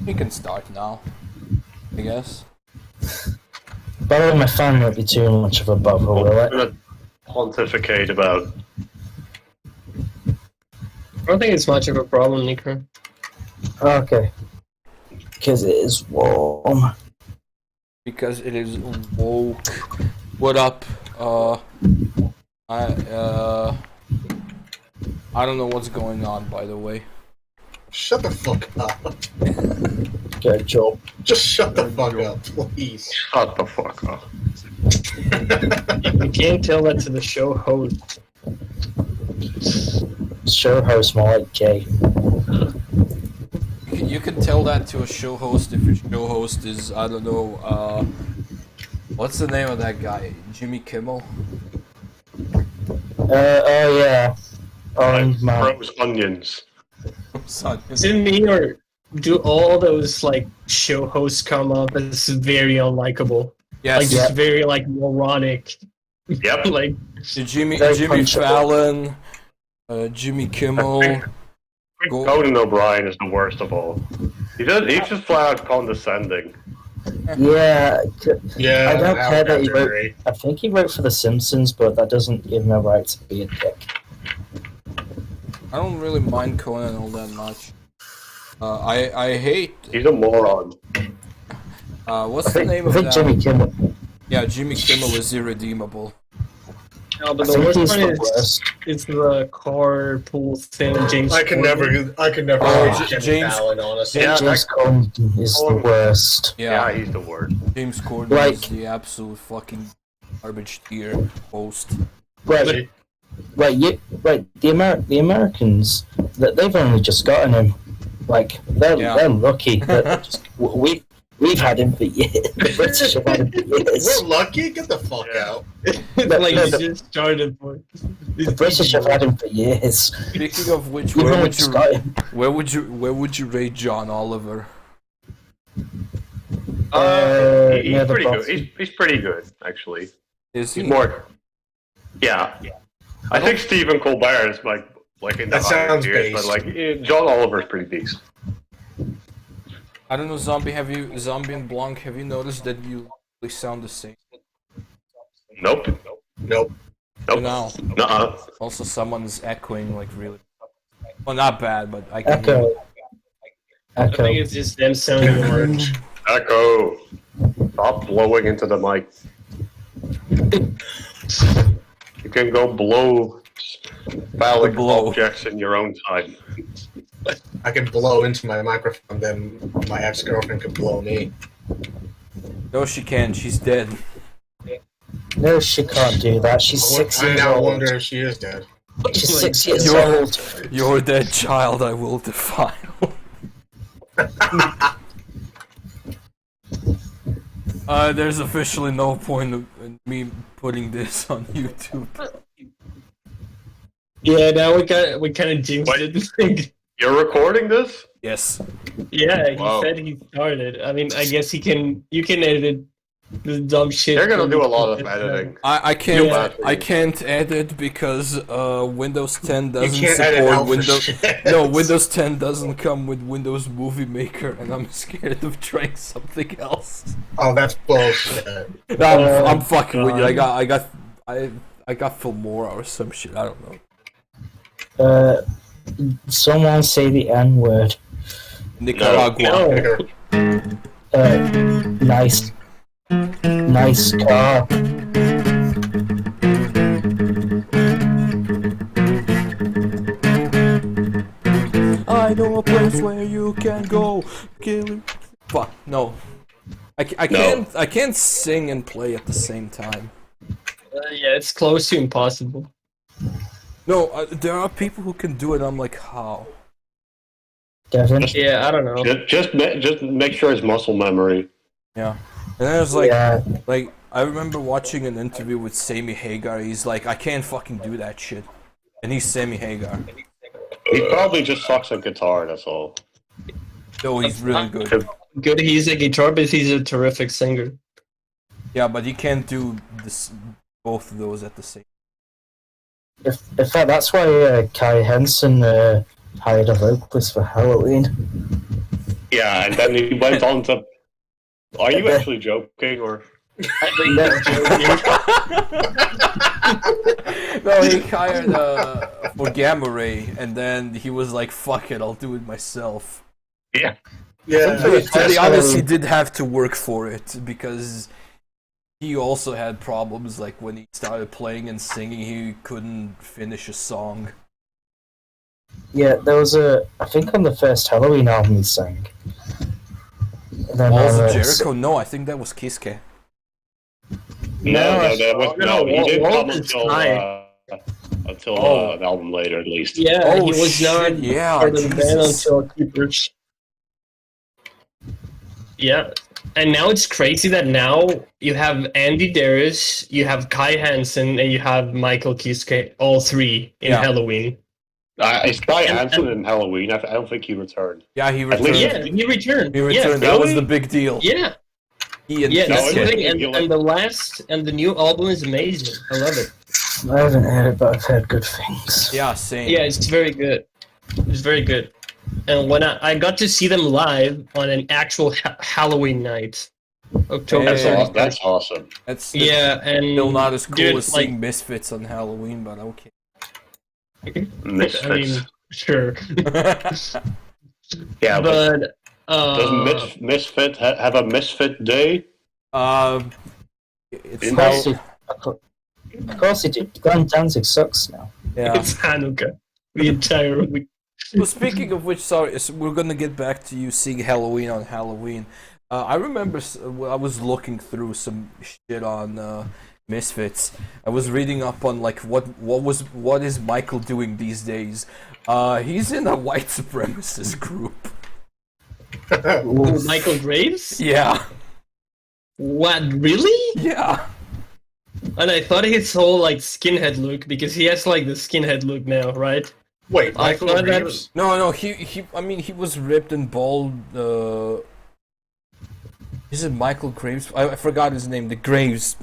We can start now, I guess. By the way, my phone won't be too much of a bother, will I'm it? gonna pontificate about. I don't think it's much of a problem, Nico. Okay. Because it is warm. Because it is woke. What up? I don't know what's going on, by the way. Shut the fuck up. Good job. Just shut the fuck up, please. Shut the fuck up. You can't tell that to the show host. Show host more like gay. You can tell that to a show host if your show host is, I don't know, what's the name of that guy? Jimmy Kimmel? Oh yeah. Orange man. Froze onions. Son. Is it me or do all those like show hosts come up as very unlikable? Yes. Like just very like moronic. Yep. Like Jimmy Very Jimmy punchable. Fallon, Jimmy Kimmel. Conan O'Brien is the worst of all. He's just flat out condescending. Yeah. Yeah, I don't care that he after wrote. Ray. I think he wrote for The Simpsons, but that doesn't give him a right to be a dick. I don't really mind Conan all that much. I hate. He's a moron. What's the name I of think that? Jimmy Kimmel. Yeah, Jimmy Kimmel is irredeemable. no, I but the think worst he's one the is worst. it's the carpool thing. James. I could Corden. never Oh, watch Jimmy James- Fallon, honestly. Yeah, James Corden is the worst. Yeah, he's the worst. James Corden Like- is the absolute fucking garbage tier host. Right, right. The Americans, they've only just gotten him. Like they're lucky. That just, we've had him for years. The British have had him for years. We're lucky. Get the fuck out. Like no, you just started for. The British have had him for years. Speaking of which, We've where only would just you got him. where would you rate John Oliver? He's Near the pretty good. bottom. He's pretty good, actually. Is he He's more. Yeah. I think Stephen Colbert is like in the That higher sounds tiers, but based. like John Oliver's pretty decent. I don't know, Zombie and Blanc, have you noticed that you really sound the same? Nope. Nope. Nope. Now, Nuh-uh. also someone's echoing like really. Well, not bad, but I can hear Echo. it. I Echo. think it's just them sounding orange. Echo. Stop blowing into the mic. You can go blow phallic Blow. objects in your own time. I can blow into my microphone, then my ex-girlfriend could blow me. No, she can't. She's dead. No, she can't do that. She's 6 I years now old. wonder if she is dead. She's 6 years You're- old. Your dead child, I will defile. There's officially no point in me putting this on YouTube. Yeah, now we kind of jinxed it. You're recording this? Yes. Yeah, he Wow. said he started. I mean, I guess you can edit the dumb shit. You're gonna do a lot of editing. I Yeah. can't edit because Windows 10 You doesn't can't edit support out for Windows. shit. No, Windows 10 doesn't come with Windows Movie Maker, and I'm scared of trying something else. Oh, that's bullshit. I'm fucking with you. I got Filmora or some shit. I don't know. Someone say the N word. Nicaragua. Nice. Nice car. I know a place where you can go. Kill. Fuck no. I can't sing and play at the same time. Yeah, it's close to impossible. No, there are people who can do it. I'm like, how? Devin. Yeah, I don't know. Just make sure it's muscle memory. Yeah. And then I was like, Yeah. like I remember watching an interview with Sammy Hagar. He's like, I can't fucking do that shit. And he's Sammy Hagar. He probably just sucks at guitar, that's all. No, he's really good. Good, he's a guitar, but he's a terrific singer. Yeah, but he can't do this, both of those at the same. In fact, that's why Kai Henson hired a vocalist for Halloween. Yeah, and then he went on to. Are you actually joking, or? I think that's joking. No, he hired for Gamma Ray, and then he was like, "Fuck it, I'll do it myself." Yeah. Yeah. To be honest, he did have to work for it because he also had problems. Like when he started playing and singing, he couldn't finish a song. Yeah, there was I think on the first Halloween album he sang. And then Walls on of the Jericho? No, I think that was Kiske. No, he did Walt come is until high. an album later, at least. Yeah, Oh, he was shit, not yeah, part of the band Jesus. until Keepers. Yeah, and now it's crazy that now you have Andy Darius, you have Kai Hansen, and you have Michael Kiske, all three in Yeah. Halloween. It's Guy And- Hansen in Halloween. I don't think he returned. Yeah, he At least- returned. Yeah, he returned. He returned. Yeah, That was Really? the big deal. yeah, He and yeah. No, That's it the was- thing, you and the new album is amazing. I love it. I haven't heard it, but I've heard good things. Yeah, same. Yeah, it's very good. It's very good. And when I got to see them live on an actual Halloween night, October Hey. 31st. That's awesome. That's Yeah, and still not as cool dude, as seeing Misfits on Halloween, but okay. Misfits. I mean, sure. Yeah, but But doesn't Misfit have a Misfit Day? It's In Of course, how, of course he did. Glenn Danzig sucks now. yeah. it's Hanukkah the entire week. Well, speaking of which, sorry, we're gonna get back to you seeing Halloween on Halloween. I remember I was looking through some shit on Misfits. I was reading up on like what is Michael doing these days. He's in a white supremacist group. Michael Graves? Yeah. What, really? Yeah. And I thought his whole like skinhead look, because he has like the skinhead look now, right? Wait, I Michael thought that- Reeves? No, I mean, he was ripped and bald. Is it Michael Graves? I forgot his name. The Graves,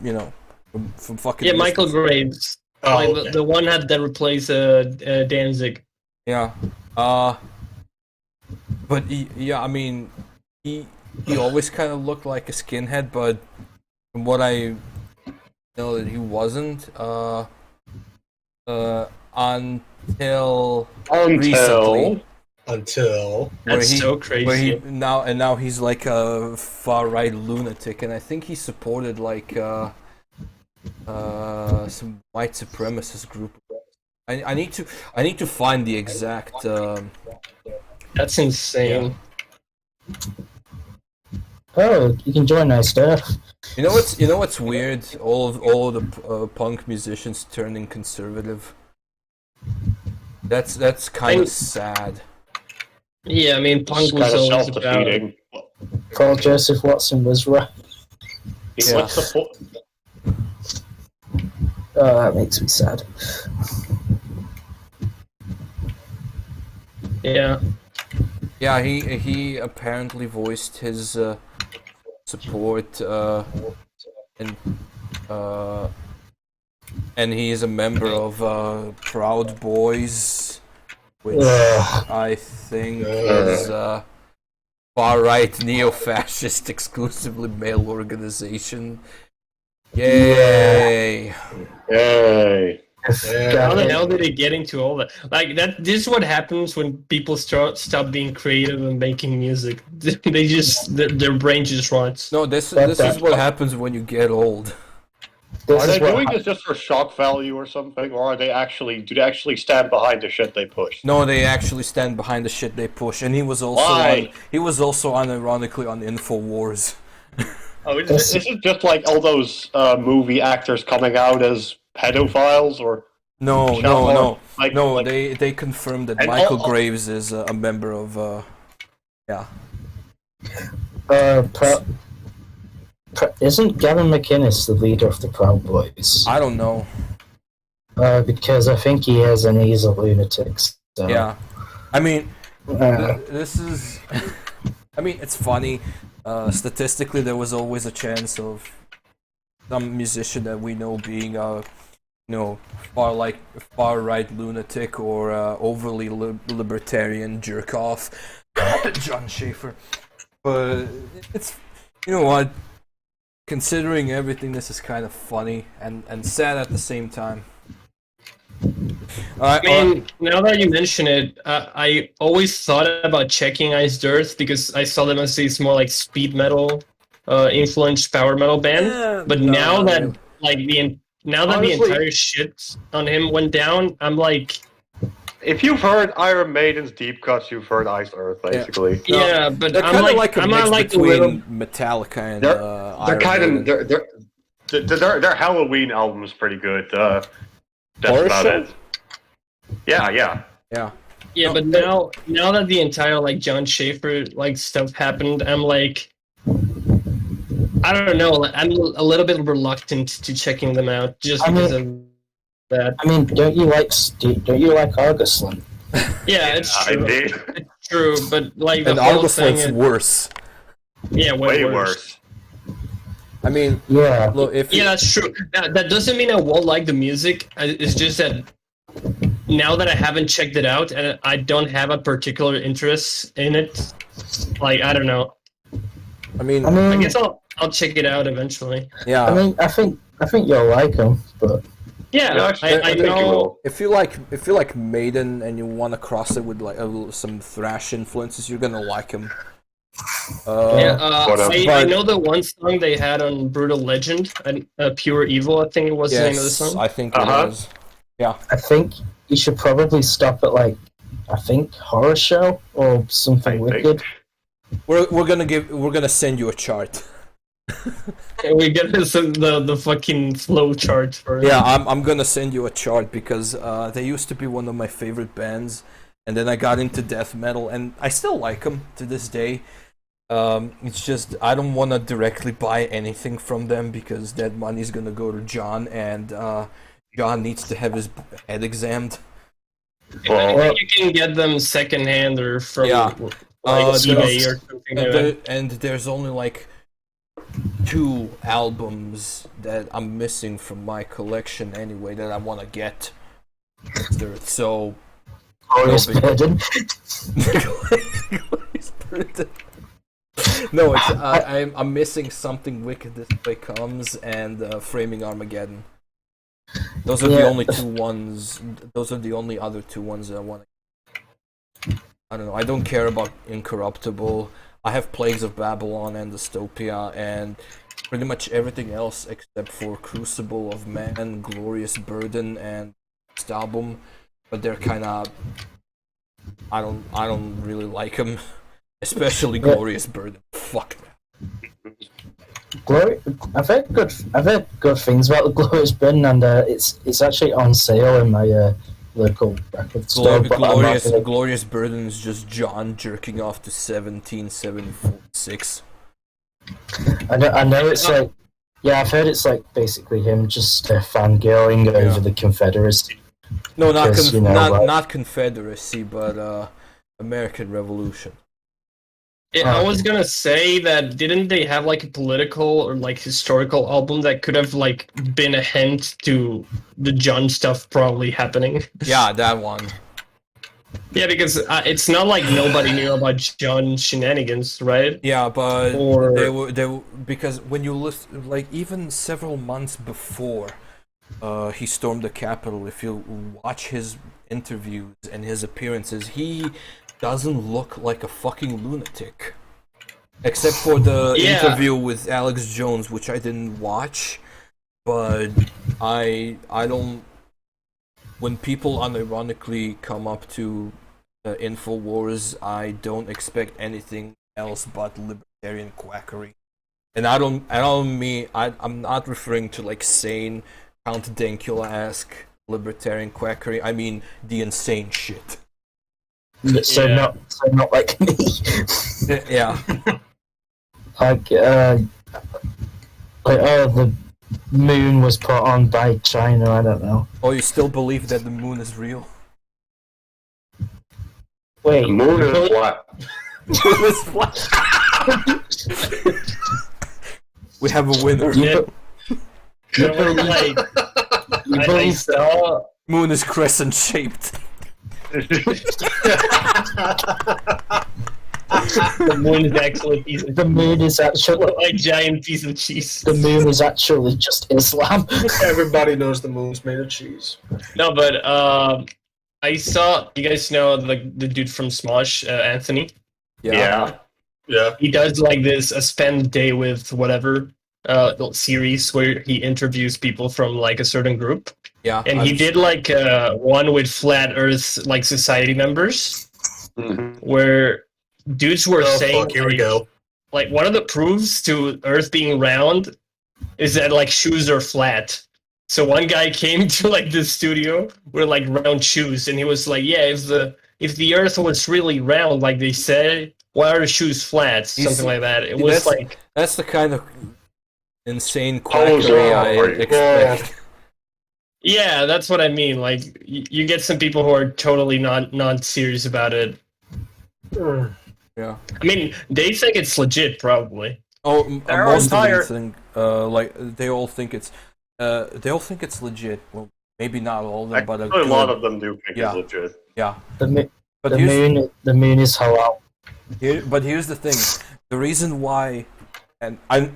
from fucking. Yeah, Michael Misfits. Graves. Oh, Like okay. the one that replaced Danzig. Yeah. But I mean, he always kind of looked like a skinhead, but from what I know, that he wasn't. Until recently, Until where That's he- so crazy. where he now he's like a far right lunatic, and I think he supported like some white supremacist group. I need to find the exact. That's insane. Oh, you can join Nice Stuff. You know what's weird? All of the punk musicians turning conservative. That's kind of sad. Yeah, I mean, punk It's was kind of always about. self-defeating. Paul Joseph Watson was right. Yeah. What's the point? Oh, that makes me sad. Yeah, Yeah, he apparently voiced his support and he is a member of Proud Boys, which Ugh. I think is far-right neo-fascist exclusively male organization. Yay! Yay. how the God, hell did it get into all that? Like that. This is what happens when people stop being creative and making music. They just their brain just rots. No, this But is what happens when you get old. this Are they is what doing this just for shock value or something, or do they actually stand behind the shit they push? No, they actually stand behind the shit they push, and he was also Why? unironically on Infowars. Oh, is it just like all those movie actors coming out as pedophiles, or No. like, They confirmed that And Michael all- Graves is a member of. Yeah. isn't Gavin McInnes the leader of the Proud Boys? I don't know. Because I think he is, and he's a lunatic. So, Yeah. I mean, uh, this is. I mean, it's funny. Statistically, there was always a chance of some musician that we know being a, far right lunatic or overly libertarian jerk off. John Schaefer. But it's, you know what? Considering everything, this is kind of funny and sad at the same time. I mean, now that you mention it, I always thought about checking Iced Earth because I saw them as this more like speed metal influenced power metal band. But now that the entire shit on him went down, I'm like, if you've heard Iron Maiden's deep cuts, you've heard Iced Earth, basically. yeah, but they're I'm like a I'm mix not like the between little. Metallica and They're Iron kind Maiden. of their Halloween album's pretty good. That's Horror about show? it. Yeah. Yeah. Yeah, but now that the entire like John Schaefer like stuff happened, I'm like, I don't know. Like, I'm a little bit reluctant to checking them out just because of that. I mean, don't you like Augustland? Yeah, it's I true. did. It's true, but like the And whole thing Augustland's is, worse. yeah, Way worse. I mean, Yeah. look, if Yeah, that's true. That doesn't mean I won't like the music. It's just that now that I haven't checked it out and I don't have a particular interest in it, like I don't know. I mean, I guess I'll check it out eventually. yeah. I mean, I think you'll like them, but Yeah, Yeah, I think you know. will. If you like Maiden and you want to cross it with like some thrash influences, you're gonna like him. I know the one song they had on Brutal Legend, Pure Evil, I think it was the name of the Yes, song. I think it is. I think you should probably stop at horror show or something wicked. We're gonna send you a chart. We get the fucking flow chart for it. Yeah, I'm gonna send you a chart because they used to be one of my favorite bands, and then I got into death metal, and I still like them to this day. It's just I don't want to directly buy anything from them because that money's gonna go to John, and John needs to have his head examined. I think you can get them secondhand or from eBay or something like that. And there's only like 2 albums that I'm missing from my collection anyway that I want to get. So Glorious Burden. No, it's I'm missing Something Wicked This Way Comes and Framing Armageddon. Those are the only 2 ones. Those are the only other 2 ones that I want. I don't know. I don't care about Incorruptible. I have Plagues of Babylon and Dystopia and pretty much everything else except for Crucible of Man, Glorious Burden, and this album. But they're kind of I don't really like them, especially Glorious Burden. Fuck that. I've heard good things about the Glorious Burden, and it's actually on sale in my local record store. But Glorious Burden is just John jerking off to 1776. I know it's like, yeah, I've heard it's like basically him just fangirling over the Confederacy. No, not Because, not Confederacy, but American Revolution. I was gonna say that didn't they have like a political or like historical album that could have like been a hint to the John stuff probably happening? Yeah, that one. Yeah, because it's not like nobody knew about John shenanigans, right? Yeah, but Or- they were because when you listen, like even several months before he stormed the Capitol, if you watch his interviews and his appearances, he doesn't look like a fucking lunatic. Except for the interview with Alex Jones, which I didn't watch, but I don't. When people unironically come up to Infowars, I don't expect anything else but libertarian quackery. And I'm not referring to like sane Count Dankula-esque libertarian quackery. I mean the insane shit. So not like me. Yeah. The moon was put on by China. I don't know. Oh, you still believe that the moon is real? Wait, The moon is flat. Moon is flat. We have a winner. You Like, I believe saw. Moon is crescent shaped. The moon is actually a piece of The moon is actually a giant piece of cheese. the moon is actually just Islam. Everybody knows the moon's made of cheese. No, but I saw. You guys know the dude from Smosh, Anthony. Yeah. Yeah. He does like this a spend day with whatever little series where he interviews people from like a certain group, Yeah. and he did like one with Flat Earth like society members, where dudes were saying Fuck, here we go. like one of the proofs to Earth being round is that like shoes are flat. So one guy came to like the studio with like round shoes, and he was like, "Yeah, if the Earth was really round, like they say, why are the shoes flat?" Something like that. It was like that's the kind of insane Poser. quackery I expect. yeah, that's what I mean. Like you get some people who are totally not serious about it. Yeah. I mean, they think it's legit, probably. Oh, Their most entire- of them think like they all think it's legit. Well, maybe not all of them, but Actually, a lot of them do think Yeah. it's legit. yeah. The But the moon is halal. But here's the thing: the reason why, and I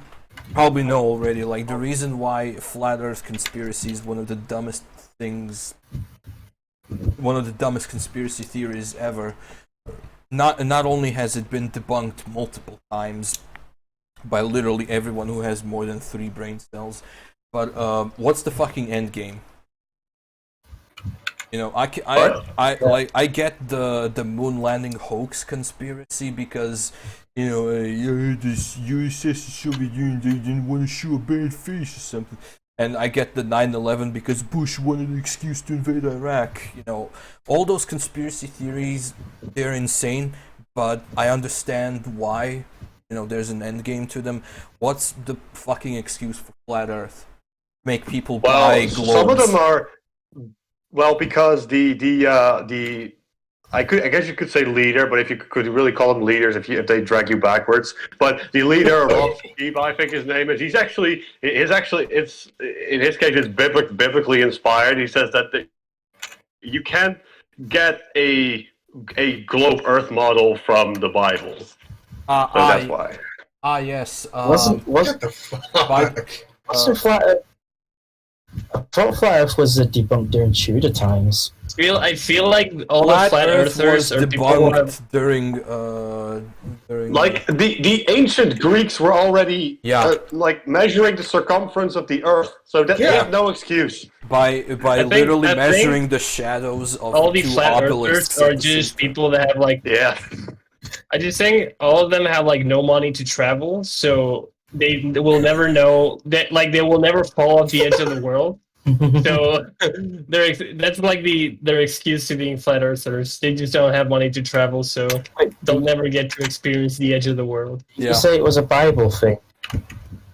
probably know already, like the reason why flat Earth conspiracy is one of the dumbest things, one of the dumbest conspiracy theories ever. Not only has it been debunked multiple times by literally everyone who has more than 3 brain cells, but what's the fucking end game? You know, I get the moon landing hoax conspiracy because, you know, this USS Soviet Union, they didn't want to show a bad face or something. And I get the 9/11 because Bush wanted an excuse to invade Iraq. You know, all those conspiracy theories, they're insane, but I understand why. You know, there's an end game to them. What's the fucking excuse for flat Earth? Make people buy globes. Some of them are because the I guess you could say leader, but if you could really call them leaders if they drag you backwards. But the leader, Rob Steve, I think his name is. It's in his case it's biblically inspired. He says that you can't get a globe Earth model from the Bible. So that's why. Yes. Wasn't What the fuck? wasn't flat Earth? I thought flat Earth was debunked during Tudor times. I feel like all the flat earthers was are people who have debunked during Like the ancient Greeks were already Yeah. like measuring the circumference of the Earth, so that they have no excuse. by think- literally I think measuring the shadows of all the two flat obelisks. earthers are just people that have like Yeah. I just think all of them have like no money to travel, so they will never know that like they will never fall off the edge of the world. So that's like their excuse to being flat earthers. They just don't have money to travel, so they'll never get to experience the edge of the world. You say it was a Bible thing.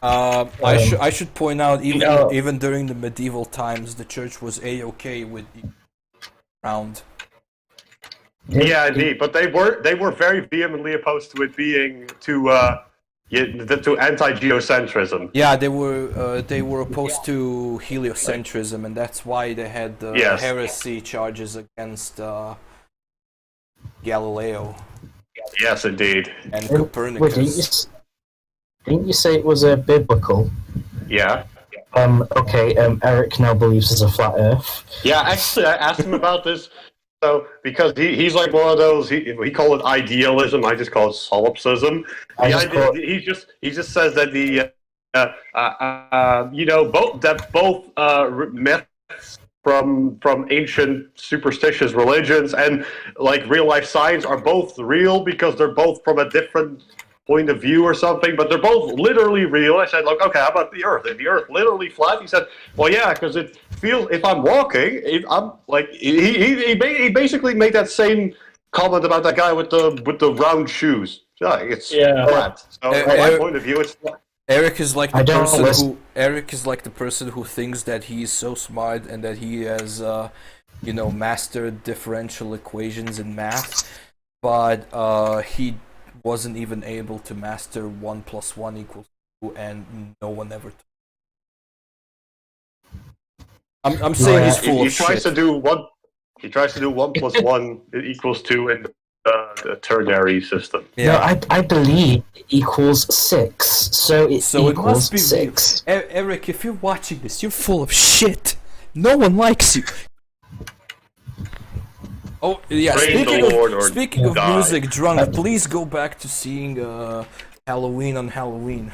I should point out No. even during the medieval times, the church was a-okay with round. Yeah, indeed. But they were very vehemently opposed to it being to anti-geocentrism. Yeah, they were opposed to heliocentrism, and that's why they had the Yes. heresy charges against Galileo Yes, indeed. and Wait, Copernicus. didn't you say it was biblical? Yeah. Okay, Eric now believes there's a flat Earth. Yeah, actually, I asked him about this. So, because he's like one of those, he called it idealism. I just call it solipsism. He just says that both myths from ancient superstitious religions and like real life science are both real because they're both from a different point of view or something, but they're both literally real. I said, like, okay, how about the Earth? Is the Earth literally flat? He said, well, yeah, because it feels, if I'm walking, I'm like, he basically made that same comment about that guy with the round shoes. Yeah, it's flat. So from my point of view, it's flat. Eric is like the person who thinks that he's so smart and that he has mastered differential equations in math, but he wasn't even able to master 1 + 1 = 2, and no one ever. I'm saying he's full of shit. He tries to do 1 + 1 = 2, and the ternary system. No, I believe it equals 6. So it So it equals must be 6. real. Eric, if you're watching this, you're full of shit. No one likes you. Oh yeah. Praise Speaking the Lord of or speaking of die. music drunk, please go back to seeing Halloween on Halloween.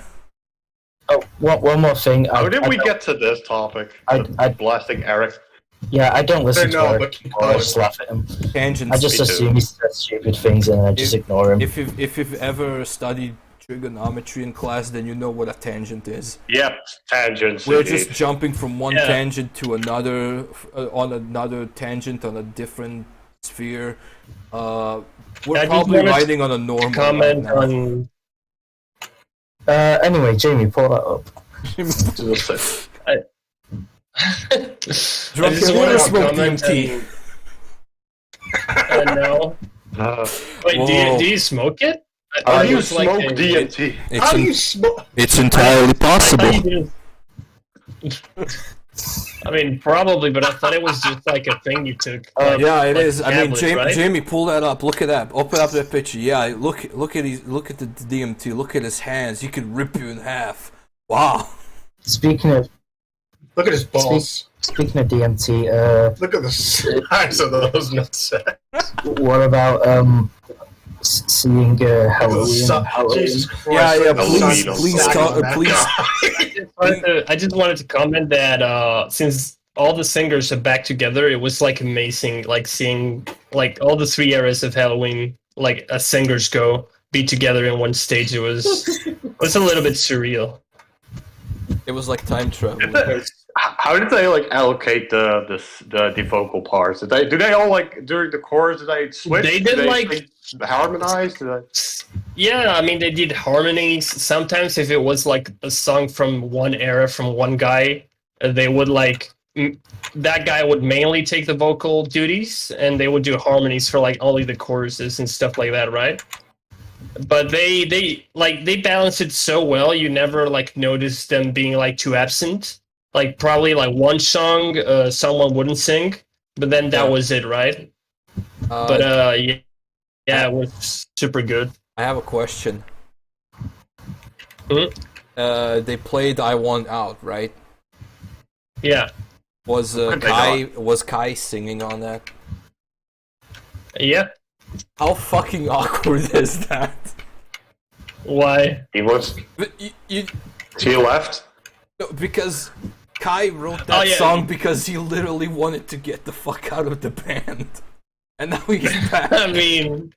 Oh, one more thing. How did we get to this topic? Blasting Eric. Yeah, I don't listen to No, Eric. but keep I going. just laugh at him. Tangents. I just Me too. assume he says stupid things and I just ignore him. If you've ever studied trigonometry in class, then you know what a tangent is. Yep, tangents. We're indeed. just jumping from one Yeah. tangent to another on another tangent on a different sphere. We're I just probably wanted riding on a normal. Comment right now. on. Anyway, Jamie, pull that up. Drunk, I just have you wanted ever to smoked comment DMT? No. Wait, Whoa. do you smoke it? I How thought do it you was like smoke a- DMT? How do you smoke? It's entirely I thought possible. you didn't- I mean, probably, but I thought it was just like a thing you took. Like, Yeah, it like is. I mean, tablets, right? Jamie, pull that up. Look at that. Open up that picture. Yeah, look at the DMT. Look at his hands. He could rip you in half. Wow. Speaking of Look at his balls. speaking of DMT, Look at the size of those nuts. what about seeing Halloween? on Halloween? Jesus Christ. Yeah, look at the please, size of please, the size co- of that please. guy. I just wanted to comment that since all the singers are back together, it was like amazing, like seeing like all the 3 eras of Halloween, like as singers go, be together in one stage. It was a little bit surreal. It was like time travel. How did they like allocate the vocal parts? Do they all like during the chorus? Did they switch? They did, like- sing harmonize? Did they... Yeah, I mean they did harmonies. Sometimes if it was like a song from one era from one guy, they would like that guy would mainly take the vocal duties, and they would do harmonies for like only the choruses and stuff like that, right? But they balance it so well, you never like notice them being like too absent. Like probably like one song someone wouldn't sing, but then that Yeah. was it, right? But yeah, it was super good. I have a question. Hmm? They played "I Want Out," right? Yeah, Was Could they Kai singing on that? yeah. How fucking awkward is that? Why? He was. But you He left. no, because Kai wrote that yeah. song because he literally wanted to get the fuck out of the band, and now he's back. I mean,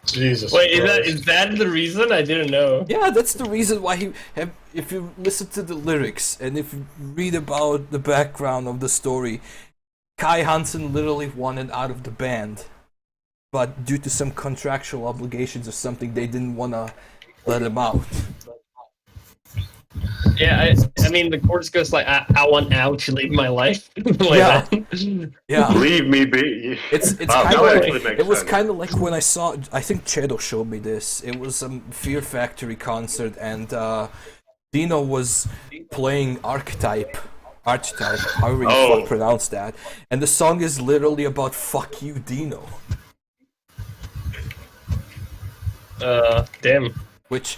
Jesus wait, Christ. is that the reason? I didn't know. Yeah, that's the reason why he. If you listen to the lyrics and if you read about the background of the story, Kai Hansen literally wanted out of the band, but due to some contractual obligations or something, they didn't want to let him out. Yeah, I mean, the chorus goes like, I want out to live my life. Like Yeah. that. Yeah, Leave me be. it's Wow, kind that of actually like, makes it was sense. kind of like when I saw. I think Chedo showed me this. It was some Fear Factory concert, and Dino was playing Archetype, however you Oh. fuck pronounce that, and the song is literally about "fuck you, Dino," Damn. which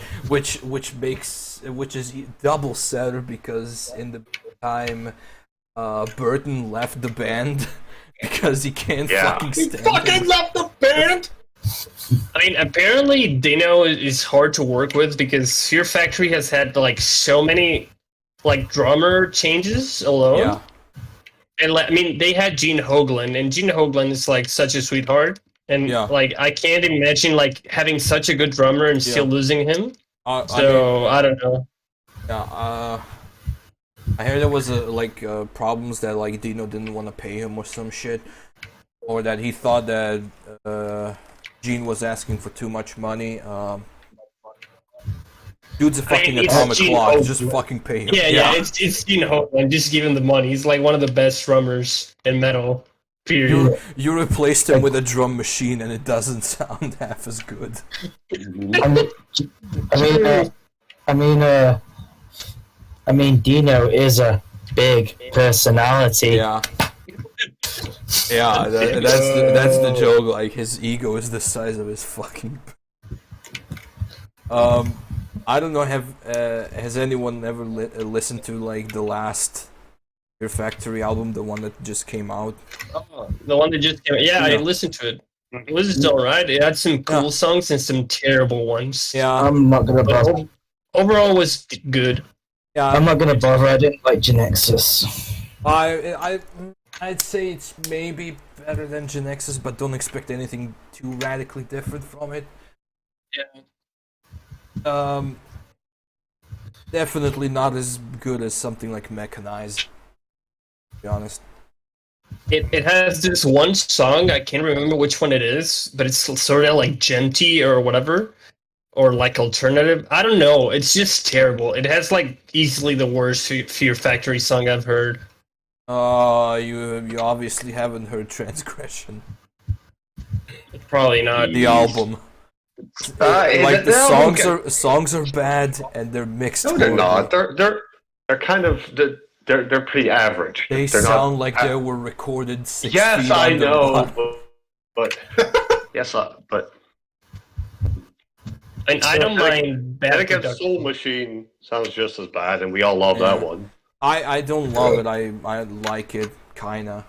is double sadder because in the time, Burton left the band because he can't Yeah. fucking He stand fucking him. left the band! I mean, apparently Dino is hard to work with because Fear Factory has had like so many like drummer changes alone. Yeah, And like, I mean, they had Gene Hoglan, and Gene Hoglan is like such a sweetheart. And Yeah. like, I can't imagine like having such a good drummer and still Yeah. losing him. I mean, So I don't know. yeah, I heard there was problems that like Dino didn't want to pay him or some shit, or that he thought that Gene was asking for too much money. Dude's a fucking it's atomic Gene clock. Hoglan. Just fucking pay him. Yeah, it's Gene Hoglan. Just give him the money. He's like one of the best drummers in metal. Period. You replaced him with a drum machine and it doesn't sound half as good. I mean, Dino is a big personality. Yeah. Yeah, that's the joke. Like his ego is the size of his fucking. I don't know. Has anyone ever listened to like the last Fear Factory album, the one that just came out? Oh, the one that just came out. Yeah, I listened to it. It was just alright. It had some cool songs and some terrible ones. Yeah, I'm not gonna But bother. overall, was good. yeah. I'm not gonna bother. I didn't like Genexus. I'd say it's maybe better than Genexus, but don't expect anything too radically different from it. Yeah. Definitely not as good as something like Mechanized, to be honest. It has this one song, I can't remember which one it is, but it's sort of like genty or whatever, or like alternative. I don't know. It's just terrible. It has like easily the worst Fear Factory song I've heard. You obviously haven't heard Transgression, Probably not. the album. Like the songs are bad and they're mixed. No, they're horribly. not. They're kind of they're pretty average. They They're sound not, like they were recorded 6 Yes, feet I underwater. know, but yes, but And I don't mind bad Against production. Soul Machine sounds just as bad, and we all love that one. I don't love it. I like it kinda.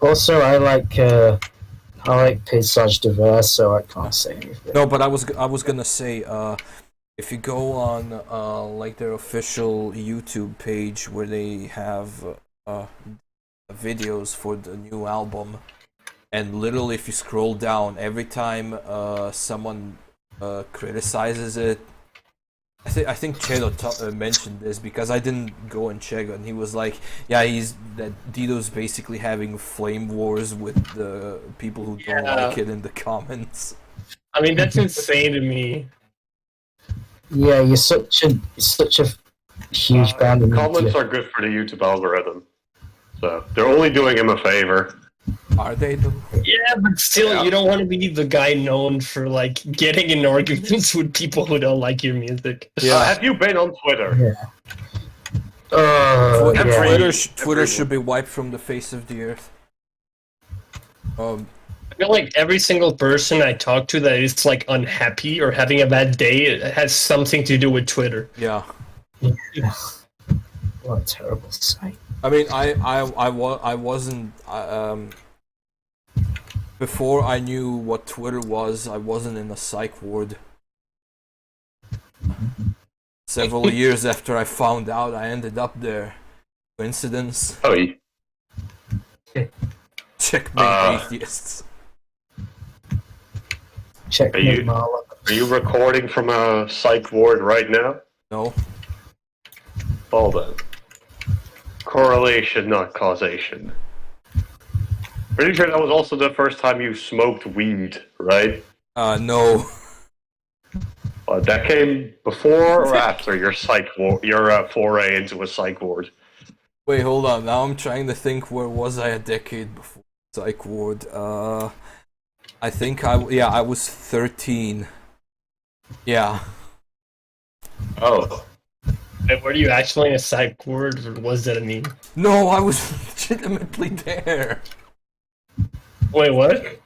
Also, I like Paysage Diverse, so I can't say anything. No, but I was gonna say, if you go on like their official YouTube page where they have videos for the new album, and literally if you scroll down, every time someone criticizes it, I think Chedo mentioned this because I didn't go and check, and he was like, yeah, that Dido's basically having flame wars with the people who don't like it in the comments. I mean, that's insane to me. Yeah, you're such a huge band. in Comments media. are good for the YouTube algorithm, so they're only doing him a favor. Are they though? Yeah, but still, you don't want to be the guy known for like getting in arguments with people who don't like your music. Yeah. Have you been on Twitter? Yeah. Twitter should be wiped from the face of the earth. I feel like every single person I talk to that is like unhappy or having a bad day, it has something to do with Twitter. Yeah. What a terrible sight. I mean, I wasn't before I knew what Twitter was. I wasn't in a psych ward. Several years after I found out, I ended up there. Coincidence? Oh, yeah. Checkmate atheists. Check Are you- Marla. Are you recording from a psych ward right now? No. Well then. Correlation, not causation. Pretty sure that was also the first time you smoked weed, right? No. That came before or after your foray into a psych ward? Wait, hold on. Now I'm trying to think. Where was I a decade before psych ward? I think I was 13. Yeah. Oh. And were you actually in a psych ward, or was that a meme? No, I was legitimately there. Wait, what?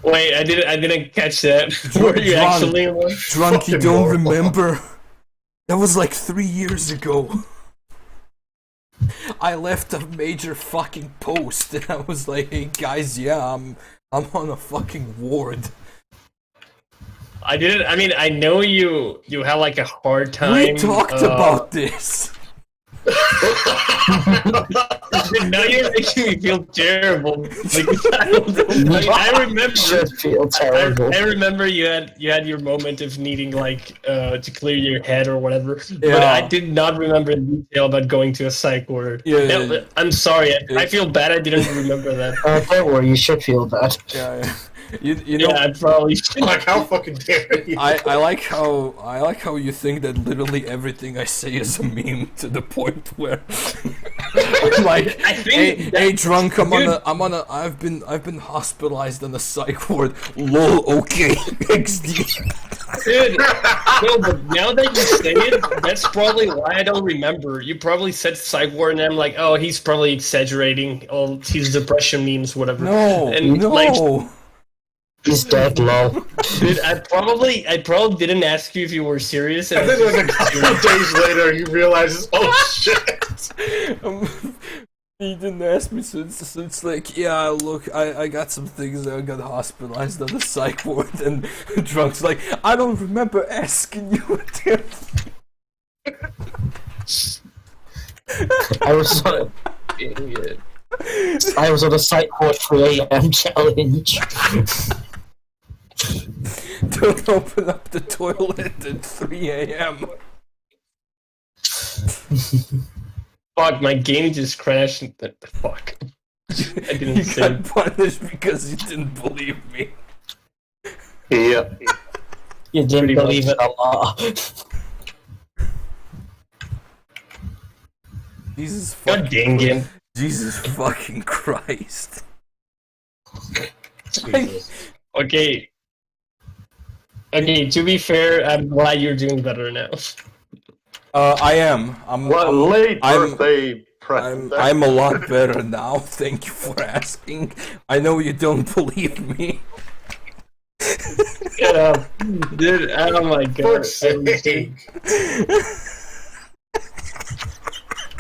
Wait, I didn't catch that. Were you Drunk. actually in one? Drunk, you don't remember? That was like 3 years ago. I left a major fucking post and I was like, hey guys, yeah, I'm on a fucking ward. I didn't. I mean, I know you had like a hard time. We talked about this. Now you're making me feel terrible. Like, I remember. Should feel terrible. I remember you had your moment of needing like to clear your head or whatever, but Yeah. I did not remember in detail about going to a psych ward. Yeah. I'm sorry. I feel bad. I didn't remember that. Don't worry, you should feel bad. Yeah. You know, Yeah, I probably should. Like, how fucking dare you? I like how you think that literally everything I say is a meme to the point where I'm like, I think hey drunk, I've been hospitalized in a psych ward. Lol, okay. XD. Dude, no, but now that you say it, that's probably why I don't remember. You probably said psych ward, and I'm like, oh, he's probably exaggerating all his depression memes, whatever. No, and no. like, He's dead, lol. dude, I probably didn't ask you if you were serious. And then like a couple of days later, he realizes, oh shit. He didn't ask me, so it's like, yeah, look, I got some things. I got hospitalized on the psych ward, and Drunk's like, I don't remember asking you. I was on a psych ward 3 a.m. challenge. Don't open up the toilet at 3 a.m. Fuck, my game just crashed. Fuck. I didn't You say. got punished because you didn't believe me. Yeah. You didn't Pretty believe much. it a lot. Jesus God dang it. Jesus fucking Christ. Jesus. Okay. Okay, to be fair, I'm glad you're doing better now. I am. Late I'm- birthday present. I'm a lot better now. Thank you for asking. I know you don't believe me. Yeah, dude, oh my god. Fuck's sake.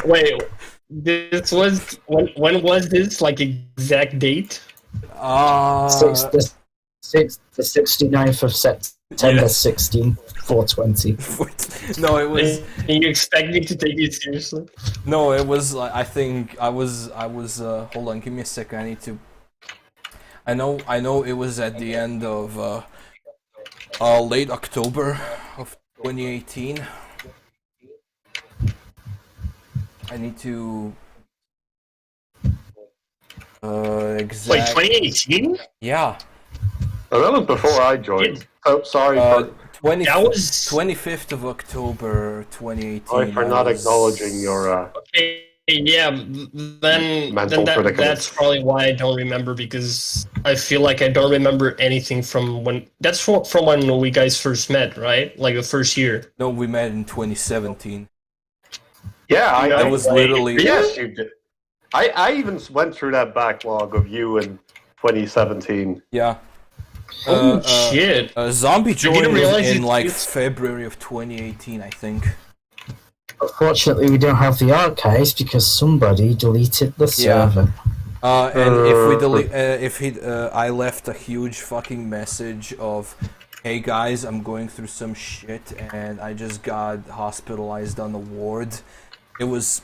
Wait, this was when was this like exact date? The 69th of September, Yes. 16, 420. No, it was. And you expect me to take it seriously? No, it was. I think I was. Hold on, give me a second. I need to. I know. It was at the end of late October of 2018. I need to. Wait, Exact. 2018? Yeah. Oh, that was before I joined. Oh, sorry Uh, for, 20, That was 25th of October 2018. sorry for not I was- acknowledging your. okay. Yeah, then Mental predicament. that's probably why I don't remember, because I feel like I don't remember anything from when. That's from when we guys first met, right? Like the first year. No, we met in 2017. Yeah, I was literally. Yes, you did. I even went through that backlog of you in 2017. Yeah. Oh shit! Zombie didn't joined realize in it- like it's- February of 2018, I think. Unfortunately, we don't have the archives because somebody deleted the Yeah. server. And if we delete, I left a huge fucking message of, "Hey guys, I'm going through some shit, and I just got hospitalized on the ward." It was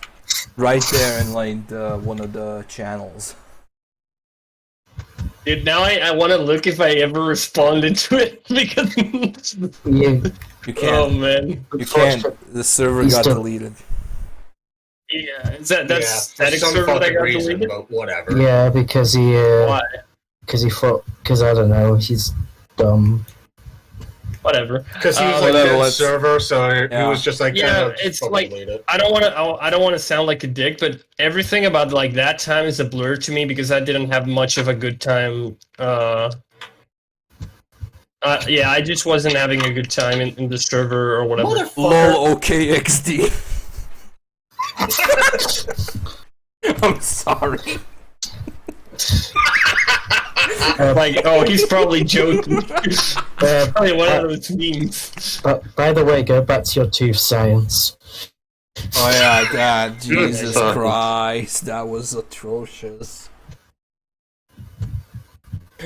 right there in like one of the channels. Dude, now I want to look if I ever responded to it because. You, You Oh can't. man. You can't. The server He's got still- deleted. Yeah, is that Yeah, that's for static some server that fucking got reason, deleted? but whatever. yeah, because he Why? I don't know, he's dumb. Whatever. Because he was like Whatever, dead let's- server, so he Yeah. was just like, Yeah, just it's fucking like- delete it. I don't want to sound like a dick, but everything about like that time is a blur to me because I didn't have much of a good time. Yeah, I just wasn't having a good time in the server or whatever. Lol. OKXD. I'm sorry. Like, oh, he's probably joking. Uh, Probably one of those memes. but by the way, go back to your tooth science. Oh yeah, Dad. Jesus Sorry. Christ, that was atrocious.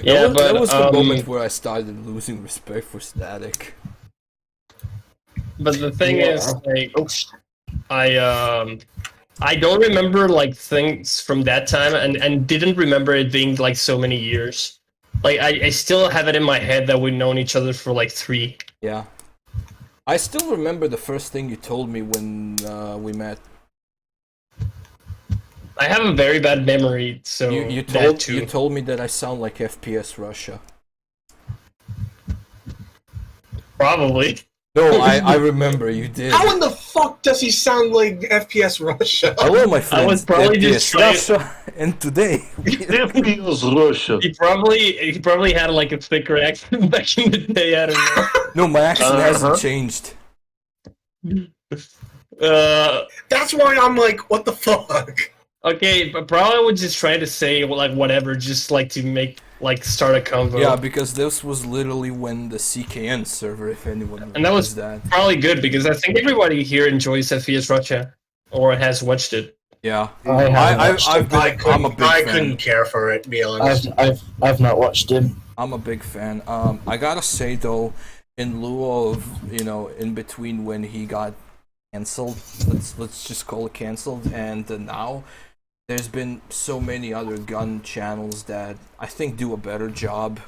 Yeah, that was the but moment where I started losing respect for Static. but the thing Yeah. is, like, Oh, shit. I don't remember like things from that time, and didn't remember it being like so many years. Like I still have it in my head that we've known each other for like 3. Yeah. I still remember the first thing you told me when we met. I have a very bad memory, so You that too. told me that I sound like FPS Russia. Probably. No, I remember you did. How in the fuck does he sound like FPS Russia? Hello, my friends. was probably just trying- Russia, and today. FPS Russia. He probably had like a thicker accent back in the day. I don't know. No, my accent hasn't Uh-huh. changed. That's why I'm like, what the fuck? Okay, but probably I would just try to say like whatever, just like to make like start a convo. Yeah, because this was literally when the CKN server, if anyone And that was- remembers that. probably good because I think everybody here enjoys FPS Russia or has watched it. Yeah, I haven't watched I've it. been, I'm a big I fan. couldn't care for it, to be honest. I've not watched him. I'm a big fan. I gotta say though, in lieu of in between when he got cancelled, let's just call it cancelled, and now there's been so many other gun channels that I think do a better job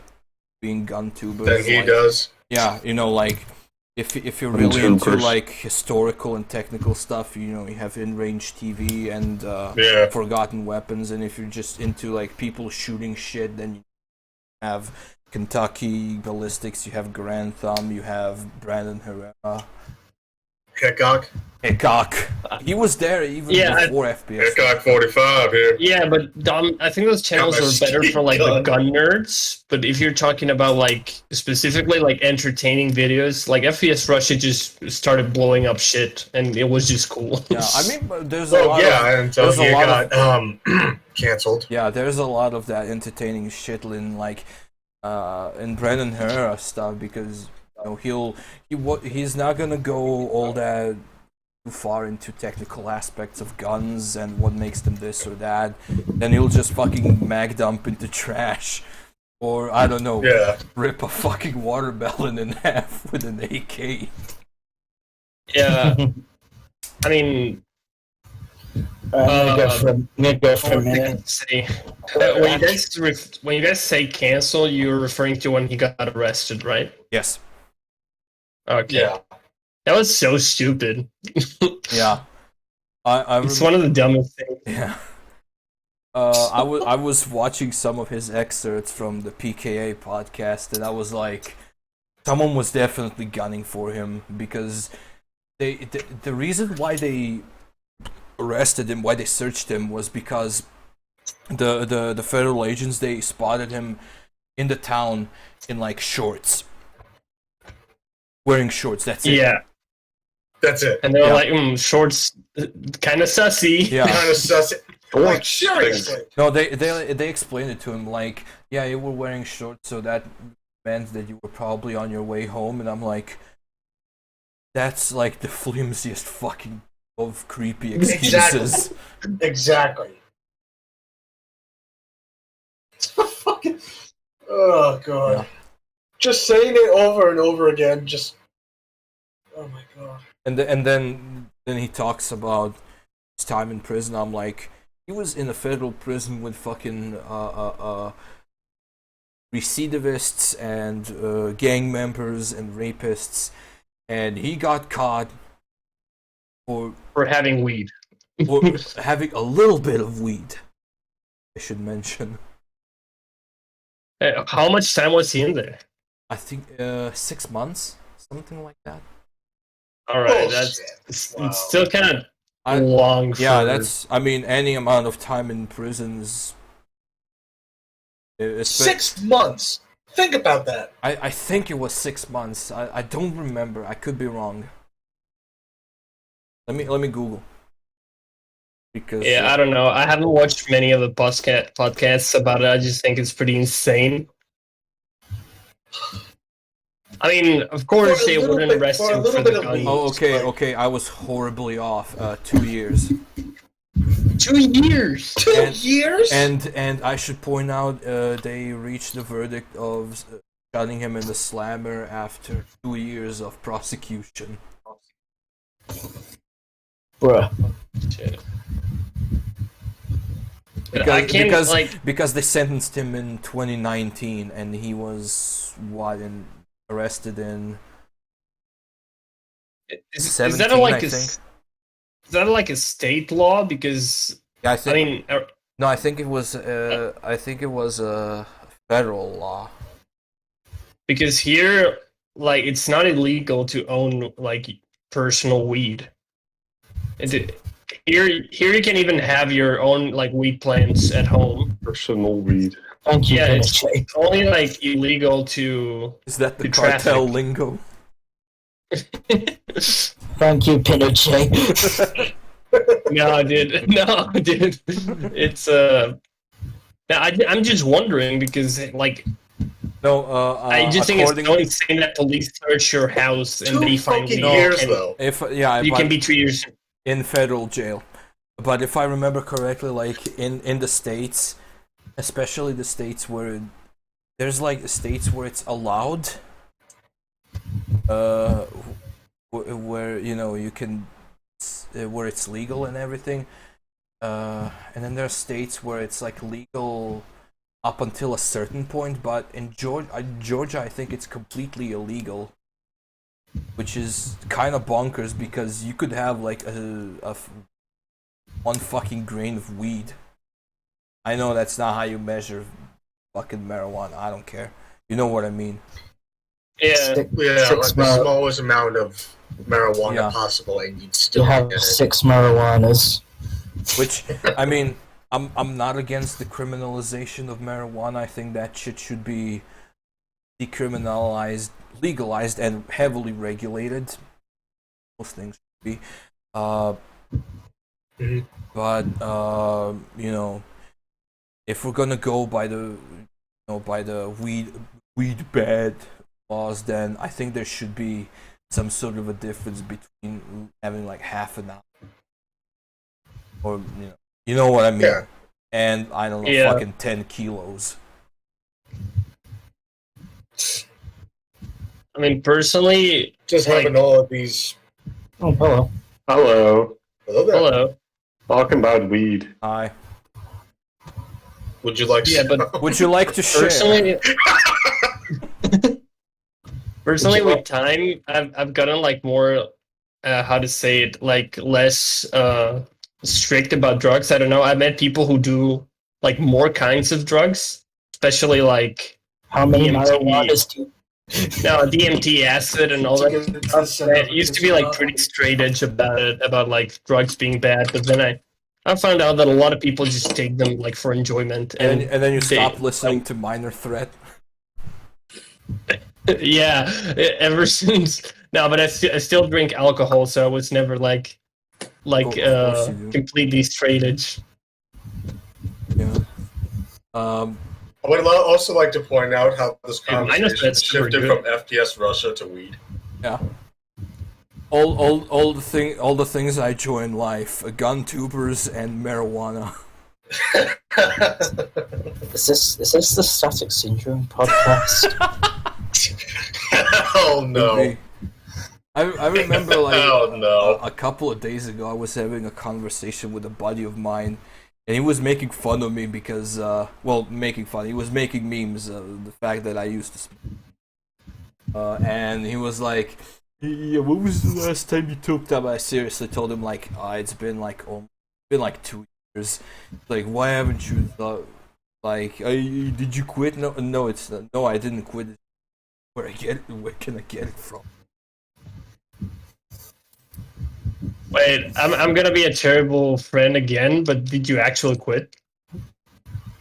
being gun tubers. Than he like, does. Yeah, like if you're really into YouTubers. like historical and technical stuff, you have In Range TV and Yeah. Forgotten Weapons, and if you're just into like people shooting shit, then you have Kentucky Ballistics, you have Grand Thumb, you have Brandon Herrera. Hickok. Hickok. He was there even Yeah, before FPS. Hickok 45 here. Yeah, but I think those channels my are better for like the gun. gun nerds. But if you're talking about like specifically like entertaining videos, like FPS Russia just started blowing up shit, and it was just cool. Yeah, I mean, but there's a Well, lot yeah, of until there's a he lot got canceled. yeah, there's a lot of that entertaining shit in like in Brandon Herrera stuff, because he's not gonna go all that too far into technical aspects of guns and what makes them this or that. Then he'll just fucking mag dump into trash, or I don't know, Yeah. rip a fucking watermelon in half with an AK. Yeah, I mean, I'm gonna go for a what was I minute. gonna say? When you guys say cancel, you're referring to when he got arrested, right? Yes. Okay. Yeah. That was so stupid. Yeah. I It's one of the dumbest things. Yeah. I was watching some of his excerpts from the PKA podcast, and I was like, someone was definitely gunning for him, because the reason why they arrested him, why they searched him, was because the federal agents, they spotted him in the town in like shorts, wearing shorts. That's it. Yeah, That's it. and they were Yeah. like, shorts, kind of sussy. Yeah. Kind of sus. Like, seriously. No, they explained it to him like, yeah, you were wearing shorts, so that meant that you were probably on your way home, and I'm like, that's like the flimsiest fucking of creepy excuses. Exactly. Fucking. Oh, God. Yeah. Just saying it over and over again, just. Oh, my God. And then he talks about his time in prison. I'm like, he was in a federal prison with fucking recidivists and gang members and rapists, and he got caught for having weed. having a little bit of weed, I should mention. How much time was he in there? I think 6 months, something like that. All right, Bullshit. it's Wow. still kind of I- long. Yeah, for- that's. I mean, any amount of time in prison is. 6 months. Think about that. I think it was 6 months. I don't remember. I could be wrong. Let me Google. Because Yeah, I don't know. I haven't watched many of the podcasts about it. I just think it's pretty insane. I mean, of course, For a they little wouldn't bit- arrest for a him little for bit the of gun. weed. Oh, okay, Like- okay. I was horribly off. 2 years. 2 years. 2 And- years? And I should point out, they reached the verdict of shutting him in the slammer after 2 years of prosecution. Bruh. Shit. But I can't because they sentenced him in 2019, and he was arrested in Is 17, that like I a think. is that like a state law? Because Yeah, I I think. mean, No, I think it was. I think it was a federal law. because here like it's not illegal to own like personal weed. Here you can even have your own like weed plants at home. Personal weed. Thank you, Yeah, it's Pinochet. only like illegal to. Is that the To cartel traffic. lingo? Thank you, Pinochet. No, dude. No, dude. It's now I'm just wondering because like No, I just think it's according- so insane that police search your house and 2 they find fucking weed years and though. if yeah, you but can be 2 years. in federal jail. But if I remember correctly, like in the states, especially the states where there's like states where it's allowed, where you know you can, where it's legal and everything, and then there are states where it's like legal up until a certain point, but in Georgia, I think it's completely illegal, which is kind of bonkers because you could have like one fucking grain of weed. I know that's not how you measure fucking marijuana. I don't care. You know what I mean? Yeah. Yeah, like the mar- smallest amount of marijuana Yeah. possible, and you'd You still have get it. 6 marijuanas. Which I mean, I'm not against the criminalization of marijuana. I think that shit should be decriminalized, legalized, and heavily regulated. Most things should be. Mhm. But you know, if we're gonna go by the weed bad laws, then I think there should be some sort of a difference between having like half an hour, or you know what I mean, Yeah. and I don't know, Yeah. fucking 10 kilos. I mean, personally, Just like- having all of these. Oh, hello. Hello. Hello there. hello. Talking about weed. Hi. Would you like? Yeah, some? but Would you like to share? personally, personally, Would you with time, I've gotten like more, how to say it, like less strict about drugs. I don't know. I met people who do like more kinds of drugs, especially like How many DMT. marijuanas do you... DMT, acid, and all that stuff. I used to be like pretty straight edge about it, about like drugs being bad, but then I found out that a lot of people just take them like for enjoyment, and then you they- stop listening to Minor Threat. yeah, ever since no, but I still drink alcohol, so I was never like Of course you do. completely straight edge. Yeah. I would also like to point out how this Dude, minus conversation that's super shifted good. from FPS Russia to weed. Yeah. All the things I enjoy in life: gun tubers and marijuana. Is this the Static Syndrome podcast? Oh no! I remember like Oh no! a couple of days ago I was having a conversation with a buddy of mine, and he was making fun of me because he was making memes of the fact that I used to smoke. And he was like, yeah, when was the last time you took that? I seriously told him like, it's been like 2 years. Like, why haven't you like, did you quit? No, it's not. No, I didn't quit. Where can I get it from? Wait, I'm gonna be a terrible friend again, but did you actually quit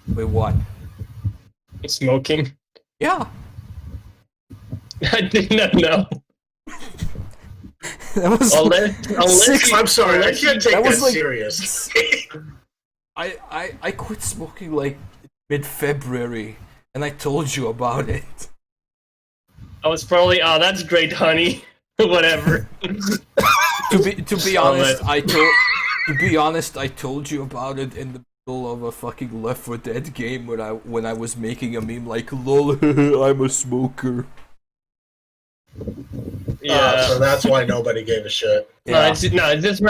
Wait, what? smoking? Yeah. I did not know. That was Unless I'm sorry, I can't take That that, was like- serious. I quit smoking like mid-February, and I told you about it. I was probably, oh, that's great, honey. Whatever. To be honest, I told you about it in the middle of a fucking Left 4 Dead game when I was making a meme like, lol, I'm a smoker. Yeah. So that's why nobody gave a shit. Yeah. It's just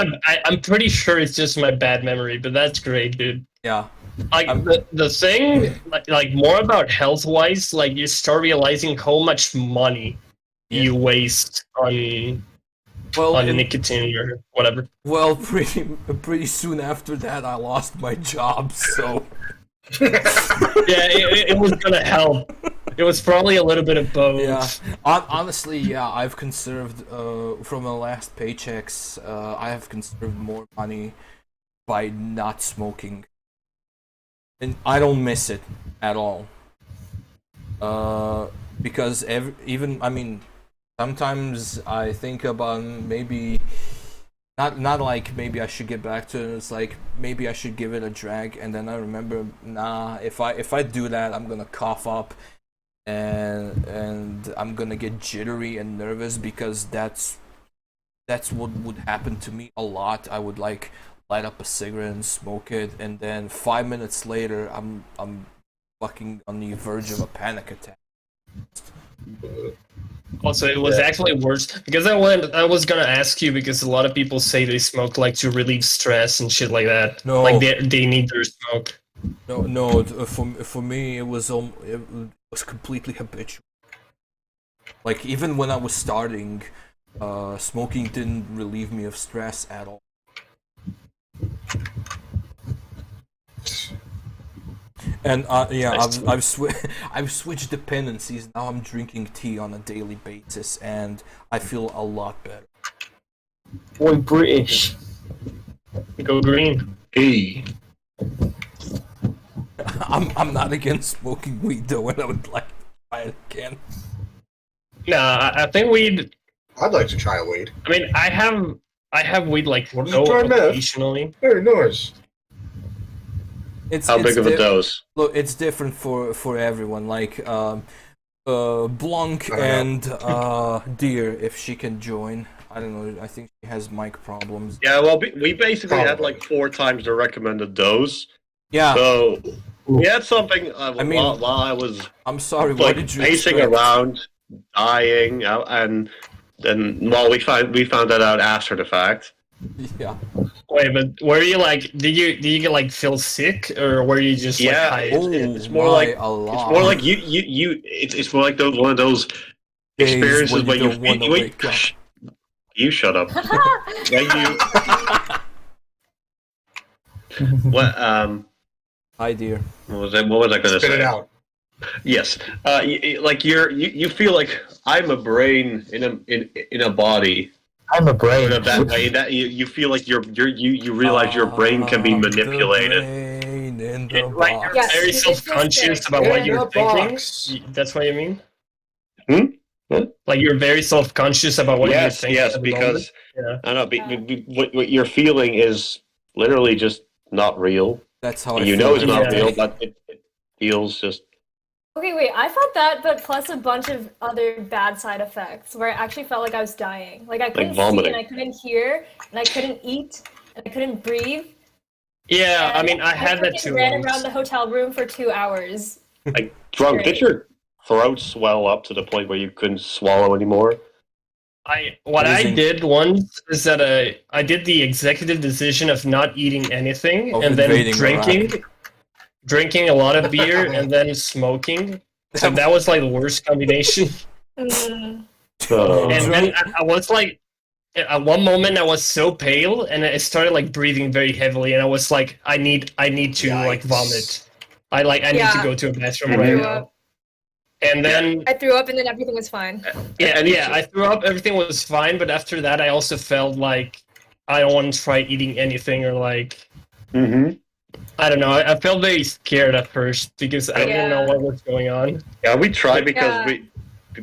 I'm pretty sure it's just my bad memory, but that's great, dude. Yeah. Like the thing, like more about health wise, like you start realizing how much money you waste on Well, nicotine or whatever. well, pretty soon after that, I lost my job. So Yeah, it was gonna help. It was probably a little bit of both. Yeah, honestly, yeah, I've conserved from the last paychecks. I have conserved more money by not smoking, and I don't miss it at all. Because even I mean, sometimes I think about maybe not like maybe I should get back to it. It's like maybe I should give it a drag, and then I remember, nah, if I do that, I'm gonna cough up, and I'm gonna get jittery and nervous because that's what would happen to me a lot. I would like light up a cigarette and smoke it, and then 5 minutes later, I'm fucking on the verge of a panic attack. Also, it was actually worse because I was gonna ask you because a lot of people say they smoke like to relieve stress and shit like that. No. Like they need their smoke. No. For me, it was completely habitual. Like even when I was starting, smoking didn't relieve me of stress at all. And yeah, I've switched dependencies. Now I'm drinking tea on a daily basis, and I feel a lot better. Boy, British. Go green. Hey. I'm not against smoking weed though, and I would like to try it again. Nah, I think weed. I'd like to try a weed. I mean, I have weed like What is it trying to have? occasionally. Very nice. How big of a dose? Look, it's different for everyone. Like Blanc and Deer, if she can join. I don't know. I think she has mic problems. Yeah, well, we basically had like 4 times the recommended dose. Yeah. So we had something. I mean, while I was I'm sorry. What like did you pacing expect? around, dying, and then we found that out after the fact. Yeah. Wait, but were you like? Did you get like feel sick or were you just like Yeah, high? it's more like a lot. it's more like you. It's more like one of those Days experiences when you where don't wanna wake up. You shut up. When you what Hi, Dear. what was I going to Spit say? it out. Yes, like you feel like I'm a brain in a body. I'm a brain. In that way, that you feel like you realize your brain can be manipulated. Like you're Yes, very you did self-conscious just about say. what In you're a thinking. box. That's what you mean? What? Like you're very self-conscious about what Yes, you're thinking. yes, at the because moment? I don't know. What you're feeling is literally just not real. That's how I You feel know it's not every real, day. but it feels just. Okay, wait, I felt that, but plus a bunch of other bad side effects where I actually felt like I was dying. Like I couldn't see vomiting. and I couldn't hear and I couldn't eat and I couldn't breathe. Yeah, I and mean, I had that freaking too. ran once. around the hotel room for 2 hours. Like, drunk, did your throat swell up to the point where you couldn't swallow anymore? What I Amazing. did once is that I did the executive decision of not eating anything Of and then invading drinking a lot of beer and then smoking. So that was like the worst combination. Mm. So, And then I was like, at one moment I was so pale and I started like breathing very heavily and I was like, I need to like Yikes. vomit. I need Yeah. to go to a bathroom I right threw now. up. And then I threw up and then everything was fine. yeah, I threw up. Everything was fine, but after that, I also felt like I don't want to try eating anything or like I don't know. I felt very scared at first because I didn't know Yeah. what was going on. yeah, we tried because Yeah.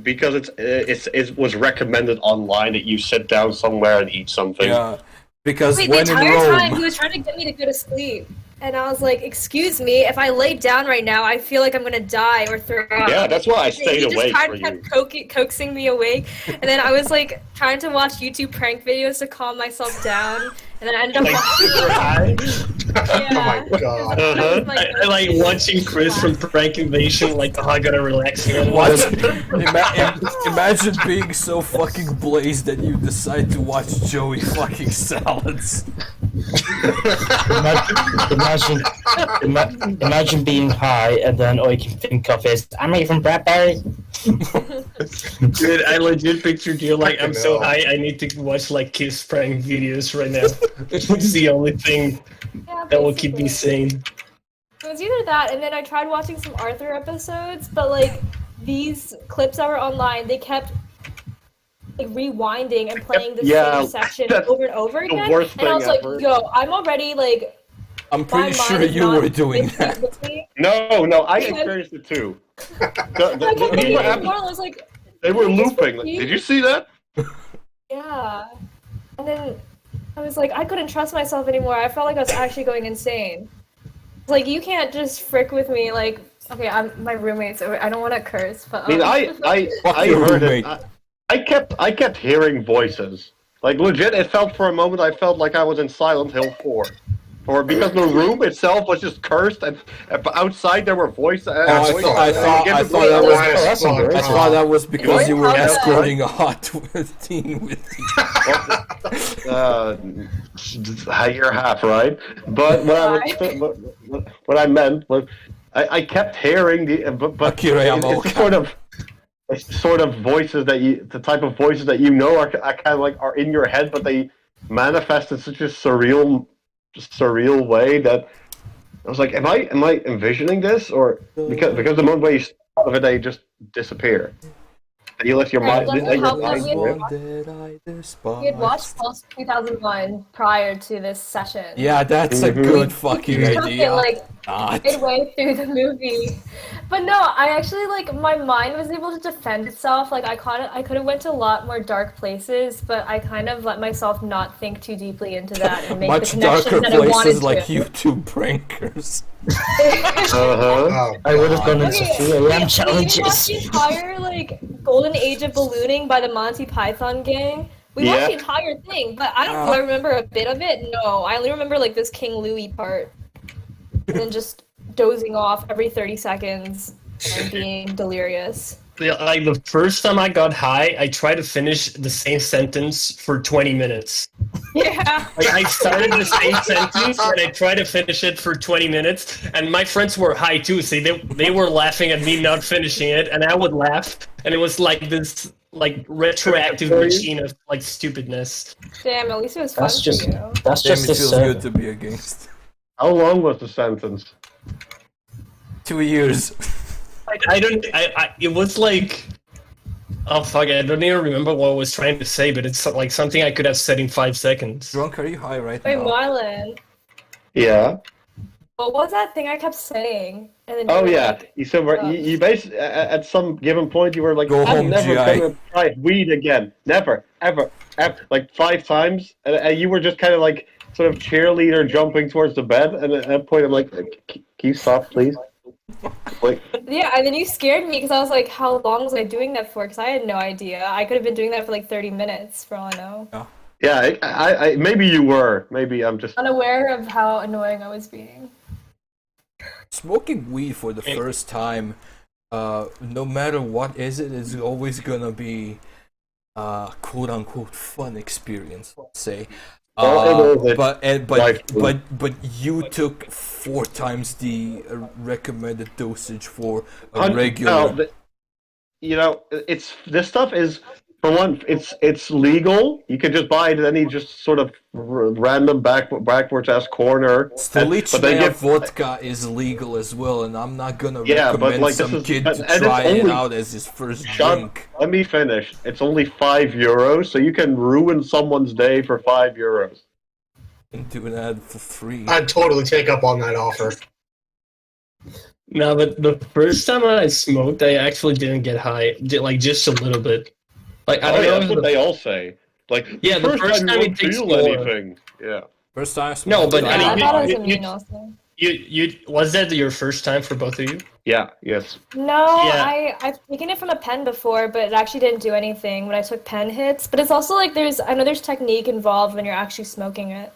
because it was recommended online that you sit down somewhere and eat something. Yeah, because Wait, the when in entire time Rome, he was trying to get me to go to sleep. And I was like, excuse me, if I lay down right now, I feel like I'm gonna die or throw up. Yeah, that's why I He stayed just awake tried for to you. kept coaxing me awake, and then I was like trying to watch YouTube prank videos to calm myself down, and then I ended up Like watching. super high. Oh my god. Uh-huh. I like watching Chris from Prank Invasion. Like, oh, I gotta relax here. what? Imagine being so fucking blazed that you decide to watch Joey fucking salads. Imagine being high and then all you can think of is, I'm eating Bradbury. Dude, I legit pictured you like, I'm so No. high, I need to watch like Kiss prank videos right now. It's the only thing Yeah, that will keep me basically. sane. It was either that, and then I tried watching some Arthur episodes, but like these clips that were online, they kept like rewinding and playing the Yeah, same section that's over and over the again. worst And I was thing like, ever. yo, I'm already like, I'm my pretty mind sure is you not were doing syncing that. with me. No, I experienced it too. I kept These getting were it happening. more, and I was like, They were "Did I just looping. repeat?" Did you see that? Yeah. And then I was like, I couldn't trust myself anymore. I felt like I was actually going insane. Like, you can't just frick with me. Like, okay, I'm my roommate, so I don't want to curse, but I mean, Fuck I your heard roommate. it. I kept hearing voices. Like legit, it felt for a moment. I felt like I was in Silent Hill 4. Or because the room itself was just cursed, and outside there were voices. Oh, I voices, I thought that was because you were How bad? escorting a hot teen with you. You're half right. But what I meant was, I kept hearing but Akira Yamaoka. it's sort of voices that the type of voices that you know are kind of like are in your head, but they manifest in such a surreal way that I was like, am I envisioning this, or because the moment where you start out of it, they just disappear. And you let your Right, mind. doesn't help mind that we had watched despise. Pulse 2001 prior to this session. Yeah, that's a good fucking We took idea. it like Not. midway through the movie. But no, I actually like my mind was able to defend itself. Like I could have went to a lot more dark places, but I kind of let myself not think too deeply into that and make Much the connection darker that I wanted places like to. YouTube prankers. Uh-huh. I would have gone into Okay, 3 we a.m. didn't watch challenges. the entire like golden age of ballooning by the Monty Python gang. We watched the Yeah. entire thing, but I don't. Do I remember a bit of it? No, I only remember like this King Louis part, and then just dozing off every 30 seconds and being delirious. Yeah, like the first time I got high, I tried to finish the same sentence for 20 minutes. Yeah. Like I started the same sentence and I tried to finish it for 20 minutes, and my friends were high too, so they were laughing at me not finishing it, and I would laugh, and it was like this like retroactive machine of like stupidness. Damn, at least it was fun That's just for you. that's Damn, just it this feels good to be against. How long was the sentence? 2 years. It was like, oh fuck, I don't even remember what I was trying to say, but it's like something I could have said in 5 seconds. Drunk, are you high right Wait, now? Marlon, Yeah. what was that thing I kept saying? And then you Oh were yeah. like, You said you basically at some given point you were like, Go I'm home, never GI. gonna try weed again. Never, ever, like 5 times, and you were just kind of like sort of cheerleader jumping towards the bed, and at that point I'm like, can you stop, please? Like, yeah, and then you scared me because I was like, how long was I doing that for? Because I had no idea. I could have been doing that for like 30 minutes, for all I know. yeah, I maybe you were. Maybe I'm just. Unaware of how annoying I was being. Smoking weed for the first time, no matter what is always gonna be quote unquote fun experience, let's say. But you took 4 times the recommended dosage for a regular. It's this stuff is, for one, it's legal. You can just buy it at any just sort of random backwards ass corner. Stolichnaya vodka is legal as well, and I'm not gonna Yeah, but, recommend like, some this is- kid and to it's try it only- out as his first Shut- drink. Let me finish. It's only €5, so you can ruin someone's day for €5. And do that for free. I'd totally take up on that offer. No, but the first time I smoked, I actually didn't get high, like just a little bit. Like I don't know. That's what they all say. Like, Yeah, the first time you it won't takes feel more. anything. Yeah. First time. No, but Yeah, I I mean, thought it was you- immune also. You was that your first time for both of you? Yeah. Yes. No, Yeah. I've taken it from a pen before, but it actually didn't do anything when I took pen hits. But it's also like I know there's technique involved when you're actually smoking it.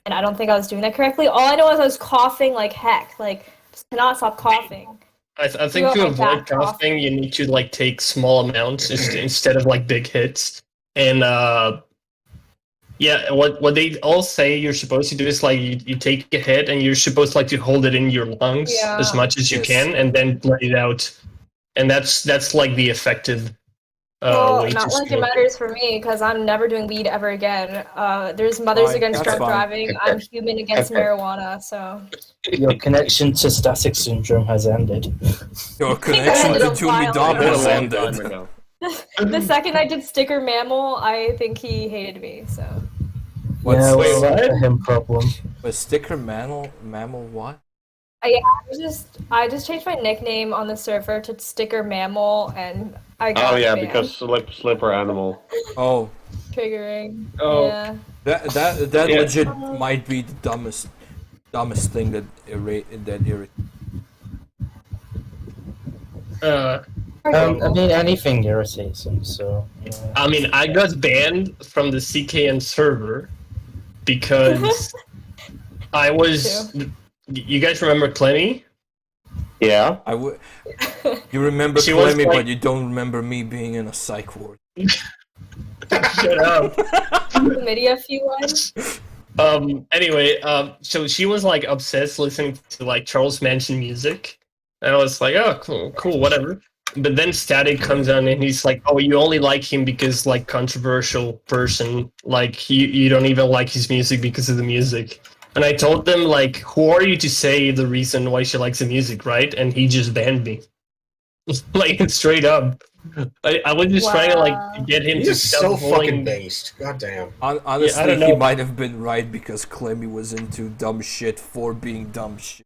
And I don't think I was doing that correctly. All I know is I was coughing like heck. Like, just cannot stop coughing. I think got to my avoid back off. coughing, you need to like take small amounts instead of like big hits. And yeah, what they all say you're supposed to do is like you take a hit and you're supposed like to hold it in your lungs Yeah. as much as you Yes. can and then let it out. And that's like the effective Well, way to not like it smoke. matters for me because I'm never doing weed ever again. There's Mothers Fine, Against that's Drunk fine. Driving. I'm human against marijuana, so. Your connection to static syndrome has ended. Your I connection ended to a Toomy while Dom ago. has long ended. time ago. The second I did Sticker Mammal, I think he hated me, so. What's Yeah, Wait, well, what? that's a him problem. a sticker mammal what? Yeah, I just changed my nickname on the server to Sticker Mammal, and I got Oh yeah, banned. because slipper animal. Oh, Triggering. Oh. Yeah. that Yeah. legit might be the dumbest thing that irritates. I mean, anything irritates him, so. Yeah. I mean, I got banned from the CKN server because I was. You guys remember Clemmy? Yeah. You remember She was Clemmy, like- but you don't remember me being in a psych ward. Shut up. Chlamydia, if you want. Anyway, so she was like obsessed listening to like Charles Manson music, and I was like, oh, cool, whatever. But then Static comes on and he's like, oh, you only like him because like controversial person, like you don't even like his music because of the music. And I told them like, who are you to say the reason why she likes the music, right? And he just banned me, like straight up. I was just trying to like get him to He's stop so bullying fucking me. based. God damn. Honestly, don't he know. might have been right because Clemmy was into dumb shit for being dumb shit.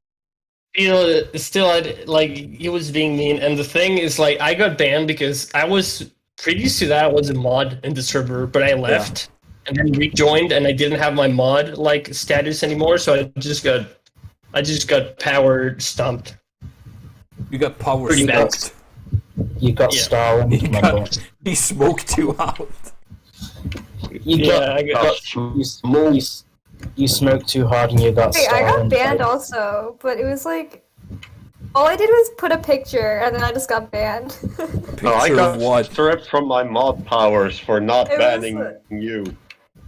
You know, still, like he was being mean, and the thing is, like, I got banned because I was previous to that I was a mod in the server, but I left and then rejoined, and I didn't have my mod like status anymore, so I just got power stumped. You got power Pretty bad. smoked. You got Yeah. Stalin. He my got- boy. He smoked you out. I got. You smoked too hard and you got Wait, I Stalin. got banned also, but it was like all I did was put a picture and then I just got banned. Picture No, I got of what? stripped from my mod powers for not It was, banning you.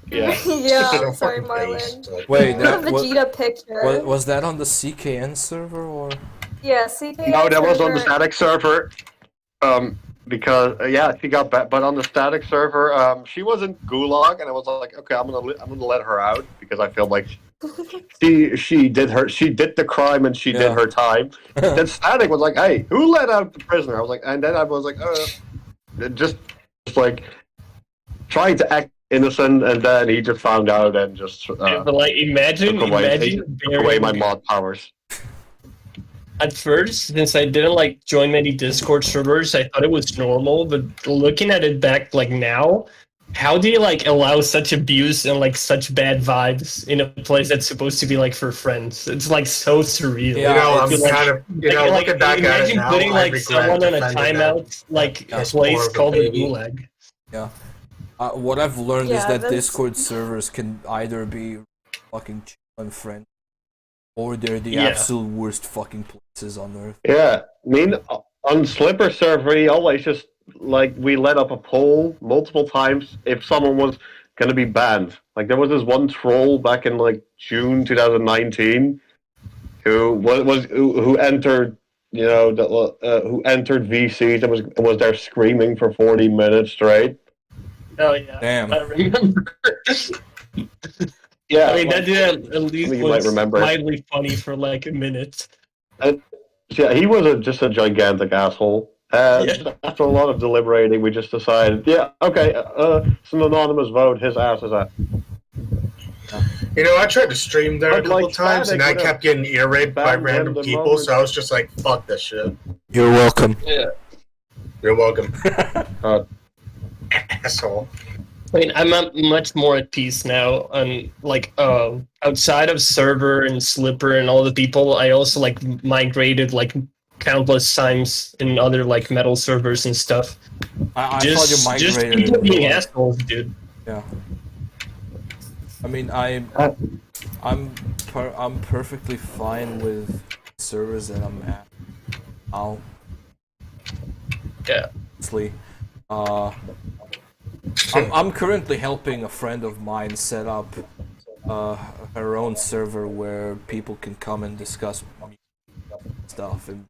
Yeah. Yeah, So sorry, fucking Marlon. based. Like, Wait, It that was a Vegeta picture. was that on the CKN server or? Yeah, CK. No, that was on the static server. Because yeah, she got back, but on the static server, she was in Gulag, and I was like, okay, I'm gonna let her out because I feel like she did the crime and she did her time. Then static was like, hey, who let out the prisoner? I was like, and then I was like, just like trying to act innocent, and then he just found out and just but like, imagine took away my mod powers. At first, since I didn't like join many Discord servers, I thought it was normal. But looking at it back, like now, how do you like allow such abuse and like such bad vibes in a place that's supposed to be like for friends? It's like so surreal. Yeah, you know, I'm like- kind of, you know, looking back at it imagine now, putting I like regret someone on a defending timeout, like a That's place more of a called a baby. Gulag. Yeah. What I've learned is Yeah, that that's- Discord servers can either be fucking chill and friendly, or they're the Yeah. absolute worst fucking places on earth. Yeah, I mean, on Slipper server, we always just like we let up a poll multiple times if someone was gonna be banned. Like there was this one troll back in like June 2019 who entered, you know, who entered VCs and was there screaming for 40 minutes straight. Oh yeah, Damn. I remember. Yeah, I mean, like, that did at least you might was remember. mildly funny for like a minute. yeah, he was just a gigantic asshole. And after a lot of deliberating, we just decided, yeah, okay, it's an anonymous vote. His ass is out. You know, I tried to stream there a But, couple like, times, and I Static kept getting ear raped by banned him random the people, moment- so I was just like, fuck this shit. You're welcome. You're welcome. Asshole. I mean, I'm much more at peace now. And like, outside of server and Slipper and all the people, I also like migrated like countless times in other like metal servers and stuff. I Just thought you migrated. people being it. assholes, dude. Yeah. I mean, I'm perfectly fine with servers that I'm at now. Yeah. Honestly. I'm currently helping a friend of mine set up her own server where people can come and discuss stuff, and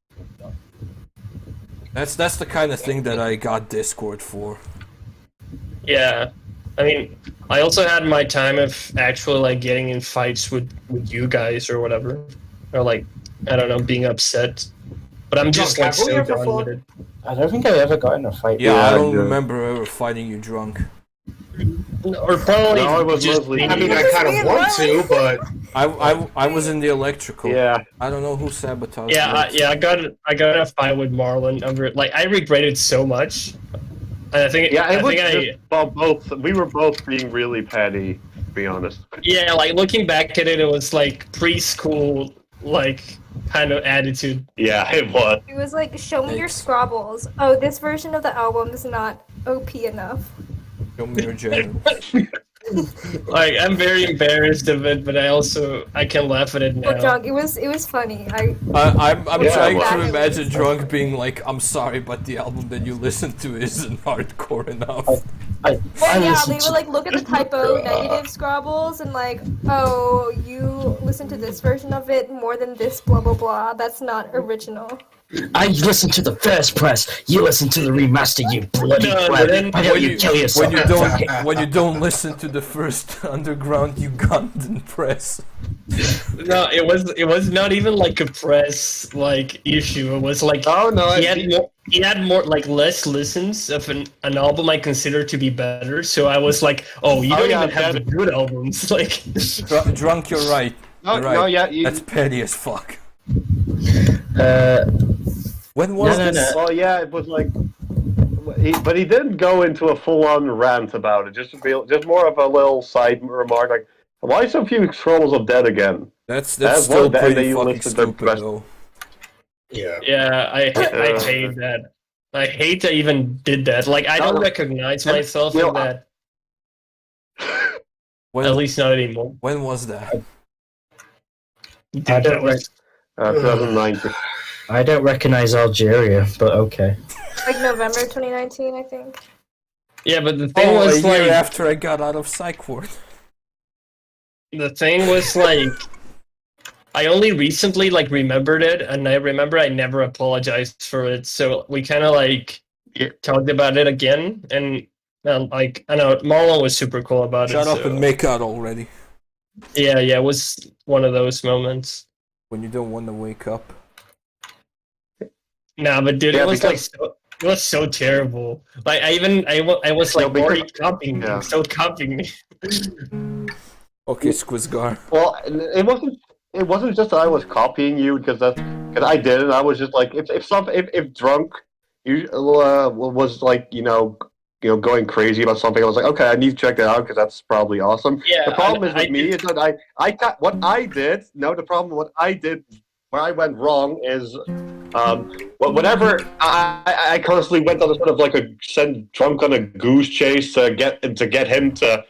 That's the kind of thing that I got Discord for. Yeah, I mean, I also had my time of actually like getting in fights with you guys or whatever, or like I don't know, being upset. But I'm just like have we so ever done with fought? it. I don't think I ever got in a fight. Yeah, Yeah, I I don't do. remember ever fighting you drunk. Or probably No, it was just mostly- being- I mean, I kind of want to, but I was in the electrical. Yeah. I don't know who sabotaged. Yeah, it. I got in a fight with Marlon over like I regret it so much. And I think Yeah, it I was think I just both. We were both being really petty, to be honest. yeah, like looking back at it, it was like preschool like kind of attitude. Yeah, it was. It was like, show me your Thanks. scrabbles. Oh, this version of the album is not OP enough. Show me your genitals. Like I'm very embarrassed of it, but I can laugh at it now. Well, drunk. It was funny. I'm Yeah, trying well. to imagine drunk being like, I'm sorry, but the album that you listened to isn't hardcore enough. I Well, yeah, listened they to- would like look at the typo negative scrabbles and like, oh, you listen to this version of it more than this blah blah blah. That's not original. I listened to the first press. You listen to the remaster. You bloody No, twat. then- Why don't you kill yourself? when you don't listen to the first Underground Ugandan press. No, it was not even like a press like issue. It was like Oh no, he had more like less listens of an album I consider to be better. So I was like, oh, you Oh, don't yeah, even have the that- good albums. Like, Drunk, you're right. no, You're right. no, yeah. That's petty as fuck. When was No, no, this? no. Well, yeah, it was like, but he didn't go into a full-on rant about it. Just more of a little side remark, like, why so few scrolls of dead again? That's That's still one that pretty they fucking listed the stupid best- though. yeah. yeah, I hate that. I hate I even did that. Like, I don't recognize myself you know, in that. When, At least not anymore. when was that? Dude, I that don't was- 2019. I don't recognize Algeria, but okay. Like November 2019, I think. Yeah, but the thing Oh, a was year like after I got out of psych ward. the thing was like I only recently like remembered it, and I remember I never apologized for it. So we kind of like Yeah. talked about it again, and like I know Marlon was super cool about Shut it. up so- and make out already. Yeah, it was one of those moments. When you don't want to wake up. Nah, but dude, Yeah, it was like because- it was so terrible. Like I was like, No, because- already copying me, yeah. so copying me. Okay, Squizgar. Well, it wasn't just that I was copying you because I did it. I was just like, if drunk, you was like going crazy about something, I was like, okay, I need to check that out because that's probably awesome. Yeah, The problem is with I me did- is that I got what I did. No, the problem what I did, where I went wrong is, whenever I constantly went on a sort of like send drunk on a goose chase to get him to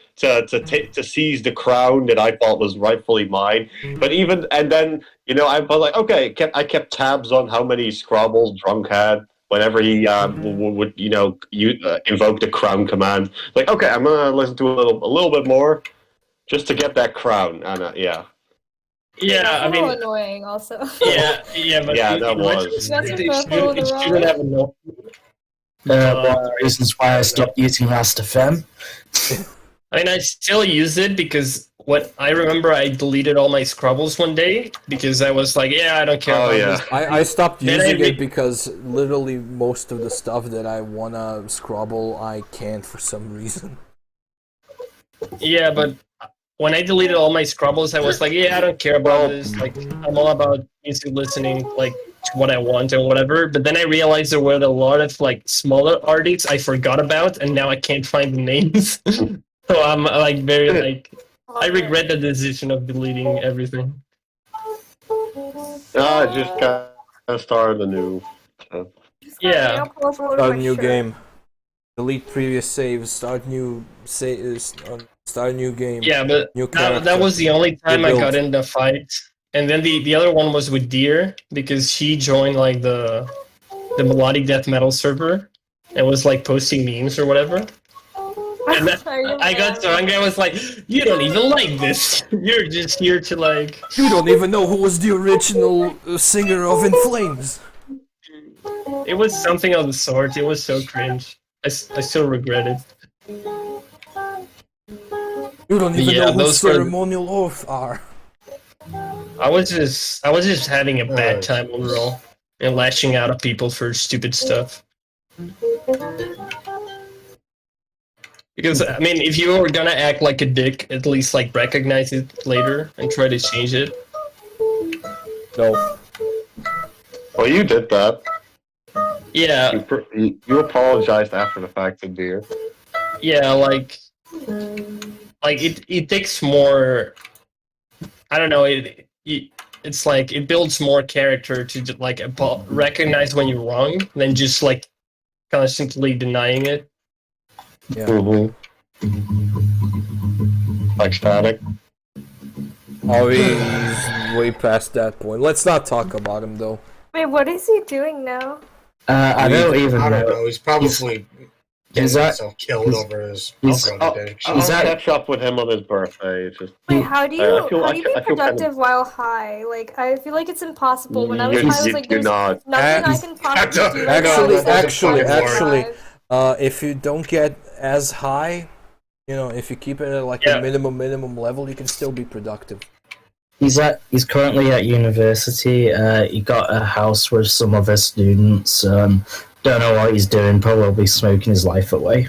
seize the crown that I thought was rightfully mine. But then I was like, okay, I kept tabs on how many Scrabbles drunk had. Whenever he would invoke the crown command, like, okay, I'm gonna listen to a little bit more, just to get that crown. And Yeah, That's I a little mean, annoying also. yeah, but Yeah, it- that it was. That's It a purple with it a shouldn't rock. have no. One of the reasons why I stopped using Last.fm. I mean, I still use it because I remember I deleted all my Scrabbles one day because I was like, yeah, I don't care Oh, about yeah. this. I stopped Then I using re- it because literally most of the stuff that I wanna Scrabble, I can't for some reason. Yeah, but when I deleted all my Scrabbles, I was like, yeah, I don't care about this. Like, I'm all about music listening, like, to what I want and whatever. But then I realized there were a lot of, like, smaller artists I forgot about, and now I can't find the names. So I'm, like, very, like, I regret the decision of deleting everything. I just kind of started a new. Yeah. Start a new game. Delete previous saves. Start new start a new game. Yeah, but New that character. was the only time I build. got in the fight. And then the other one was with Deer, because she joined, like, the melodic death metal server and was, like, posting memes or whatever. And then I got so angry, I was like, you don't even like this. You're just here to, like... You don't even know who was the original singer of In Flames. It was something of the sort. It was so cringe. I still regret it. You don't even Yeah, know who those were- ceremonial oaths are. I was just having a bad time overall and lashing out at people for stupid stuff. Because I mean, if you were gonna act like a dick, at least like recognize it later and try to change it. No. Well, you did that. Yeah, You apologized after the fact, didn't you? yeah, like it takes more. I don't know. It's like it builds more character to like recognize when you're wrong than just like constantly denying it. Yeah. Mm-hmm. Like static. Oh, he's way past that point. Let's not talk about him though. Wait, what is he doing now? I don't even I don't know. know. He's probably getting that- himself killed over his he's- alcohol addiction. I'll that- catch up with him on his birthday. It's just Wait, how do you I feel be kind of- productive while high? Like, I feel like it's impossible. When I was you, high, I was you like, do there's not. nothing I can possibly do. Actually, if you don't get as high, you know, if you keep it at like Yeah. a minimum level, you can still be productive. He's currently at university. He got a house with some other students. Don't know what he's doing. Probably smoking his life away.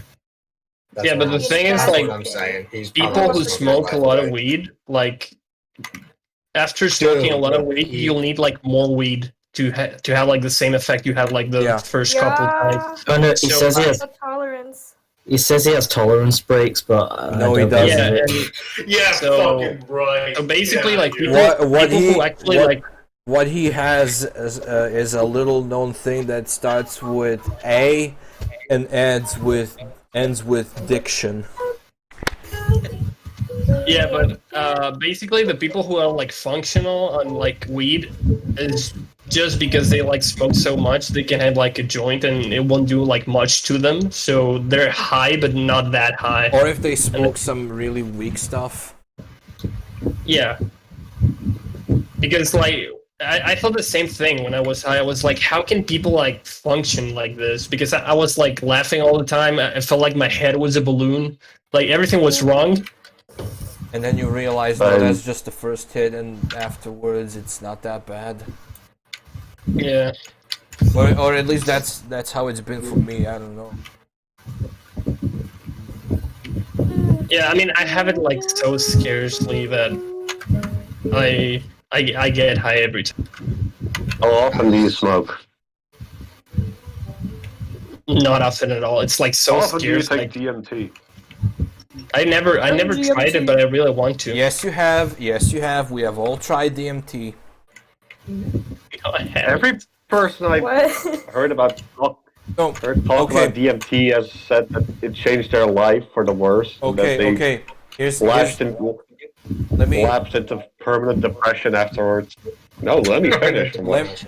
That's Yeah, but what the I'm- thing is, that's like, what I'm saying. He's People probably who smoking smoke a life lot of away. weed, like after smoking a lot of weed, you'll need like more weed to have like the same effect you had like the Yeah. first couple times. Oh no, he So, says he has. The tolerance. He says he has tolerance breaks, but No, I he don't doesn't. believe Yeah, it. and Yeah, So- fucking right. so basically, Yeah, like dude. people, What people he- who actually what- like What he has is a little known thing that starts with A and ends with diction. Yeah, but basically the people who are like functional on like weed is just because they like smoke so much they can have like a joint and it won't do like much to them, so they're high but not that high. Or if they smoke some really weak stuff. Yeah, because like I thought the same thing when I was high. I was like, how can people like function like this? Because I was like laughing all the time. I felt like my head was a balloon. Like everything was wrong. And then you realize, no, that's just the first hit, and afterwards it's not that bad. Yeah. Or at least that's how it's been for me. I don't know. Yeah, I mean, I have it like so scarcely that I get high every time. How often do you smoke? Not often at all. It's like so How often do you scarce. take Like, DMT? I never DMT? tried it, but I really want to. Yes, you have. Yes, you have. We have all tried DMT. I have. Every person I've What? heard about No. talk Okay. about DMT has said that it changed their life for the worse. and that Okay. they Okay. Here's lapsed into permanent depression afterwards. No, let me finish. Let-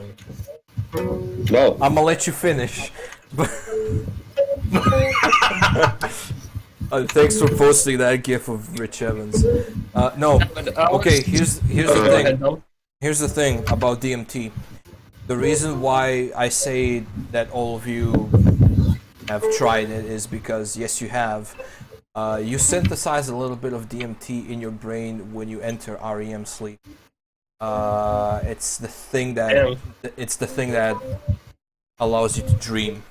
No. I'm gonna let you finish. Thanks for posting that gif of Rich Evans. No. Okay. Here's the Go thing. ahead, Dom. Here's the thing about DMT. The reason why I say that all of you have tried it is because, yes, you have. You synthesize a little bit of DMT in your brain when you enter REM sleep. It's the thing that allows you to dream.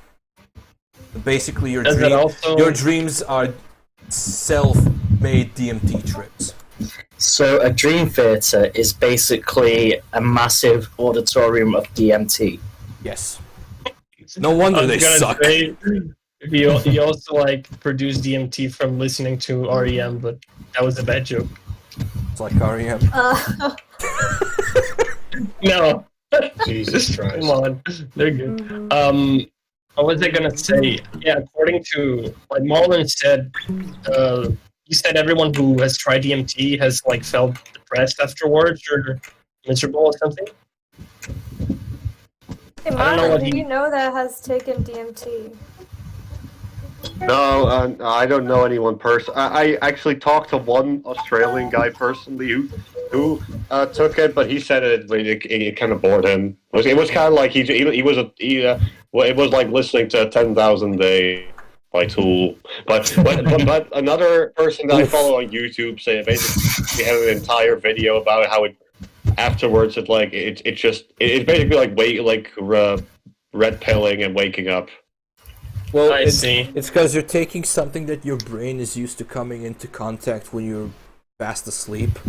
Basically, your Does it also- your dreams are self-made DMT trips. So a dream theater is basically a massive auditorium of DMT. Yes. No wonder I was they gonna suck. say, he also like produced DMT from listening to REM, but that was a bad joke. It's like REM. No. Jesus Christ. Come on, they're good. What was I gonna say? Yeah, according to like Marlon said, he said everyone who has tried DMT has like felt depressed afterwards or miserable or something. Hey, I don't know Marlon, what who he- do you know that has taken DMT? No, I don't know anyone I actually talked to one Australian guy personally who took it, but he said it kind of bored him. It was kind of like he Well, it was like listening to 10,000 Day by Tool. But another person that I follow on YouTube say basically had an entire video about how it afterwards it's basically like red pilling and waking up. Well, I see. It's because you're taking something that your brain is used to coming into contact when you're fast asleep.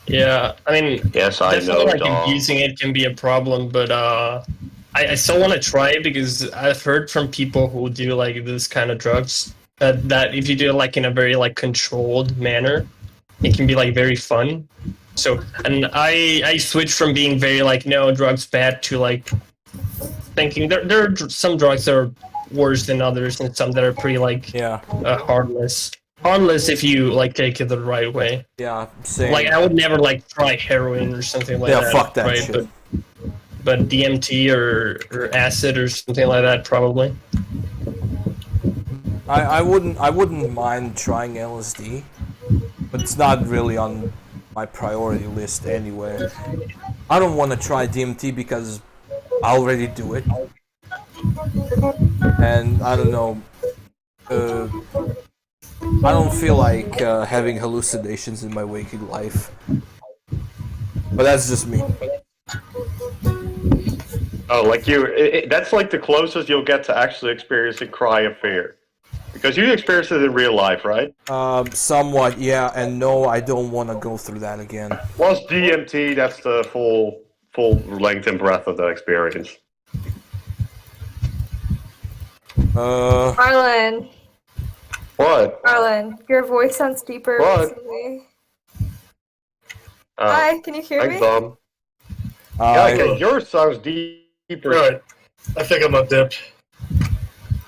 Yeah, I mean, Yes, I know, definitely, like, dog. using it can be a problem, but I still want to try it because I've heard from people who do like this kind of drugs that if you do it like in a very like controlled manner, it can be like very fun. So, and I switched from being very like no drugs bad to like thinking there are some drugs that are worse than others and some that are pretty like Yeah, harmless. Harmless if you like take it the right way. yeah, same. Like I would never like try heroin or something like Yeah, that. fuck that right? shit. But DMT or acid or something like that probably. I wouldn't mind trying LSD, but it's not really on my priority list anyway. I don't want to try DMT because I already do it, and I don't know. I don't feel like having hallucinations in my waking life, but that's just me. Oh, like that's like the closest you'll get to actually experiencing cry of fear. Because you experienced it in real life, right? Somewhat, yeah, and no, I don't want to go through that again. Plus DMT, that's the full length and breadth of the experience. Arlen, What? Arlen, your voice sounds deeper What? recently. Oh, Hi, can you hear thanks, me? Dom. Uh, Yeah, okay, yours sounds deeper. Right. I think I'm a dip.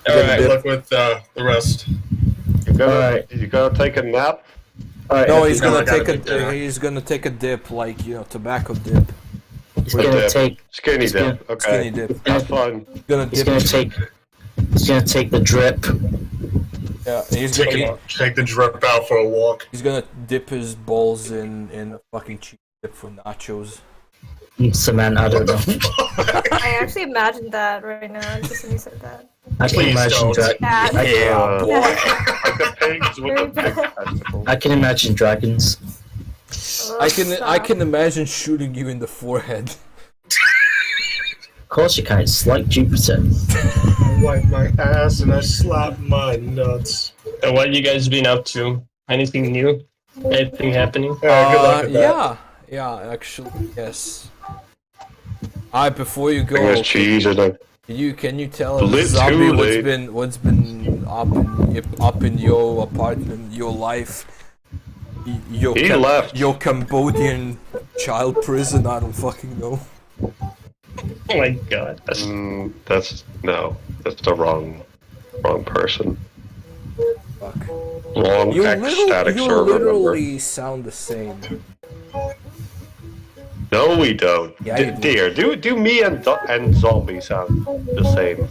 Alright. Good luck with the rest. You gonna take a nap? no, he's No, gonna I gotta take do dinner. he's gonna take a dip, like tobacco dip, He's With gonna dip. take. Skinny He's dip. gonna- skinny Okay. dip. Have fun. He's gonna He's dip. gonna take. He's gonna take the drip. Yeah, he's Take the drip out for a walk. he's gonna dip his balls in a fucking cheap dip for nachos. Cement. I don't know. I actually imagined that right now, just when you said that. I can Please imagine. don't. Bad. Yeah, boy. like the pigs with the big testicles. I can imagine dragons. I can imagine shooting you in the forehead. Of course you can. It's like Jupiter. I wipe my ass and I slap my nuts. And what you guys been up to? Anything new? Anything happening? Yeah, good luck with that. Yeah, actually, yes. Before you Bring go, us cheese and a can you tell us, Lit Zombie, too what's late. been up in your apartment, your life, your He left. your Cambodian child prison? I don't fucking know. Oh my god. that's the wrong person. Fuck. Long You ecstatic server number. literally sound the same. No, we don't. Yeah, you do. Dear, do me and Zombie sound the same?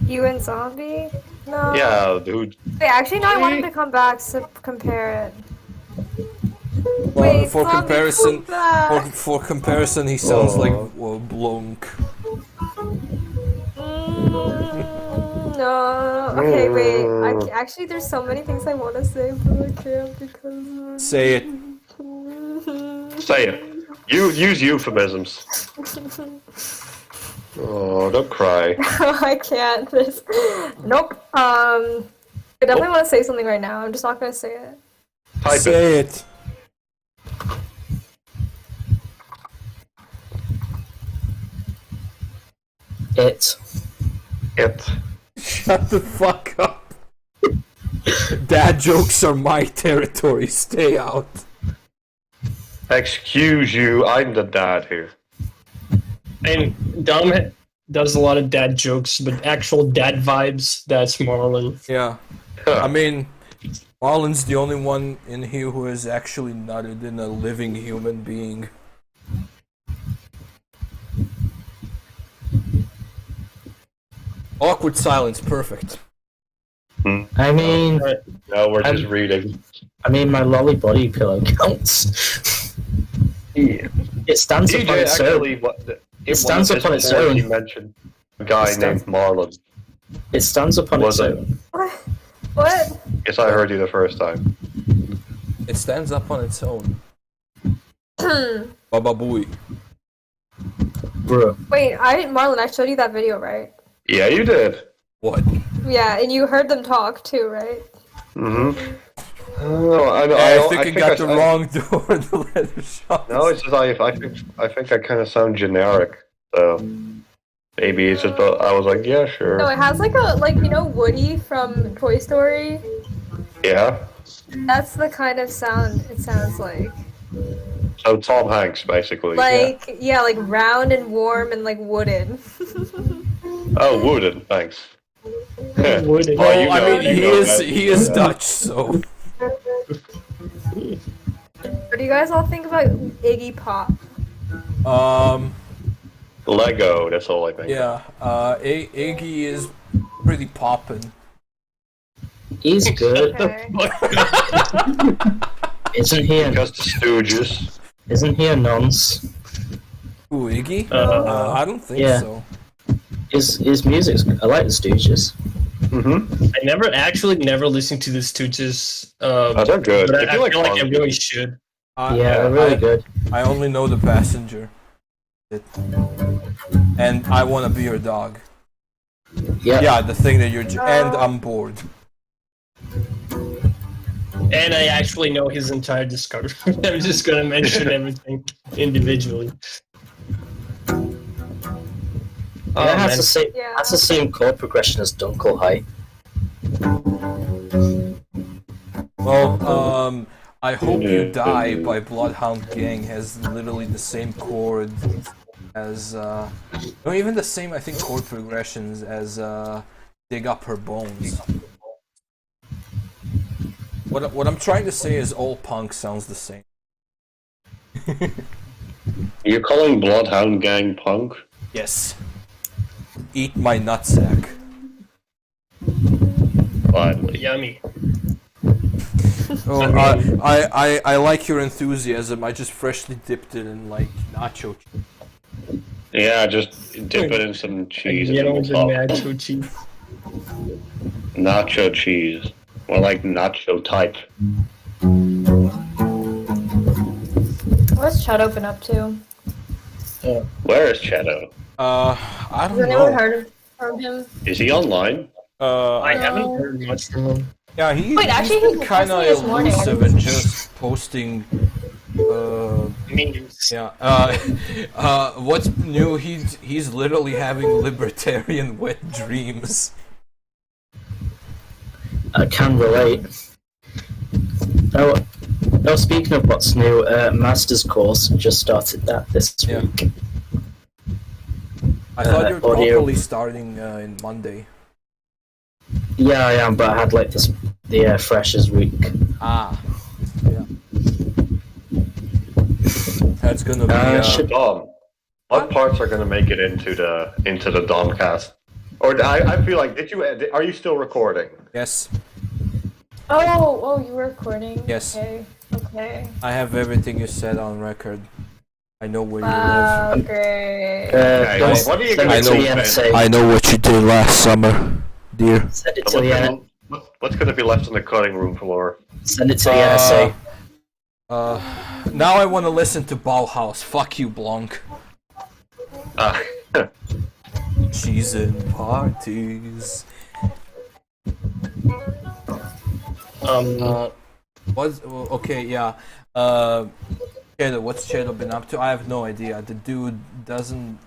You and Zombie? No. Yeah, dude. Wait, actually, no, I wanted to come back to compare it. Well, Wait, for Zombie, comparison, come back. for comparison, he sounds like Oh. Blunk. No. Okay, wait. Actually, there's so many things I want to say, but I can't because. Say it. Say it. You use euphemisms. Oh, don't cry. I can't. Nope. I definitely want to say something right now. I'm just not gonna say it. Type it. Say it. It. Shut the fuck up. Dad jokes are my territory. Stay out. Excuse you, I'm the dad here. And Dom does a lot of dad jokes, but actual dad vibes, that's Marlon. Yeah. I mean, Marlon's the only one in here who is actually nutted in a living human being. Awkward silence, perfect. I mean, No, we're just reading. my lolly body pillow counts. Yeah. It stands up on DJ its own. actually, It stands up on its own. He mentioned a guy named Marlon. It stands up on its own. What? Guess I heard you the first time. It stands up on its own. Baba booey. Bro. Wait, Marlon, I showed you that video, right? Yeah, you did. What? Yeah, and you heard them talk too, right? Mm-hmm. Oh, I think I got the wrong door in the leather shop. No, it's just I think I kind of sound generic. So maybe it's just I was like, yeah, sure. No, it has like Woody from Toy Story. Yeah. That's the kind of sound it sounds like. So Tom Hanks, basically. Like like round and warm and like wooden. Oh, wooden. Thanks. Wooden. Oh, Well, you I know- mean, you know that. he is Dutch, so. What do you guys all think about Iggy Pop? Lego. That's all I think. Yeah. Iggy is pretty poppin'. He's good. Okay. Isn't he a, Because the Stooges. isn't he a nonce? Ooh, Iggy? I don't think Yeah. so. His music's I like the Stooges. Mm-hmm. I never listened to the Stooges. Oh, they're good. But If I you like feel like I punk, really should. Yeah, they're really good. I only know the passenger. And I wanna be your dog. Yeah. Yeah, the thing that and I'm bored. And I actually know his entire discography. I'm just gonna mention everything individually. Oh, Yeah, it has man. the same Yeah. has the same chord progression as Dunkel High. Well, I Hope You Die by Bloodhound Gang has literally the same chord as, no, even the same, I think, chord progressions as, Dig Up Her Bones. What I'm trying to say is all punk sounds the same. You're calling Bloodhound Gang punk? Yes. Eat my nutsack. Finally. Yummy. Oh, I like your enthusiasm. I just freshly dipped it in like nacho cheese. Yeah, just dip it in some cheese. Get and over the top. nacho cheese. Nacho cheese. More like nacho type. What's Chad been up to? Where is Shadow? I Has don't anyone know. heard from him? Is he online? I I haven't heard much from him. yeah, he's actually, been he kind of posted this morning. elusive and just posting. Memes. Yeah. What's new? He's literally having libertarian wet dreams. I can relate. Oh, speaking of what's new, Master's course just started that this Yeah. week. I thought you were audio. properly starting in Monday. Yeah, I am, but I had like the freshers week. Ah. Yeah. That's gonna be. should- Dom. What parts are going to make it into the Dommcast? Or I feel like are you still recording? Yes. Oh, you were recording? Yes. Okay. I have everything you said on record. I know where you Wow, live. great. Okay, Don't what are you send gonna it to do, the man? NSA. I know what you did last summer, dear. Send it So to the N- what's going to be left on the cutting room floor? Send it to the NSA. Now I want to listen to Bauhaus. Fuck you, Blanc. Ah, She's in parties. What's okay? Yeah. Cheddar, what's Cheddar been up to? I have no idea. The dude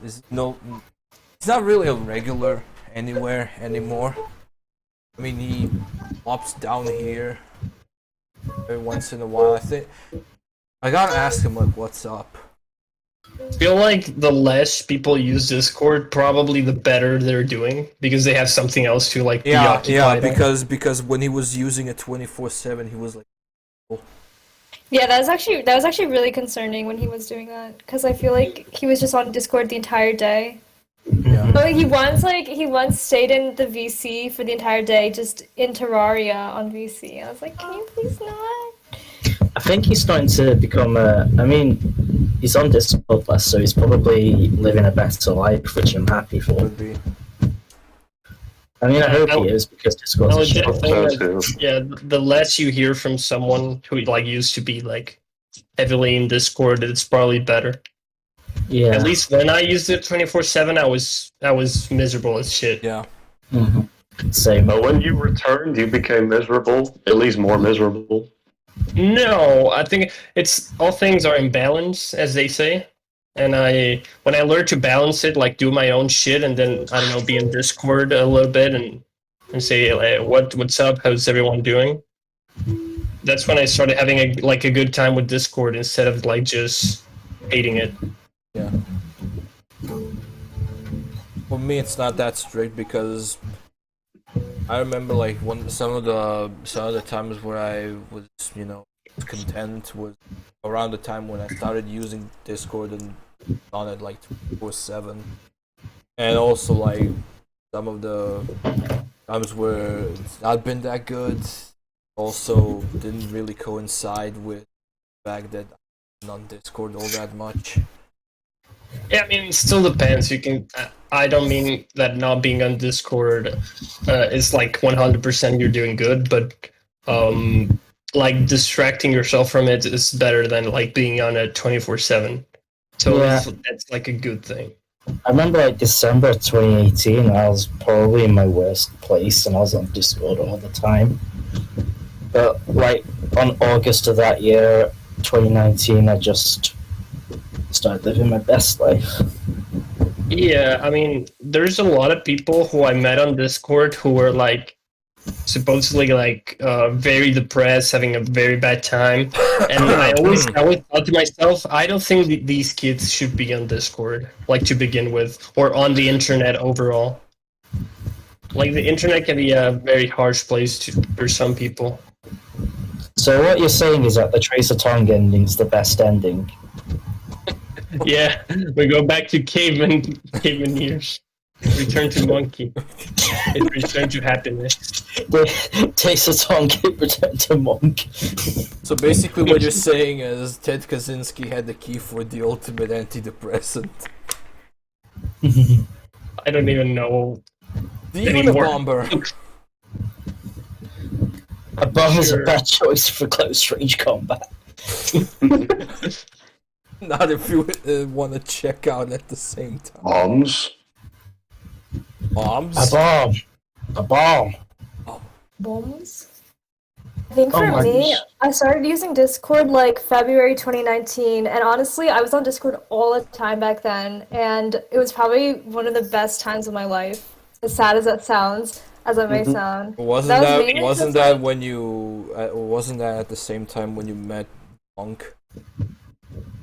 he's not really a regular anywhere anymore. I mean, he pops down here every once in a while. I think I gotta ask him like, what's up? I feel like the less people use Discord, probably the better they're doing because they have something else to like be Yeah, occupied on. because when he was using it 24/7, he was like, Yeah, that was actually really concerning when he was doing that because I feel like he was just on Discord the entire day. yeah. But like, he once stayed in the VC for the entire day, just in Terraria on VC. I was like, can you please not? I think he's starting to become. I mean, he's on Discord less, so he's probably living a better life, which I'm happy for. Would be. I mean, I hope he is, because Discord's a shit. Yeah, the less you hear from someone who like used to be like heavily in Discord, it's probably better. Yeah. At least when I used it 24/7, I was miserable as shit. Yeah. Mm-hmm. Same. But when you returned, you became miserable. At least more miserable. No, I think it's all things are in balance, as they say. And when I learned to balance it, like do my own shit, and then I don't know, be in Discord a little bit and say like, what's up, how's everyone doing? That's when I started having a good time with Discord instead of like just hating it. Yeah. For me, it's not that strict because I remember like some of the times where I was content was around the time when I started using Discord and on it like 24/7, and also like some of the times where it's not been that good also didn't really coincide with the fact that I'm not on Discord all that much. Yeah, I mean, it still depends. You can. I don't mean that not being on Discord is like 100% you're doing good, but like distracting yourself from it is better than like being on it 24/7. So Yeah. that's like a good thing. I remember like December 2018, I was probably in my worst place, and I was on Discord all the time. But like on August of that year, 2019, I just started living my best life. Yeah, I mean, there's a lot of people who I met on Discord who were like supposedly like very depressed, having a very bad time, and I always thought to myself, I don't think these kids should be on Discord, like to begin with, or on the internet overall. Like the internet can be a very harsh place for some people. So what you're saying is that the Tracer Tongue ending's the best ending. Yeah, we go back to caveman years. Return to monkey. It returned to happiness. Tracer Tongue return to monk. So basically what you're saying is Ted Kaczynski had the key for the ultimate antidepressant. I don't even know. The Anymore. Unabomber. A bomb is a Sure. bad choice for close range combat. Not if you want to check out at the same time. Bombs. Bombs? A bomb. A bomb. Bombs? I think Oh for my me, gosh. I started using Discord like February 2019, and honestly, I was on Discord all the time back then, and it was probably one of the best times of my life. As sad as that sounds, as it may sound. Wasn't was that mainly wasn't because, that like- when you wasn't that at the same time when you met Monk?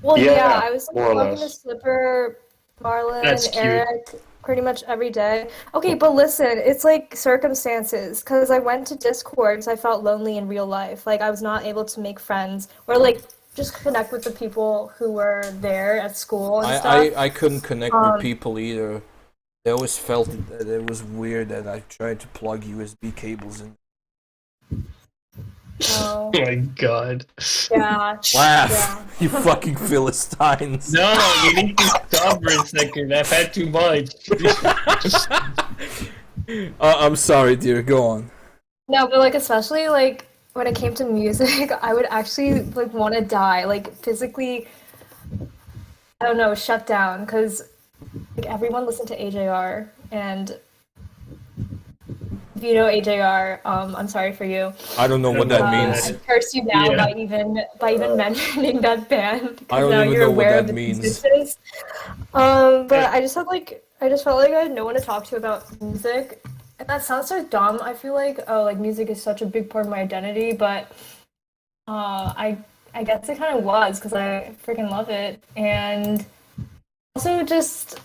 Well, Yeah, yeah, I was like more or talking to less. Slipper, Marlon, That's cute. Eric, pretty much every day. Okay, but listen, it's like circumstances, because I went to Discord because I felt lonely in real life. Like I was not able to make friends or like just connect with the people who were there at school and stuff. I couldn't connect with people either. I always felt that it was weird that I tried to plug USB cables in. Oh, Oh my god. yeah. Laugh, Yeah. you fucking Philistines. No, you need to stop for a second. I've had too much. I'm sorry, dear. Go on. No, but like especially like when it came to music, I would actually like want to die, like physically. I don't know, shut down because like everyone listened to AJR, and if you know AJR, I'm sorry for you. I don't know what that I means. curse you now Yeah. by even mentioning that band I because don't now even you're know what aware that of its means. existence. But I just felt like I had no one to talk to about music, and that sounds so dumb. I feel like music is such a big part of my identity, but I guess it kind of was because I freaking love it, and also just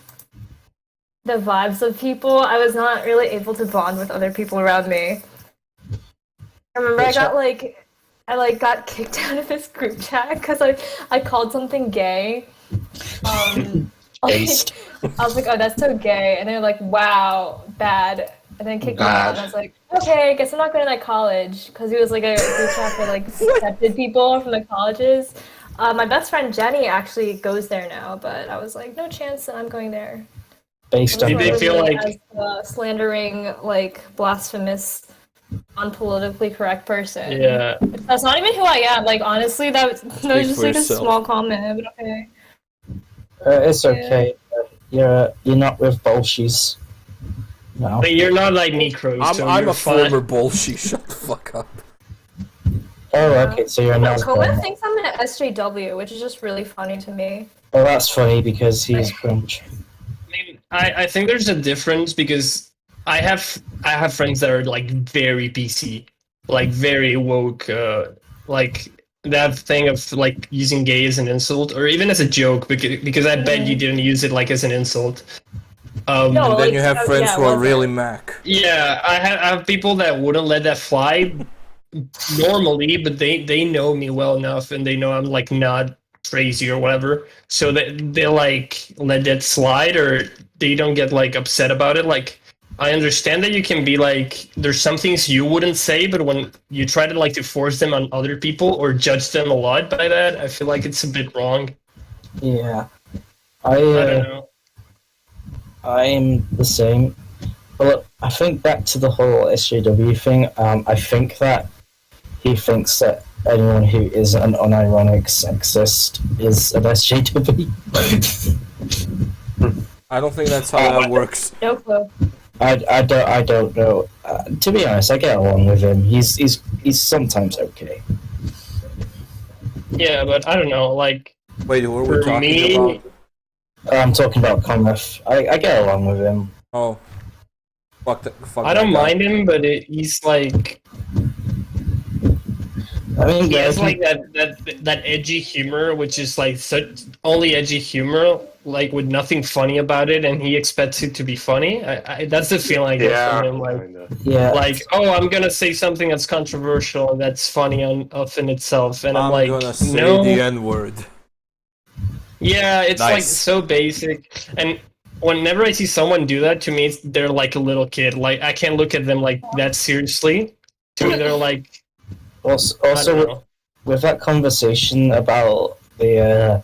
the vibes of people. I was not really able to bond with other people around me. I remember I got kicked out of this group chat because I called something gay. Based. I was like, oh, that's so gay, and they're like, wow, bad, and then kicked me out. And I was like, okay, I guess I'm not going to that college because it was like a group chat for like accepted people from the colleges. My best friend Jenny actually goes there now, but I was like, no chance that I'm going there. Based on Did they feel like- as a slandering, like blasphemous, unpolitically correct person. Yeah. That's not even who I am. Like honestly, that was just for like a yourself. small comment. But okay. it's okay. You're not with Bolshies. No. But you're not like Necros, so I'm you're a fine. former bullshit. Shut the fuck up. Oh, okay. So you're not. Koma thinks I'm an SJW, which is just really funny to me. Well, that's funny because he's cringe. I mean, I think there's a difference because I have friends that are like very PC, like very woke, like that thing of like using gay as an insult or even as a joke because I bet you didn't use it like as an insult. No, And then like, you have friends yeah, who are well, really Mac. Yeah, I have people that wouldn't let that fly normally, but they know me well enough and they know I'm like not crazy or whatever, so that they like let that slide or they don't get like upset about it. Like I understand that you can be like there's some things you wouldn't say, but when you try to like to force them on other people or judge them a lot by that, I feel like it's a bit wrong. Yeah. I don't know. I'm the same. But look, I think back to the whole SJW thing. I think that he thinks that anyone who is an unironic sexist is an SJW. I don't think that's how that works. No clue. I don't know. To be honest, I get along with him. He's sometimes okay. Yeah, but I don't know. Like Wait, what were we for talking me, about? I'm talking about Conrad. I get along with him. Oh. Fuck I don't that guy. mind him, but he's like. I mean, He yeah, has like that edgy humor, which is like such only edgy humor, like with nothing funny about it, and he expects it to be funny. That's the feeling I get Yeah, from him. Like, kinda. yeah. oh, I'm gonna say something that's controversial and that's funny of in itself, and I'm like, gonna say no, the N-word. yeah, it's like Nice. so basic. And whenever I see someone do that, to me, they're like a little kid. Like I can't look at them like that seriously. To me, they're like. Also, I don't know. with that conversation about the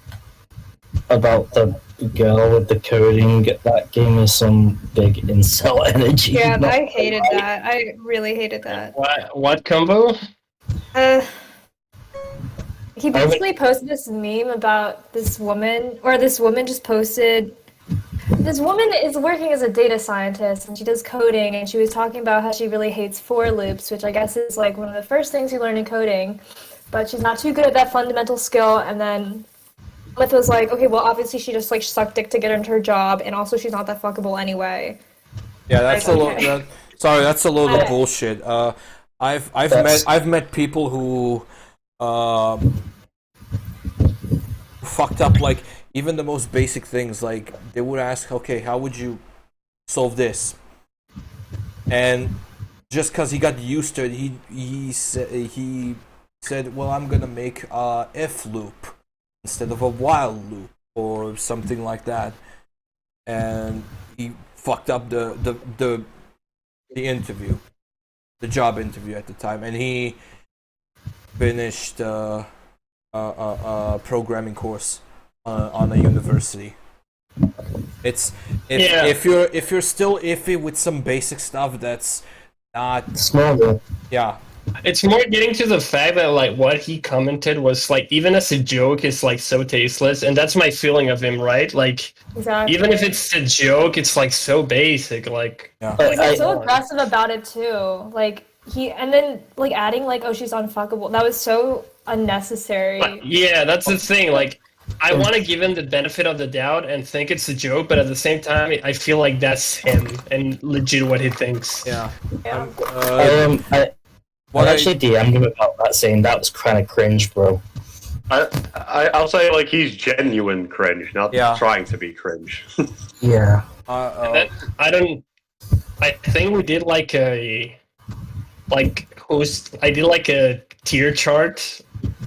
girl with the coding, that gave me some big incel energy. Yeah, Not I gonna hated lie. that. I really hated that. What combo? He basically posted this meme about this woman, or this woman just posted. This woman is working as a data scientist and she does coding, and she was talking about how she really hates for loops, which I guess is like one of the first things you learn in coding, but she's not too good at that fundamental skill. And then Myth was like, okay, well, obviously she just like sucked dick to get into her job, and also she's not that fuckable anyway. Yeah, that's a Okay. load. Sorry, that's a load of bullshit. I've met people who fucked up like even the most basic things. Like they would ask, okay, how would you solve this? And just because he got used to it, he said, well, I'm gonna make a if loop instead of a while loop or something like that, and he fucked up the interview, the job interview at the time, and he finished a programming course on a university. If you're still iffy with some basic stuff, that's not Smaller. yeah. It's more getting to the fact that like what he commented was like even as a joke is like so tasteless, and that's my feeling of him, right? Like Exactly. even if it's a joke, it's like so basic. Like Yeah. But He's I, so aggressive about it too. Like and then like adding like, oh, she's unfuckable. That was so unnecessary. but yeah, that's the thing. Like I want to give him the benefit of the doubt and think it's a joke, but at the same time, I feel like that's him and legit what he thinks. Yeah. Yeah. What I actually DM'd him about that, saying that was kind of cringe, bro. I'll say like he's genuine cringe, not Yeah. trying to be cringe. Yeah. And then, I think we did like a tier chart,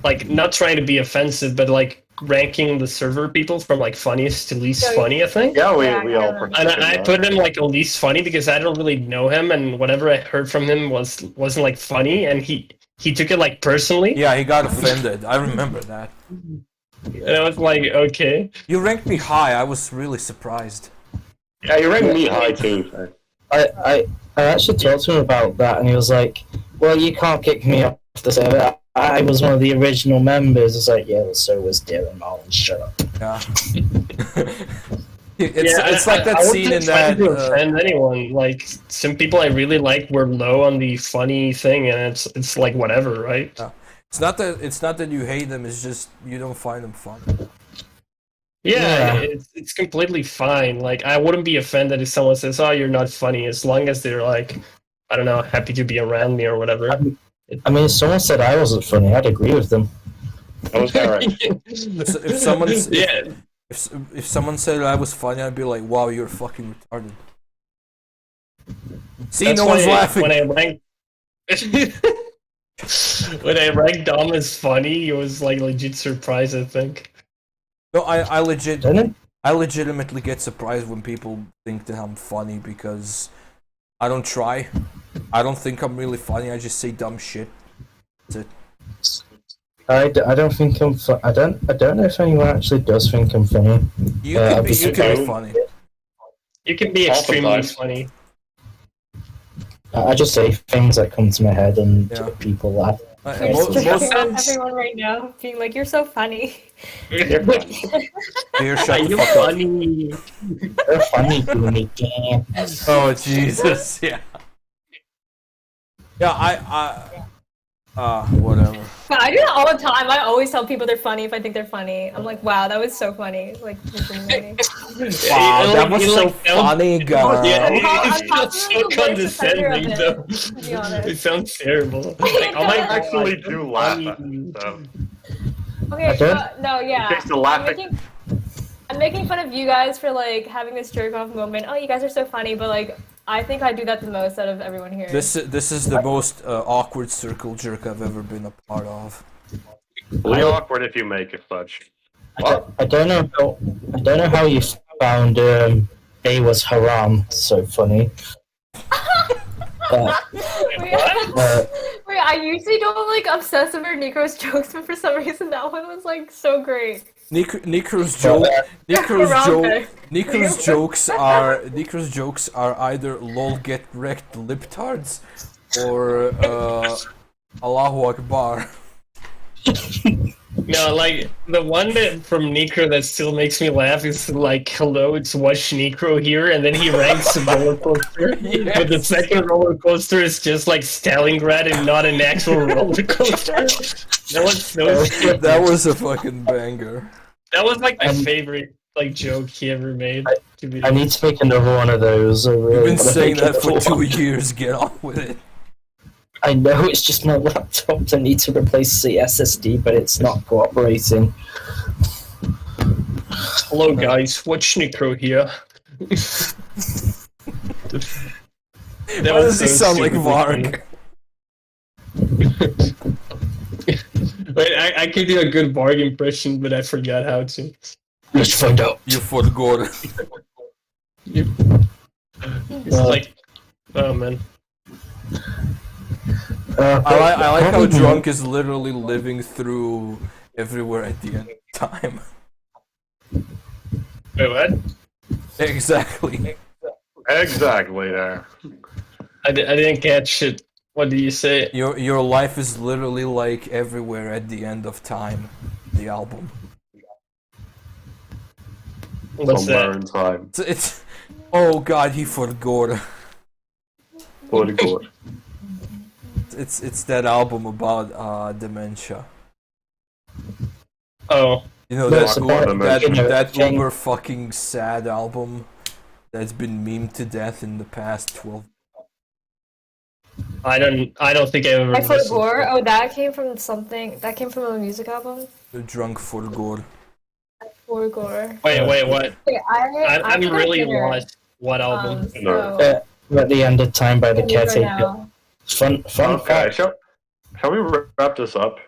like not trying to be offensive, but like ranking the server people from like funniest to least Yeah, funny, I think. Yeah, we Yeah, all yeah. And participated in I that. put him like least funny because I don't really know him, and whatever I heard from him wasn't like funny, and he took it like personally. yeah, he got offended. I remember that. And I was like, okay. You ranked me high. I was really surprised. Yeah, you ranked me high too. I actually talked to him about that, and he was like, "Well, you can't kick me off the server. I was one of the original members." It's like, yeah, well, so was Dylan Marlin. Shut up. Yeah. It's like that I scene in that. to offend anyone. Like some people I really like were low on the funny thing, and it's like whatever, right? It's not that you hate them. It's just you don't find them fun. Yeah, it's completely fine. Like I wouldn't be offended if someone says, "Oh, you're not funny," as long as they're like, I don't know, happy to be around me or whatever. I mean, if someone said I wasn't funny, I'd agree with them. That was correct. If someone's if someone said I was funny, I'd be like, "Wow, you're fucking retarded." See, That's no one's why laughing. when I ranked Dom as funny, it was like legit surprise. I think. No, I Didn't it? legitimately get surprised when people think that I'm funny because I don't try. I don't think I'm really funny. I just say dumb shit. That's it. I don't think I'm. I don't know if anyone actually does think I'm funny. You can be surprised. funny. You can be extremely Oftentimes. funny. I just say things that come to my head, and Yeah. people laugh. You're Most just everyone right now, being like, "You're so funny." Dear, Are shut the you fuck up. funny? They're funny to me, damn. Oh Jesus, yeah. Yeah, whatever. But I do that all the time. I always tell people they're funny if I think they're funny. I'm like, "Wow, that was so funny!" Like, funny. Wow, that was so like, funny, girl. Yeah, I'm it sounds so probably the worst offender condescending, of though. it, to be honest. It sounds terrible. Like, oh my I God, actually you're do laugh at funny. it. So. Okay, Okay. no, yeah. In case you're laughing. I'm making fun of you guys for like having this jerk off moment. Oh, you guys are so funny, but like I think I do that the most out of everyone here. This is the most awkward circle jerk I've ever been a part of. It'll be awkward if you make it, Fudge. I don't know how you found A was haram so funny. Wait, wait, I usually don't like obsess over Nico's jokes, but for some reason that one was like so great. Nico's jokes are either lol get wrecked libtards or Allahu Akbar. No, like the one that from Necro that still makes me laugh is like, "Hello, it's Watch Necro here," and then he ranks a roller coaster. Yes. But the second roller coaster is just like Stalingrad and not an actual roller coaster. That was a fucking banger. That was like my favorite like joke he ever made. To be I need to make another one of those. I really You've been wanna saying make that for another 2 one. years. Get on with it. I know it's just my laptop. I need to replace the SSD, but it's not cooperating. Hello guys, Watch Necro here. Why does he sound like Varg? Wait, I could do a good Varg impression, but I forgot how to. Let's find out. You forgot. It's like, oh man. I like how Drunk is literally living through everywhere at the end of time. Wait, what? Exactly. Exactly there. I didn't catch it. What did you say? Your life is literally like everywhere at the end of time. The album. What's Somewhere that? in time. It's oh god, he forgot. Pretty good. It's that album about dementia. Oh, You know No, that it's about that King. uber fucking sad album that's been memed to death in the past 12. I don't think I ever. I for listened to gore. it. Oh, that came from something. That came from a music album. The Drunk forgot. For gore. Wait, what? Wait, I'm forgot really dinner. lost. What album? No. We're at the end of time by the I'm leaving caretaker. now. Fun Okay, fact. shall we wrap this up?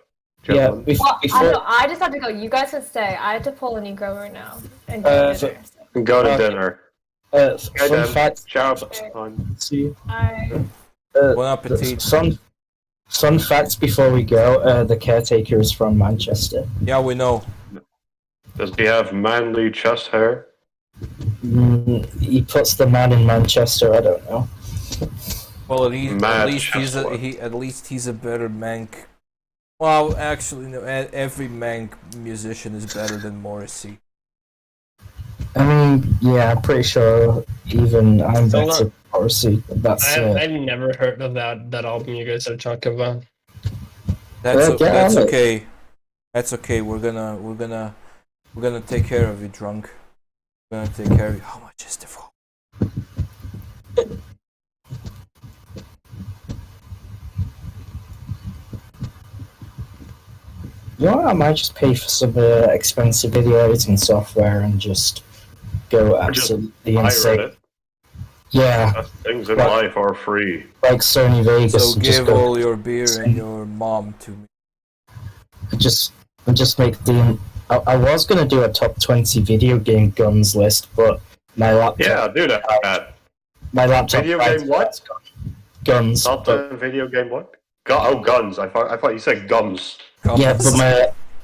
Yeah, gentlemen? Well, I before know. I just have to go. You guys can stay. I have to pull a Negro right now and do so- dinner. So Go to Okay. dinner. fun then. fact. Ciao. See, I. Bon appetit. fun facts before we go. The caretaker is from Manchester. Yeah, we know. Does he have manly chest hair? He puts the man in Manchester. I don't know. Well, Mad at least he's a better Manc. Well, actually, no. Every Manc musician is better than Morrissey. I mean, yeah, I'm pretty sure even I'm So better than Morrissey. That's I've never heard of that album you guys are talking about. That's Yeah, okay. That's okay. We're gonna take care of you, drunk. We're gonna take care of you. How much is the phone? You know what? I might just pay for some expensive video editing software and just go absolutely Pirate insane. it. Yeah, Best things in Right. life are free. like Sony Vegas. So and just give go, all your beer and your mom to me. just make the. I was gonna do a top 20 video game guns list, but my laptop. Yeah, do that. My laptop. Video died, game what? Guns. Not but- the video game what? Guns. I thought you said gums. Yeah, but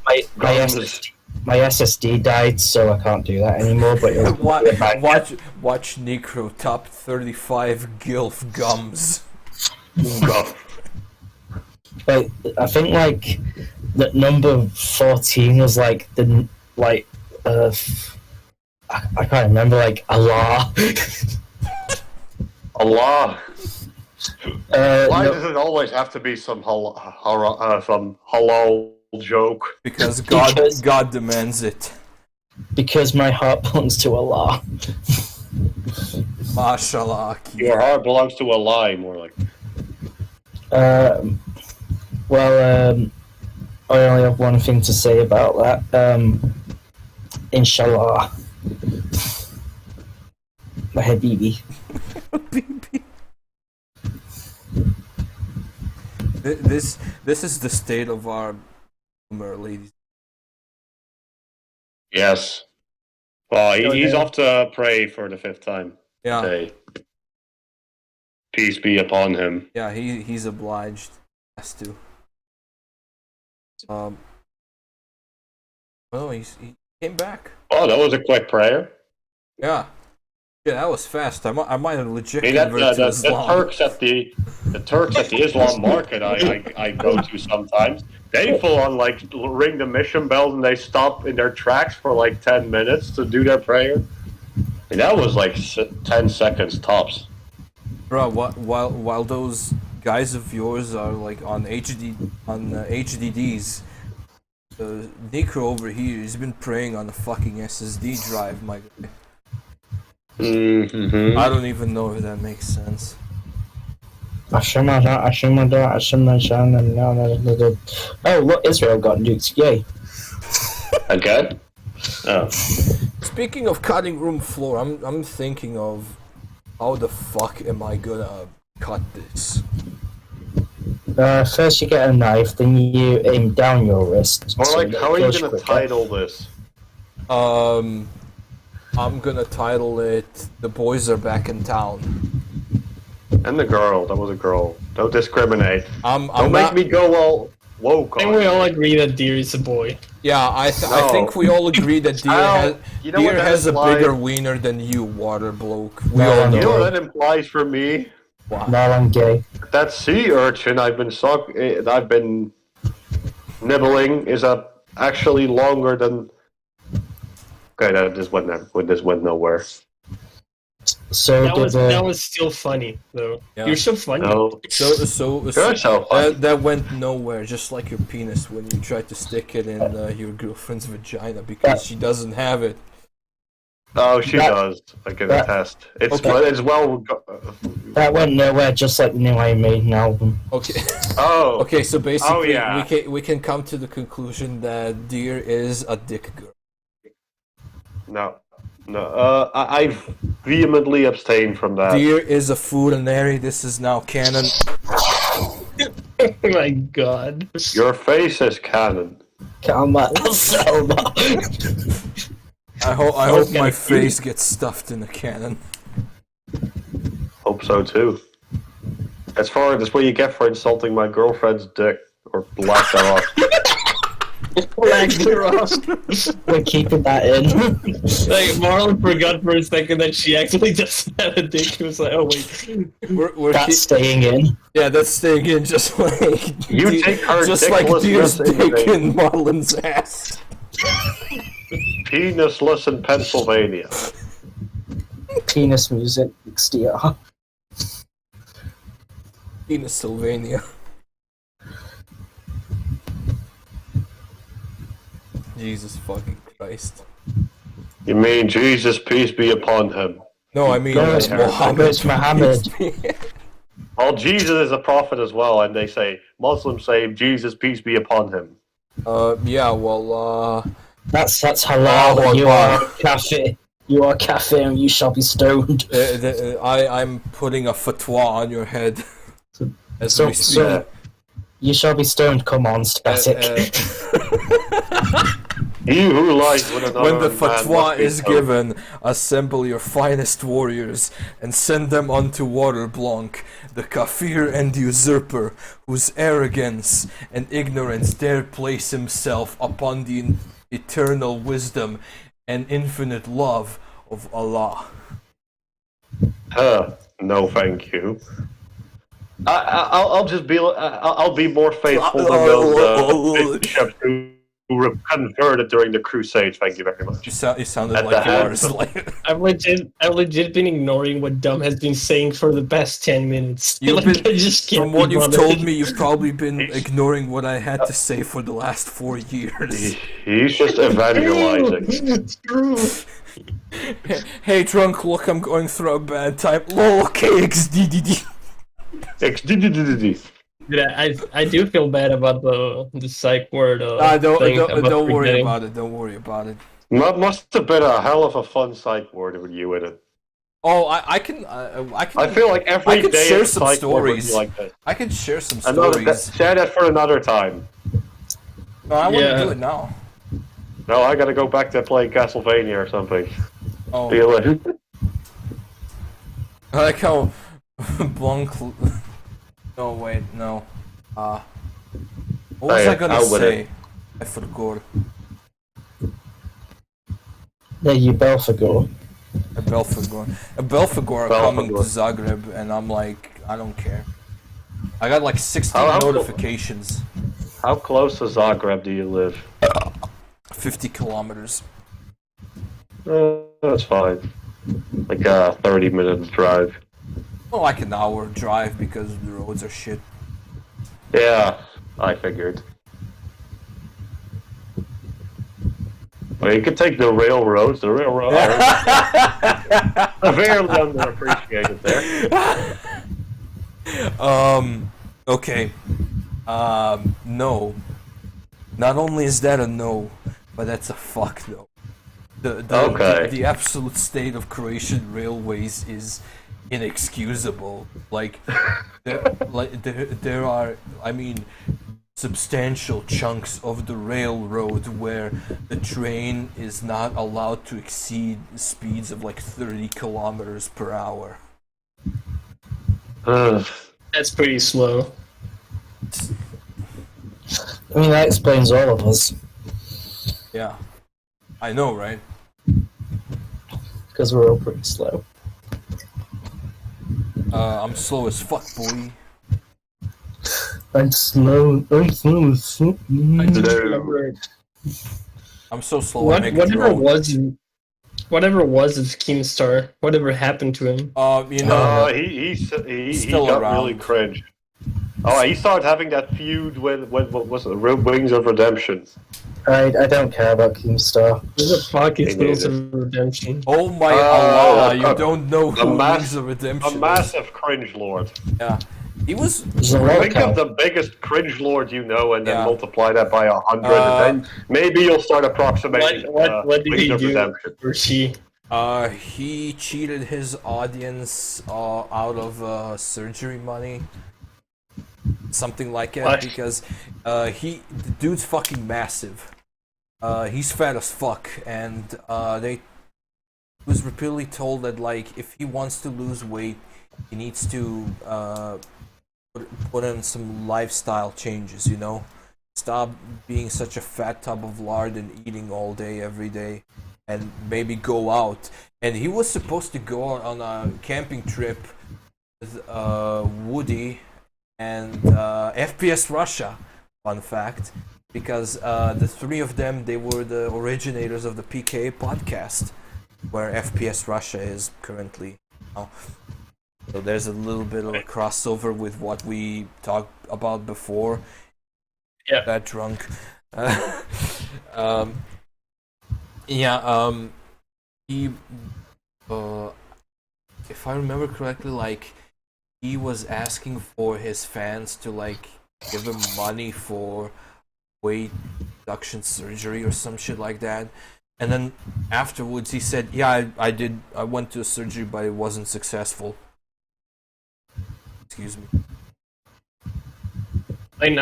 my Guns. my SSD died, so I can't do that anymore. But it was Watch Necro top 35 Gilf gums. Gum. like I think like that number 14 was like the like I can't remember, like Allah. Allah. Why No, does it always have to be some halal joke? Because Because- God demands it. because my heart belongs to Allah. Mashallah. Your heart belongs to Allah, more like. I only have one thing to say about that. Inshallah. My habibi. This is the state of our humor, ladies. Yes. Well, he's off to pray for the 5th time Yeah, today. Peace be upon him. yeah. He's obliged. Has to. Well, he came back. Oh, that was a quick prayer. Yeah. Yeah, that was fast. I might have legit I mean, converted to the Islam. Turks at the Islam market I go to sometimes. They full on like ring the mission bells and they stop in their tracks for like 10 minutes to do their prayer. And that was like 10 seconds tops. Bro, while those guys of yours are like on HDDs, Necro over here, he's been praying on the fucking SSD drive, my guy. Mm-hmm. I don't even know if that makes sense. Oh, look, Israel got nukes. Yay. Again? Oh. Speaking of cutting room floor, I'm thinking of how the fuck am I gonna cut this? First you get a knife, then you aim down your wrist. Or so like, that how are it you goes gonna quicker. title this? I'm gonna title it "The Boys Are Back in Town." And the girl, that was a girl. Don't discriminate. I'm Don't not. make me go all woke I on think we you. all agree that Deer is a boy. Yeah, I No. think we all agree that Deer Ow. You know what Deer that has a implies? bigger wiener than you, water bloke. We No, all no. You know know. what that implies for me? No, I'm gay. That sea urchin I've been nibbling is actually longer than. Okay, this went nowhere. So That was still funny though. Yeah. You're so funny. No, So you're so funny. that went nowhere, just like your penis when you try to stick it in your girlfriend's vagina because she doesn't have it. Oh, she that- does. I can that- attest. It's okay. it's well. that went nowhere, just like the new Iron Maiden album. Okay. Oh, Okay, so basically, yeah. we can come to the conclusion that Deer is a dick girl. no. I vehemently abstain from that. Deer is a furinary. This is now canon. Oh my god. Your face is canon. Come on, Selma. I hope Okay. my face gets stuffed in a cannon. Hope so too. That's what you get for insulting my girlfriend's dick or lack thereof. We're keeping that in. Like Marlon forgot for a second that she actually doesn't have a dick. He was like, "Oh wait, That's staying in. Yeah, that's staying in just like You take her just like Deer's dicklessness dick in in Marlon's ass. penisless in Pennsylvania. Penis music, XDR. Pennsylvania. Jesus fucking Christ. You mean Jesus, peace be upon him? No, I mean No, it's Muhammad. It's Muhammad. Well, Jesus is a prophet as well, and they say Muslims say Jesus, peace be upon him. Yeah, well, That's Allahu halal. You are Akbar. kafir. You are kafir, and you shall be stoned. I'm putting a fatwa on your head. As we speak. So, you shall be stoned. Come on, static. He who lies with another When the man fatwa must be is stoned. given, assemble your finest warriors and send them unto Water Blanc, the kafir and usurper, whose arrogance and ignorance dare place himself upon the eternal wisdom and infinite love of Allah. No, thank you. I'll just be. I'll be more faithful than those bishops who were converted during the Crusades. Thank you very much. You sounded At like the you are hands of- like I've legit been ignoring what Dumb has been saying for the past 10 minutes. You've Like, been- I just can't From what be you've bothered. told me, you've probably been ignoring what I had to say for the last 4 years. He's just evangelizing. It's true. Hey drunk, look, I'm going through a bad time. Lol, KXDDD. Yeah, I do feel bad about the psych word. Don't worry about it. Don't worry about it. Must have been a hell of a fun psych ward with you in it. Oh, I can. I feel like every I could day share at some psych ward would be stories. like this. I can share some Another, stories. share that for another time. No, I want to Yeah. do it now. No, I gotta go back to playing Castlevania or something. Oh, See you later. I like how Blanc. No, wait, no. What was I gonna I'll win say? it. I forgot. Yeah, you Belphegor. A Belphegor are coming to Zagreb, and I'm like, I don't care. I got like 16 How- notifications. How close to Zagreb do you live? 50 kilometers. That's fine. Like a 30-minute drive. Well, like an hour drive because the roads are shit. Yeah, I figured. Well, you could take the railroads. The railroads are severely underappreciated there. Okay. No. Not only is that a no, but that's a fuck no. Okay. The absolute state of Croatian railways is inexcusable. There are, I mean, substantial chunks of the railroad where the train is not allowed to exceed speeds of like 30 kilometers per hour. That's pretty slow. I mean, that explains all of us. Yeah. I know, right? Because we're all pretty slow. I'm slow as fuck, boy. I'm slow. I'm slow as fuck. Remember, I'm so slow. I make a whatever drone. it was of Keemstar, whatever happened to him? You know, He Still got around. really cringe. Oh, he started having that feud with what was it? Wings of Redemption. I don't care about Keemstar. What the fuck is Me Wheels neither. of Redemption? oh my Allah, you a- don't know a who mass- Wings of A Redemption is. massive cringe lord. Yeah. He was. There's a lot Think of of the biggest cringe lord you know, and then Yeah. multiply that by 100, and then maybe you'll start approximating What did Wings he of do? Redemption. Or she? He cheated his audience out of surgery money. Something like that, What? because the dude's fucking massive. He's fat as fuck, and they was repeatedly told that like if he wants to lose weight, he needs to put in some lifestyle changes, you know, stop being such a fat tub of lard and eating all day, every day, and maybe go out. And he was supposed to go on a camping trip with Woody and FPS Russia, fun fact, because the three of them, they were the originators of the PKA podcast, where FPS Russia is currently now. So there's a little bit of a crossover with what we talked about before. Yeah. That drunk. He, if I remember correctly, like, he was asking for his fans to, like, give him money for weight reduction surgery or some shit like that. And then afterwards he said, yeah, I did. I went to a surgery, but it wasn't successful. Excuse me. I mean,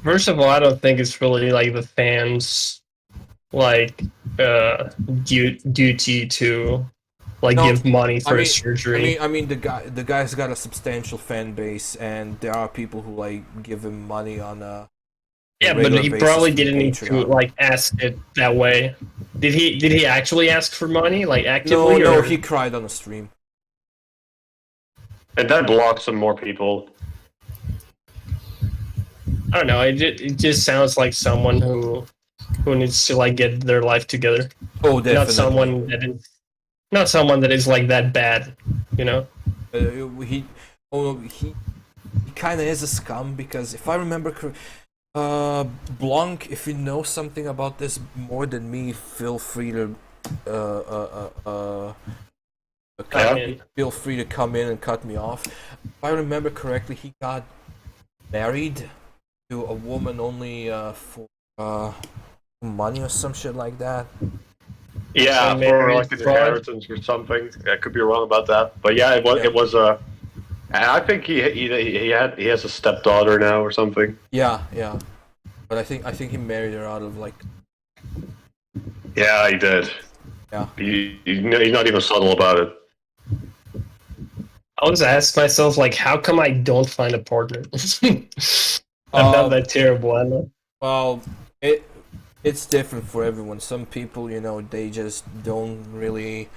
first of all, I don't think it's really like the fans like duty to like give money for a surgery. I mean, the guy's got a substantial fan base, and there are people who like give him money on a but he probably didn't need to Patreon. like ask it that way. Did he actually ask for money, like actively? No, or? he cried on the stream. And that blocks some more people. I don't know. It just sounds like someone who needs to like get their life together. Oh, definitely. Not someone that is like that bad, you know. He kind of is a scum, because if I remember correctly, Blanc, if you know something about this more than me, feel free to feel free to come in and cut me off. If I remember correctly, he got married to a woman only for money or some shit like that. Yeah, So for maybe like an it's fraud. inheritance or something. I could be wrong about that, but yeah, it was I think he has a stepdaughter now or something. Yeah. But I think he married her out of like. Yeah, he did. Yeah. He's not even subtle about it. I always ask myself, like, how come I don't find a partner? I'm not that terrible, I know. Well, it's different for everyone. Some people, you know, they just don't really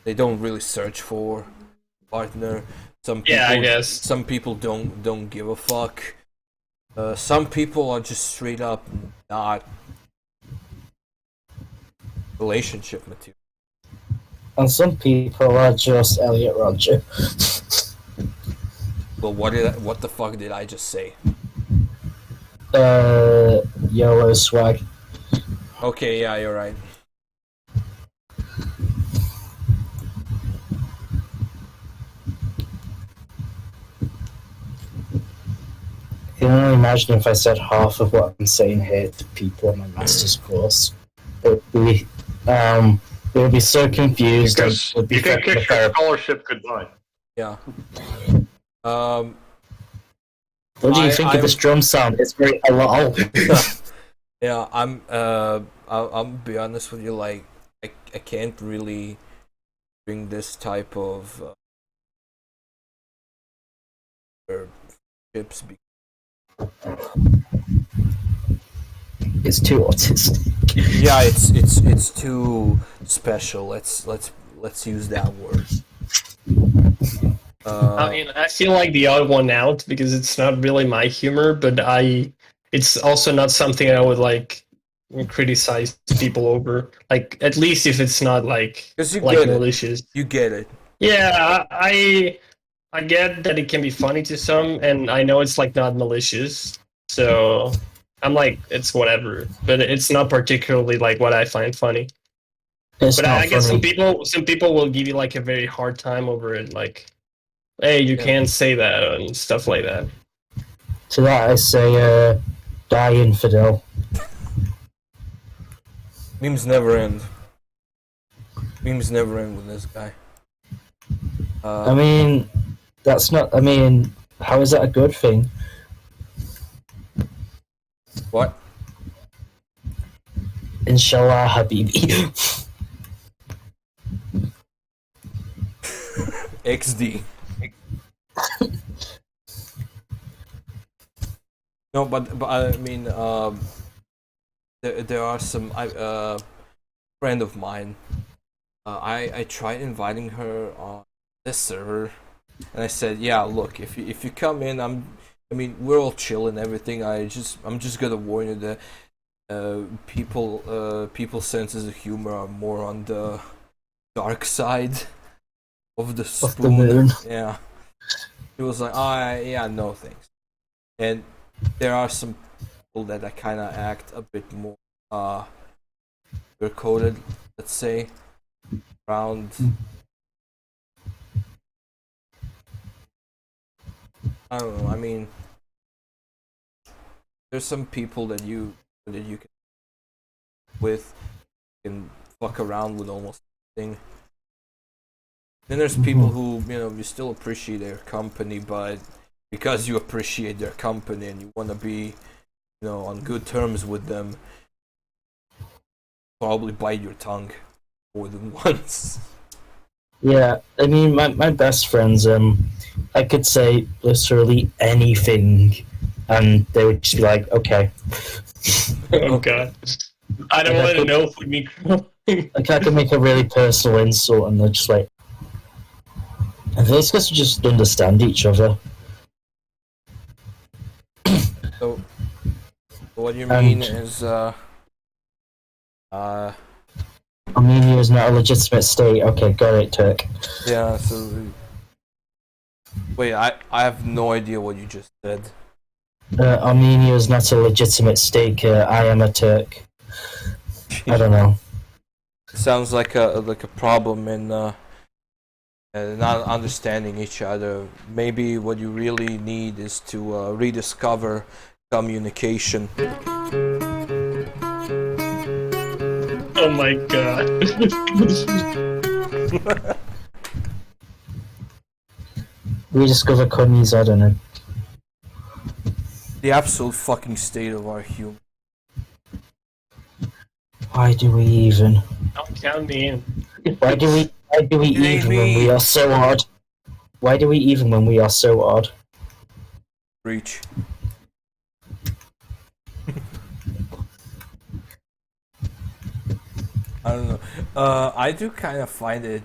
they don't really search for a partner. Some people, Yeah, I guess. Some people don't give a fuck. Some people are just straight up not relationship material. And some people are just Elliot Roger. Well, what the fuck did I just say? YOLO swag. Okay, yeah, you're right. I can only imagine if I said half of what I'm saying here to people in my master's course. It would be so confused. Because and would be you can fucking kiss your terrible. scholarship goodbye. Yeah. What do you think of this drum sound? It's very halal. Yeah, I'll be honest with you. Like, I can't really bring this type of chips. It's too autistic. Yeah, it's too special. Let's use that word. I mean, I feel like the odd one out because it's not really my humor, but it's also not something I would like criticize people over. Like, at least if it's not like malicious. You get it. Yeah, I get that it can be funny to some, and I know it's like not malicious. So I'm like, it's whatever, but it's not particularly like what I find funny. But I guess some people will give you like a very hard time over it, like, hey, you can't say that and stuff like that. To that I say, die infidel. Memes never end. Memes never end with this guy. I mean, that's not. I mean, how is that a good thing? What? Inshallah, Habibi. XD. No, but I mean, there are some friend of mine. I tried inviting her on this server, and I said, yeah, look, if you come in, I mean, we're all chill and everything. I'm just gonna warn you that people's senses of humor are more on the dark side of the spoon. Of the moon. Yeah. He was like, yeah, no thanks. And there are some people that I kind of act a bit more coded, let's say, around. I don't know. I mean, there's some people that you can can fuck around with almost anything. Then there's people who, you still appreciate their company, but because you appreciate their company and you want to be, on good terms with them, probably bite your tongue more than once. Yeah, I mean, my best friends, I could say literally anything, and they would just be like, okay. Oh god. I don't want to know if me crying. Like, I could make a really personal insult, and they're just like, I think it's because we just understand each other. So, what you mean is, Armenia is not a legitimate state. Okay, got it, Turk. yeah, so... Wait, I have no idea what you just said. Armenia is not a legitimate state. I am a Turk. I don't know. Sounds like a problem in not understanding each other. Maybe what you really need is to rediscover communication. Oh my god. Rediscover Cunnies, I don't know. The absolute fucking state of our human. Why do we even? Don't count me in. Why do we even when we are so odd? Why do we even when we are so odd? Reach. I don't know. I do kind of find it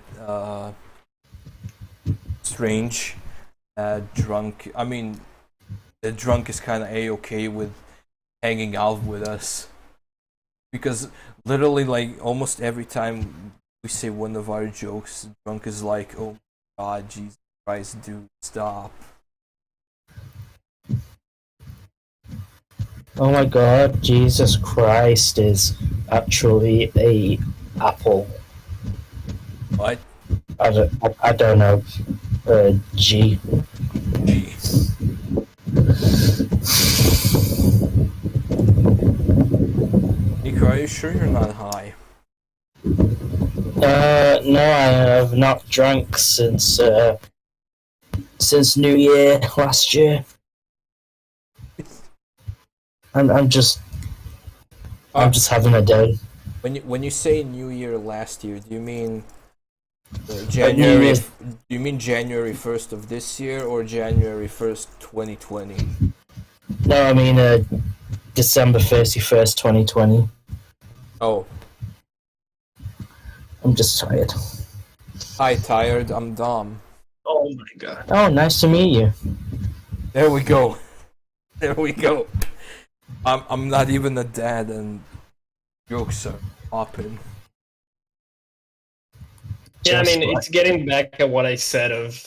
strange that drunk. I mean, the drunk is kind of a-okay with hanging out with us, because literally, like, almost every time we say one of our jokes, drunk is like, "Oh my god, Jesus Christ, dude, stop." Oh my god, Jesus Christ is actually a apple. What? I don't know. G. Gee. Nico, are you sure you're not high? No, I have not drank since New Year last year. I'm just having a day. When you say New Year last year, do you mean January? Do you mean January 1st of this year or January 1st, 2020? No, I mean December 31st, 2020. Oh, I'm just tired. hi, tired. I'm Dom. Oh my god. Oh, nice to meet you. There we go. There we go. I'm not even a dad, and jokes are popping. Yeah, I Just mean, like- it's getting back at what I said of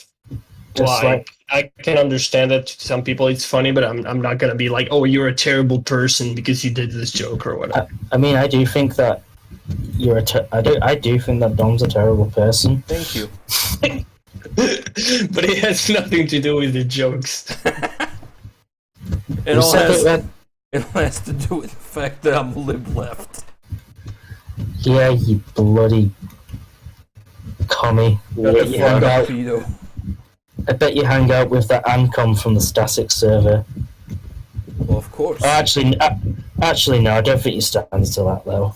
Just like I can understand that to some people it's funny, but I'm not gonna be like, oh, you're a terrible person because you did this joke or whatever. I mean, I do think that I do think that Dom's a terrible person. Thank you. But it has nothing to do with the jokes. It You all said has, that- it all has to do with the fact that I'm lib left. Yeah, you bloody commie. Shut the You fuck hang up, out, pedo. I bet you hang out with that Ancom from the static server. Well, of course. Oh, actually, no, I don't think you stand to that level.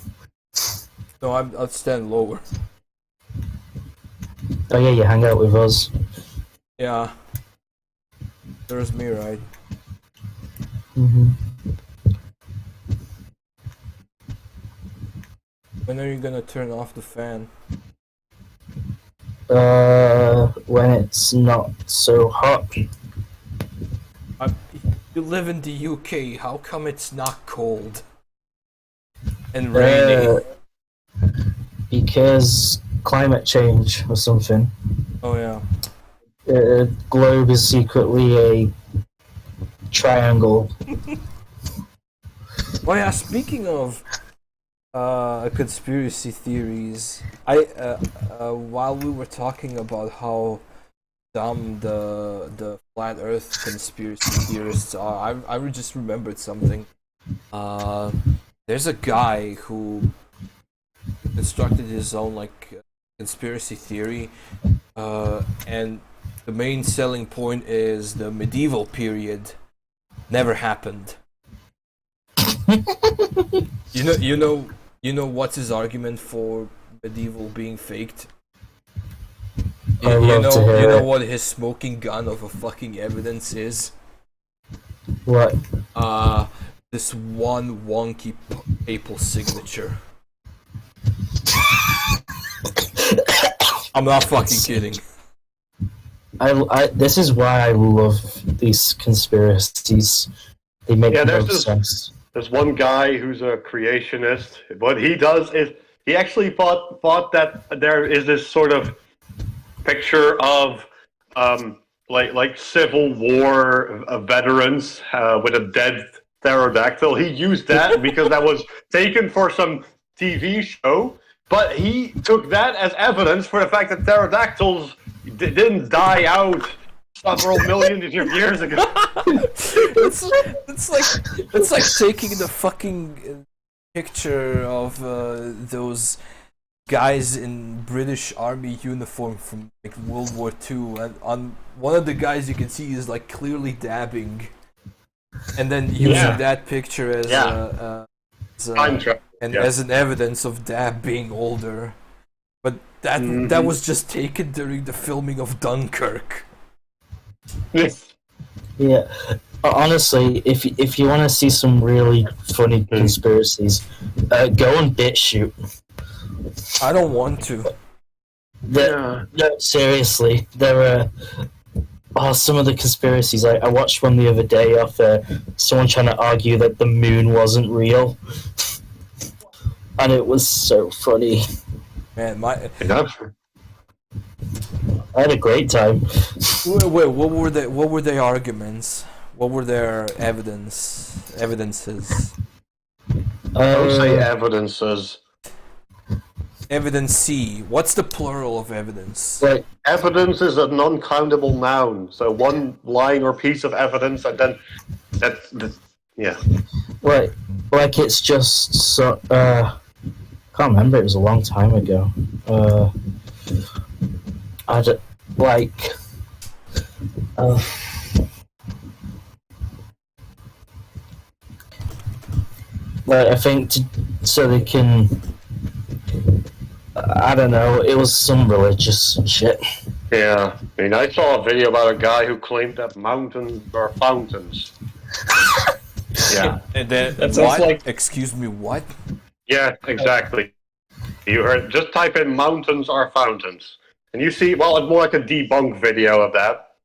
No, I'd stand lower. Oh yeah, you hang out with us. Yeah. There's me, right? Hmm. When are you gonna turn off the fan? When it's not so hot. You live in the UK. How come it's not cold and rainy? Because climate change or something. Oh yeah. Globe is secretly a triangle. Oh yeah. Speaking of conspiracy theories, while we were talking about how dumb the flat Earth conspiracy theorists are, I just remembered something. There's a guy who constructed his own conspiracy theory, and the main selling point is the medieval period never happened. You know what's his argument for medieval being faked? I'd love to hear You know it. what his smoking gun of a fucking evidence is? What? This one wonky papal signature. I'm not fucking kidding. This is why I love these conspiracies. They make Yeah, no there's this- sense. There's one guy who's a creationist. What he does is he actually thought that there is this sort of picture of like Civil War veterans with a dead pterodactyl. He used that because that was taken for some TV show, but he took that as evidence for the fact that pterodactyls didn't die out several millions of years ago. It's like taking the fucking picture of those guys in British Army uniform from like World War II, and on one of the guys you can see is like clearly dabbing, and then using that picture as Time travel. as an evidence of Dab being older. But that was just taken during the filming of Dunkirk. Yeah. Honestly, if you want to see some really funny conspiracies, go on BitChute. I don't want to. No, seriously, there are some of the conspiracies. I watched one the other day of someone trying to argue that the moon wasn't real, and it was so funny. Man, I had a great time. wait, what were their arguments? What were their evidences? Don't say evidences. Evidence C. What's the plural of evidence? Like, Evidence is a non-countable noun. So one line or piece of evidence, and then yeah. like it's just so. Can't remember. It was a long time ago. I think so they can. I don't know. It was some religious shit. Yeah, I mean, I saw a video about a guy who claimed that mountains are fountains. Yeah. And then That sounds what? like- Excuse me, what? Yeah, exactly. You heard. Just type in "mountains are fountains," and you see. Well, it's more like a debunk video of that.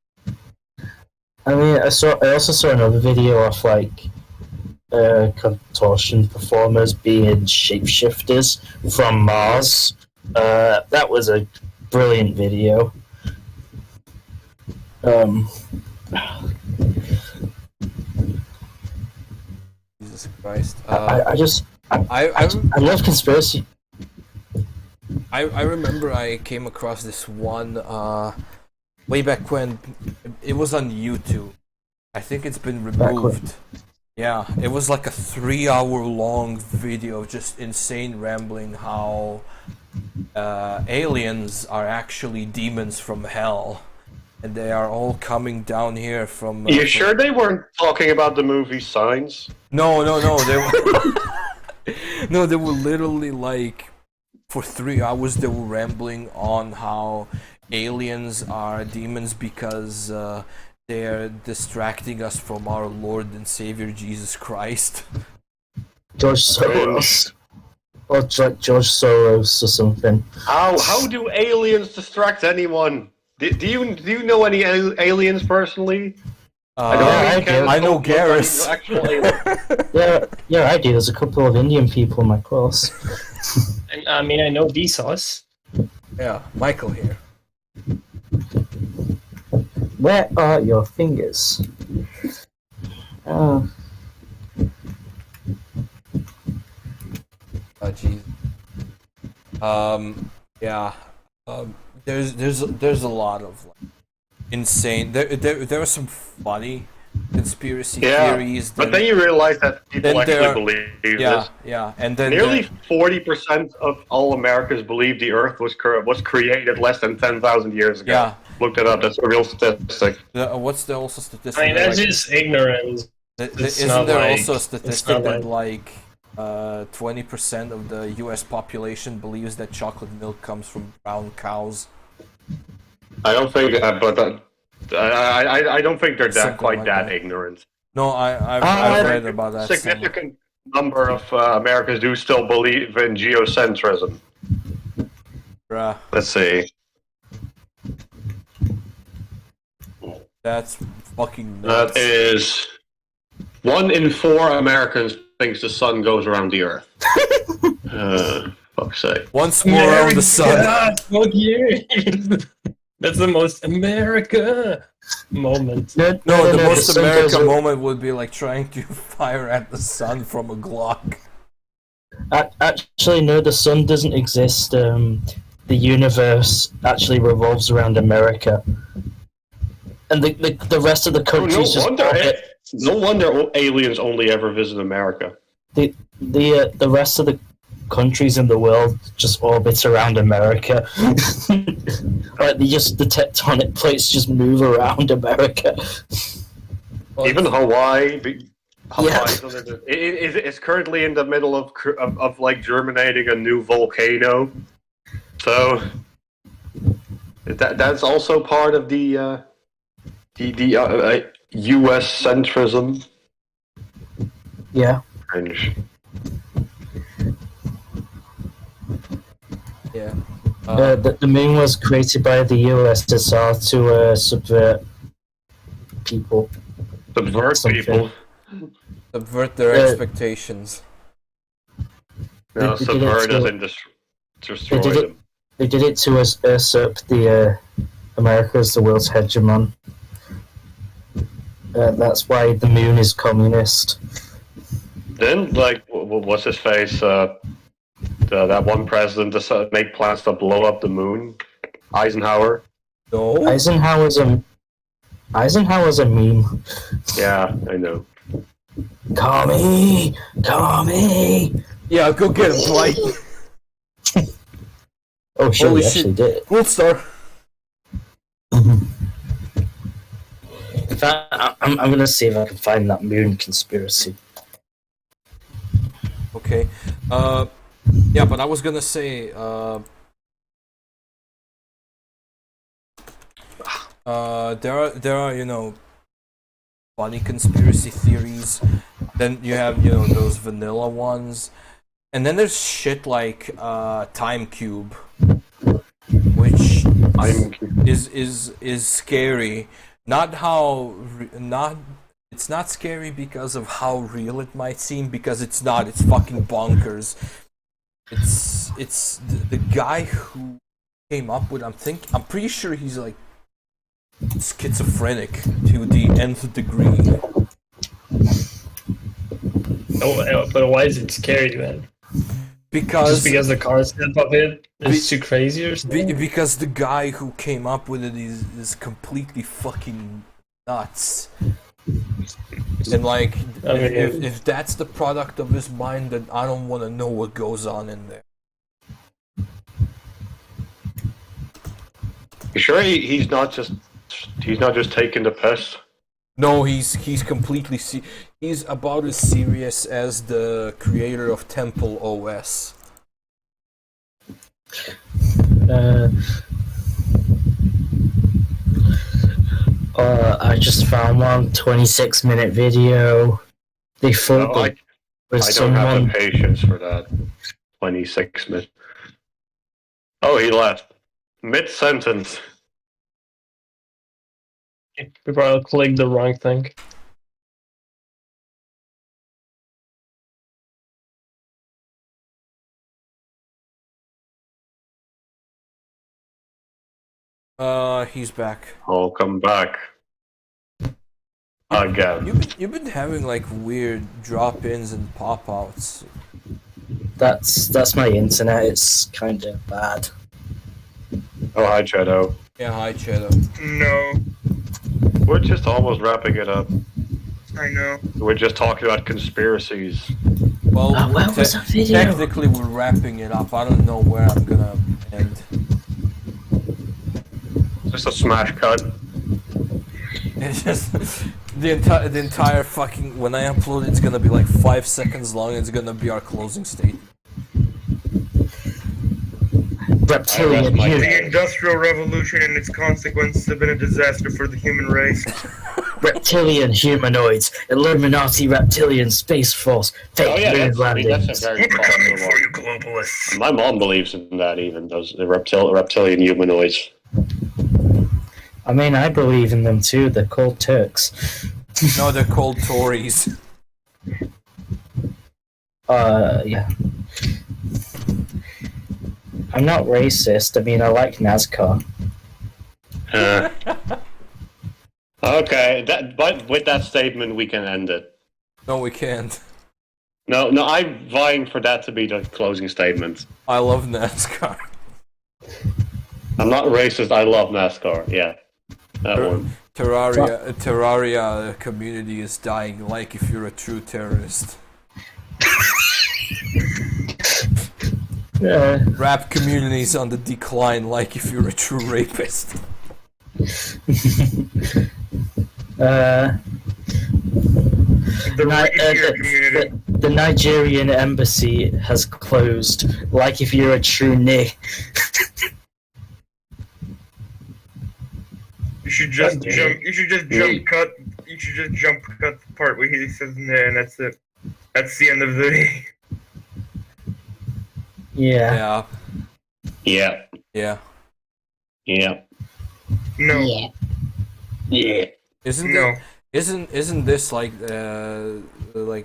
I mean, I also saw another video of contortion performers being shapeshifters from Mars. That was a brilliant video. Jesus Christ. I love conspiracy. I remember I came across this one way back when it was on YouTube. I think it's been removed. Yeah, it was like a 3-hour long video, just insane rambling how aliens are actually demons from hell, and they are all coming down here from. You sure they weren't talking about the movie Signs? No, they were. No, they were literally like, for 3 hours they were rambling on how aliens are demons because they're distracting us from our Lord and Savior Jesus Christ. George Soros. Or George Soros or something. How do aliens distract anyone? Do you know any aliens personally? I know Garrus. Actual aliens. Yeah, I do. There's a couple of Indian people in my course. I mean, I know Vsauce. Yeah, Michael here. Where are your fingers? Oh, Jeez. Yeah. There's a lot of like, insane. There are some funny conspiracy theories. But then you realize that people actually believe this. Yeah, and then Nearly 40% of all Americans believe the Earth was created less than 10,000 years ago. Yeah. Looked it up. That's a real statistic. What's the also statistic? I mean, that's like, just ignorance. isn't there also a statistic that like 20% of the U.S. population believes that chocolate milk comes from brown cows? I don't think that, but I don't think they're Something quite like that that. ignorant. No, I've read about that. Significant number of Americans do still believe in geocentrism. Bruh, Let's see. that's fucking nuts. That is 1 in 4 Americans thinks the sun goes around the Earth. Fuck's sake. Once more around the sun. Fuck you! That's the most America moment. No, the most sun American goes- moment would be like trying to fire at the sun from a Glock. Actually, no, the sun doesn't exist. The universe actually revolves around America. And the rest of the countries No wonder aliens only ever visit America. the rest of the countries in the world just orbit around America. Like the tectonic plates just move around America. Even Hawaii. Yeah. It's currently in the middle of like germinating a new volcano. So that's also part of the U.S. centrism. Yeah. Cringe. Yeah. The moon was created by the USSR to subvert people. Subvert Something. people. Subvert their expectations. No, They did subvert it as to- in destroy did it- them. They did it to usurp the America as the world's hegemon. That's why the moon is communist. Then, like, what's his face? That one president decided to make plans to blow up the moon. Eisenhower. No. Eisenhower's a meme. Yeah, I know. Call me. Yeah, go get him, Dwight. Oh shit, Holy we actually shit. did it. Gold star. In fact, I'm gonna see if I can find that moon conspiracy. Okay. Yeah, but I was gonna say, there are funny conspiracy theories. Then you have those vanilla ones, and then there's shit like Time Cube, which is scary. It's not scary because of how real it might seem, because it's not. It's fucking bonkers. It's the guy who came up with. I'm pretty sure he's like schizophrenic to the nth degree. Oh, but why is it scary then? Because Just because the concept of it is too crazy or something? because the guy who came up with it is completely fucking nuts. And like, if that's the product of his mind, then I don't want to know what goes on in there. You sure he's not just taking the piss? No, he's completely he's about as serious as the creator of Temple OS. I just found one 26-minute video. They No, fought I with don't have someone. the patience for that. 26 minutes. Oh, he left. Mid-sentence. We probably clicked the wrong thing. He's back. I'll come back. Again. You've been having like weird drop-ins and pop-outs. That's my internet. It's kind of bad. Oh, hi, Shadow. Yeah, hi, Cheddar. No, We're just almost wrapping it up. I know. We're just talking about conspiracies. Well, Where was that video? technically we're wrapping it up. I don't know where I'm gonna end. Just a smash cut. It's just the entire fucking. When I upload, it's gonna be like 5 seconds long. It's gonna be our closing statement. Reptilian my human. The Industrial Revolution and its consequences have been a disaster for the human race. Reptilian humanoids. Illuminati reptilian space force. Fake Oh yeah, moon that's landings. a very We're coming popular for you, one. globalists. My mom believes in that even, the reptilian humanoids. I mean, I believe in them too. They're called Turks. No, they're called Tories. Yeah. I'm not racist. I mean, I like NASCAR. Okay, but with that statement, we can end it. No, we can't. No, I'm vying for that to be the closing statement. I love NASCAR. I'm not racist. I love NASCAR. Yeah, that one. Terraria community is dying. Like if you're a true terrorist. Rap community is on the decline. Like if you're a true rapist. The racier community. the Nigerian embassy has closed. Like if you're a true nigg. You should just jump. You should just jump cut. You should just jump cut the part where he says in there, and that's it. That's the end of the video. Yeah. Yeah. Yeah. Yeah. Yeah. No. Yeah. Isn't No. Isn't this like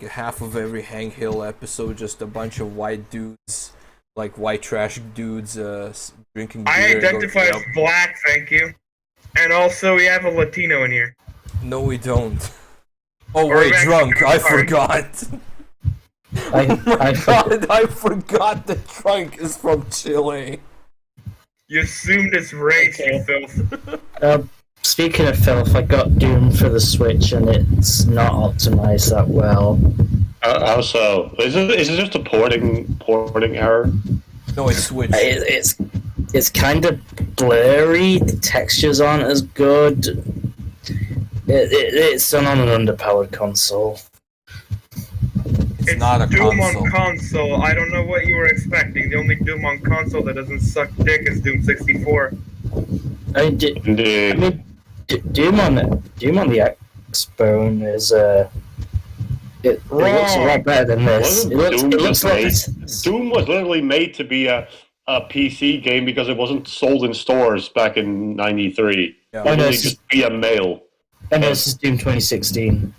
half of every Hang Hill episode just a bunch of white dudes, like white trash dudes, drinking beer? I and going identify to as black, thank you. And also, we have a Latino in here. No, we don't. Oh Or wait, Mexican, drunk. I sorry. forgot. I, Oh my I, god, I forgot the trunk is from Chile. You assumed it's race, you filth. Speaking of filth, I got Doom for the Switch and it's not optimized that well. Also, is it just a porting error? No, it's Switch. It's kind of blurry. The textures aren't as good. It's done on an underpowered console. It's not a Doom console. on console. I don't know what you were expecting. The only Doom on console that doesn't suck dick is Doom 64. I mean, Doom on the Xbone is it looks a lot better than this. Wasn't It looks like Doom was literally made to be a PC game because it wasn't sold in stores back in '93. Yeah. Literally just be a mail. I know this is Doom 2016.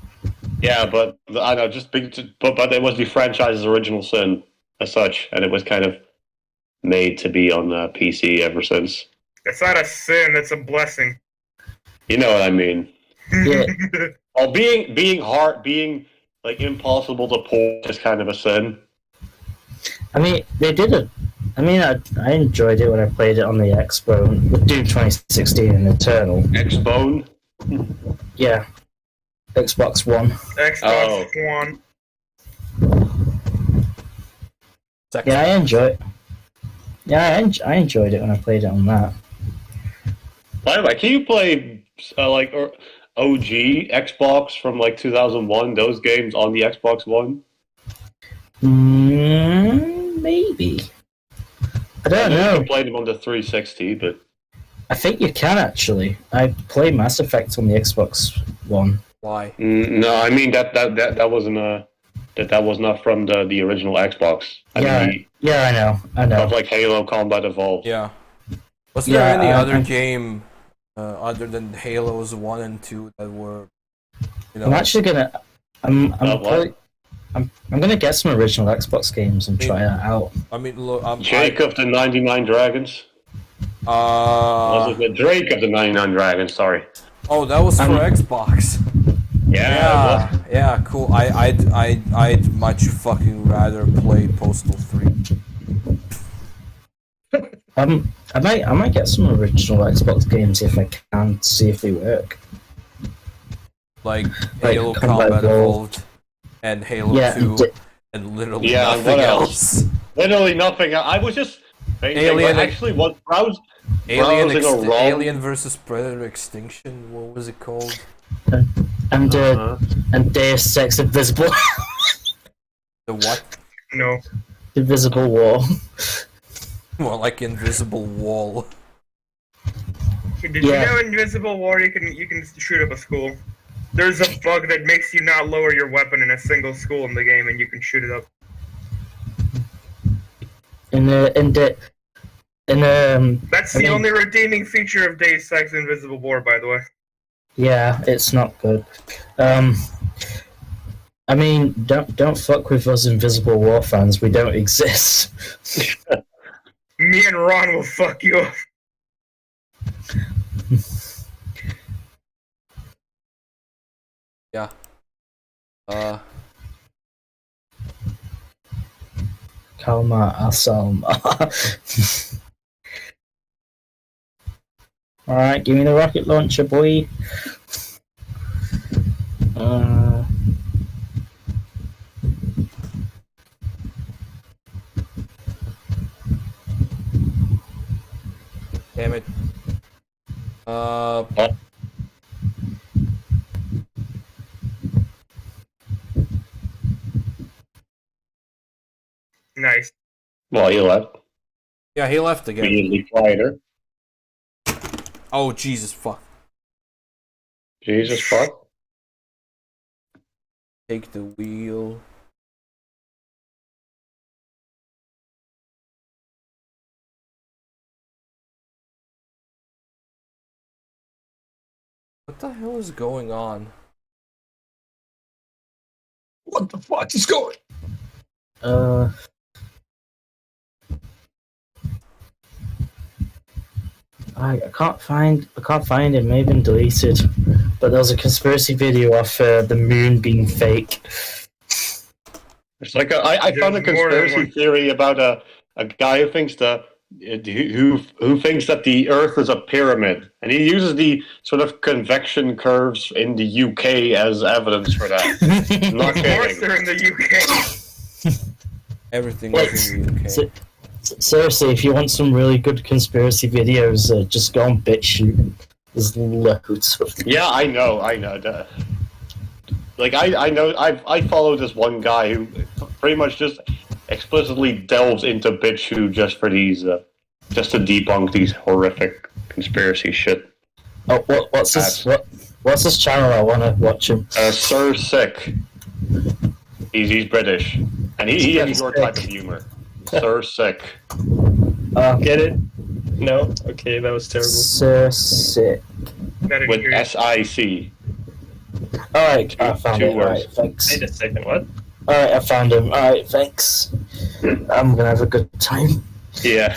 Yeah, but I know, but it was the franchise's original sin as such, and it was kind of made to be on PC ever since. It's not a sin, it's a blessing. You know what I mean? Yeah. Well, being hard, being like impossible to port is kind of a sin. I mean, they did it. I mean, I enjoyed it when I played it on the Xbone with Doom 2016 and Eternal. Xbone. Yeah. Xbox One. Xbox One. Yeah, I enjoy it. Yeah, I enjoyed it when I played it on that. By the way, can you play or OG Xbox from like 2001? Those games on the Xbox One? Maybe. I don't I know. can play them on the 360, but I think you can actually. I play Mass Effect on the Xbox One. Why? No, I mean that wasn't that was not from the original Xbox. I mean, I know. stuff like Halo Combat Evolved. Yeah. Was there any other I'm- game other than Halos 1 and 2 that were, you know? I'm actually gonna. I'm what? gonna get some original Xbox games and try that out. I mean, look, Jake of the 99 Dragons. Was it the Drake of the 99 Dragons? Sorry. Oh, that was for Xbox. Yeah. Yeah, cool. I'd much fucking rather play Postal 3. I might get some original Xbox games if I can, see if they work. Like Like Halo Combat Combat Evolved. Evolved and Halo Yeah, 2 and literally Yeah, and nothing what else. Literally nothing. I was just Alien- actually was browsing around. Alien versus Predator Extinction. What was it called? And Deus Ex Invisible The what? No. Invisible War. More like Invisible Wall. Did Yeah. you know in Invisible War you can shoot up a school? There's a bug that makes you not lower your weapon in a single school in the game, and you can shoot it up. That's the only redeeming feature of Deus Ex Invisible War, by the way. Yeah, it's not good. I mean, don't fuck with us Invisible War fans. We don't exist. Me and Ron will fuck you up. Yeah. Kalma Asalma. Alright, give me the rocket launcher, boy. Damn it. Nice. Well, he left. Yeah, he left again. Immediately quieter. Oh, Jesus fuck. Jesus fuck. Take the wheel. What the hell is going on? What the fuck is going? I can't find it. May have been deleted, but there was a conspiracy video of the moon being fake. It's like I found a There's more than conspiracy one. theory about a guy who thinks who thinks that the Earth is a pyramid, and he uses the sort of convection curves in the UK as evidence for that. Not Of course kidding. they're in the UK. Everything Wait, is in the UK. se- seriously, if you want some really good conspiracy videos, just go on BitChute. There's loads of them. Yeah, I know. Like I know I follow this one guy who pretty much just explicitly delves into BitChute just for these just to debunk these horrific conspiracy shit. Oh, what's this channel? I want to watch him. Sir Sick. He's British, and he has your type of Sick. humor. Sir Sick. Get it? No? Okay, that was terrible. So sick. Better With hear you. SIC. Alright, I found two it. words. Alright, thanks. Wait a second, what? Alright, I found him. Alright, thanks. I'm gonna have a good time. Yeah.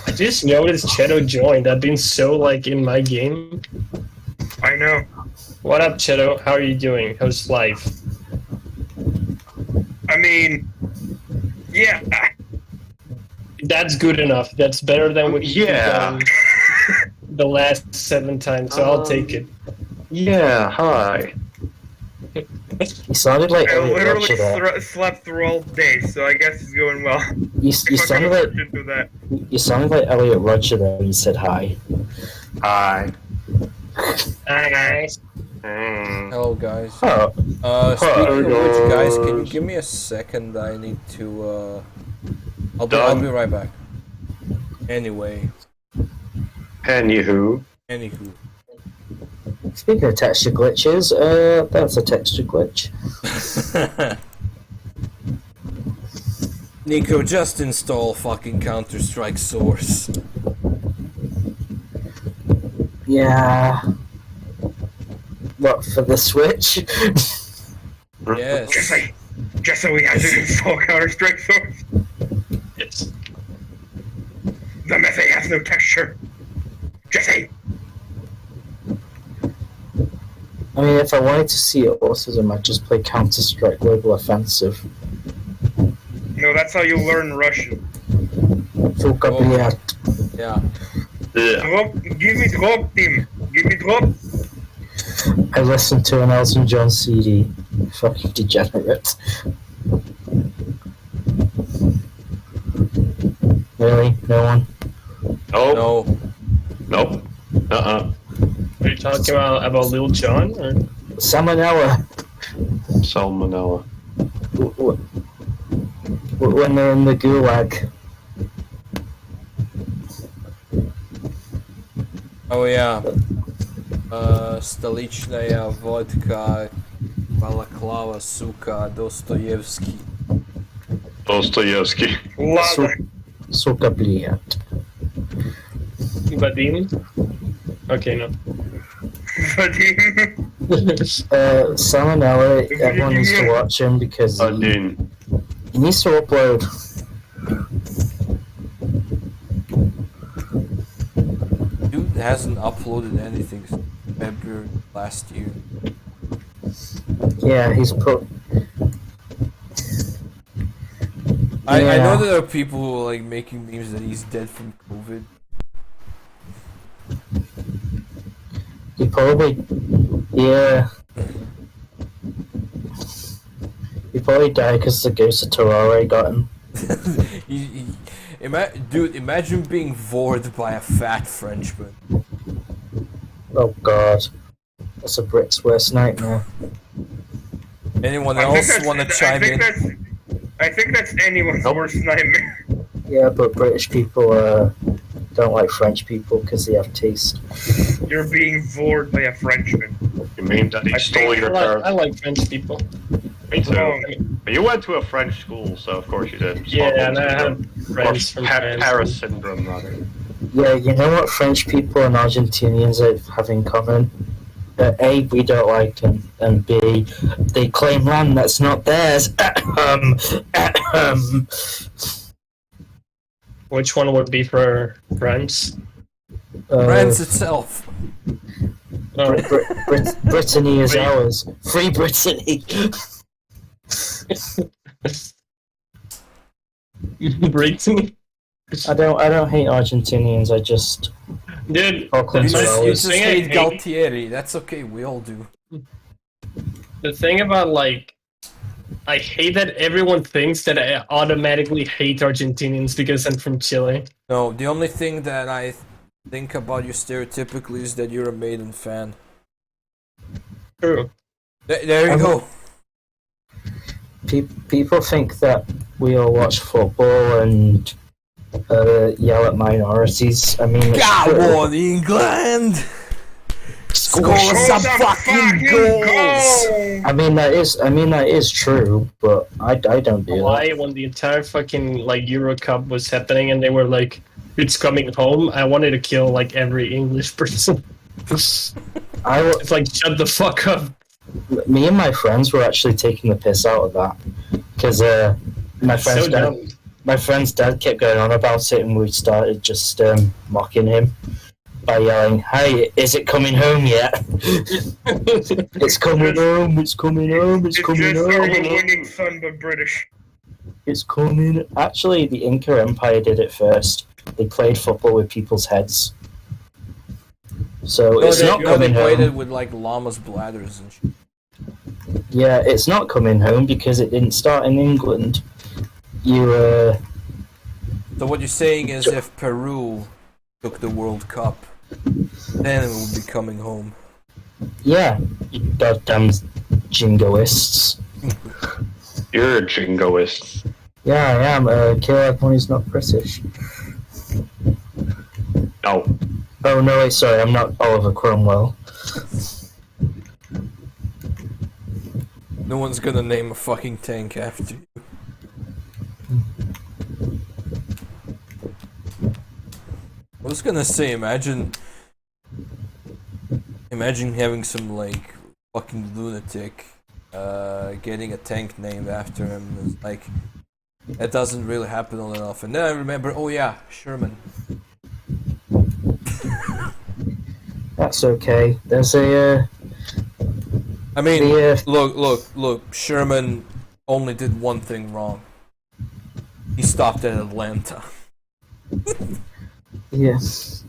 I just noticed Cheto joined. I've been so, like, in my game. I know. What up, Cheto? How are you doing? How's life? I mean, yeah. That's good enough. That's better than what you've Yeah. done the last 7 times, so I'll take it. Yeah. Hi. You sounded like I Elliot literally Roger there. slept through all day, so I guess it's going well. You If I'm sounded gonna like do that. you sounded like Elliot Roger there when you said hi. Hi. Hi, guys. Hello, guys. Oh, Speaking of which, guys, can you guys. give me a second? I need to. I'll Done. be right back. Anyway, Anywho. Speaking of texture glitches, that's a texture glitch. Nico, just install fucking Counter-Strike Source. Yeah. What, for the Switch? Yes. Just so we have to install Counter-Strike Source. Yes. The method has no texture. Jesse! I mean, if I wanted to see autism, I'd just play Counter-Strike Global Offensive. No, that's how you learn Russian. Fuka bliat. Yeah. Drop, give me drop, Tim. Give me drop. I listened to an Elton John CD. Fucking degenerate. Really? No one? Oh, No. nope. Are you talking about Lil Jon? Or? Salmonella. Salmonella. When they're in the gulag. Oh yeah. Stolichnaya vodka, balaklava, suka, Dostoevsky. Dostoevsky. Lava. Suka bliat. Vadim? Okay, no. Vadim. Salmonella, everyone needs to watch him because he needs to upload. Dude hasn't uploaded anything since February last year. Yeah, he's put. I know there are people who are like making memes that he's dead from COVID. He probably. Yeah. He probably died because the ghost of Terrare got him. Dude, imagine being vored by a fat Frenchman. Oh god. That's a Brit's worst nightmare. Anyone else want to chime in? I think that's anyone's worst nightmare. Yeah, but British people don't like French people because they have taste. You're being bored by a Frenchman. You mean that he stole your car? I like French people. Me too. Oh. But you went to a French school, so of course you did. Yeah, and I Stockholm have friends from syndrome. France. Paris syndrome, rather. Yeah, you know what French people and Argentinians have in common? A, we don't like them, and B, they claim land that's not theirs. Which one would be for France? France itself. Oh. Brittany is ours. Free Brittany. Brittany? I don't hate Argentinians. I just Dude, talk them You to just ours. thing I hate hate- Galtieri. That's okay. We all do. the thing about, like, I hate that everyone thinks that I automatically hate Argentinians because I'm from Chile. No, the only thing that I think about you stereotypically is that you're a Maiden fan. True. There you go. People think that we all watch football and yell at minorities. I mean, it's Come true. on, England! Score some fucking goals! I mean that is true, but I don't do that. Why, when the entire fucking, like, Euro Cup was happening and they were like, it's coming home, I wanted to kill, like, every English person. It's like, shut the fuck up. Me and my friends were actually taking the piss out of that because my friend's So dad, dumb. my friend's dad kept going on about it, and we started just mocking him by yelling, "Hey, is it coming home yet? It's coming home! It's coming home! It's coming Just are you home! winning son but British? It's coming!" Actually, the Inca Empire did it first. They played football with people's heads, so it's not they coming played it home. with like llamas' bladders and shit. Yeah, it's not coming home because it didn't start in England. So what you're saying is if Peru took the World Cup, then it would be coming home. Yeah, you goddamn jingoists. You're a jingoist. Yeah, I am. Kill everyone who's not British. No. Oh no, wait, sorry, I'm not Oliver Cromwell. No one's gonna name a fucking tank after you. I was gonna say, imagine having some like fucking lunatic getting a tank named after him. It's like that doesn't really happen all that often. Then I remember, oh yeah, Sherman. That's okay. There's a I mean, the look. Sherman only did one thing wrong. He stopped at Atlanta. yes.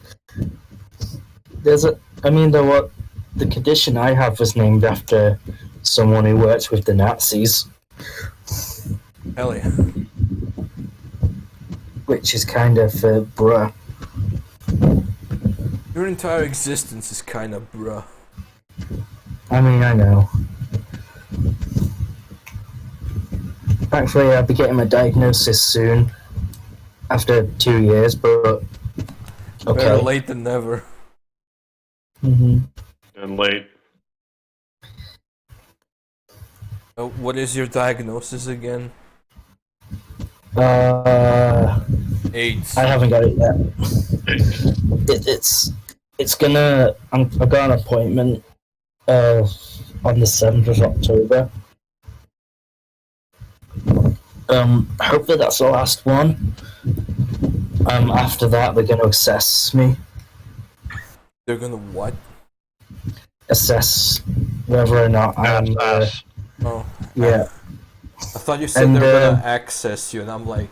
There's a. I mean, the condition I have was named after someone who worked with the Nazis, Hell yeah. which is kind of bruh. Your entire existence is kind of bruh. I mean, I know. Thankfully, I'll be getting my diagnosis soon, after 2 years. But okay. Better late than never. hmm And late. What is your diagnosis again? AIDS. I haven't got it yet. It's gonna. I've got an appointment on the 7th of October. Hopefully that's the last one. After that, they're gonna assess me. They're gonna what? Assess whether or not I'm. Oh. Yeah. I thought you said And, they were gonna access you, and I'm like,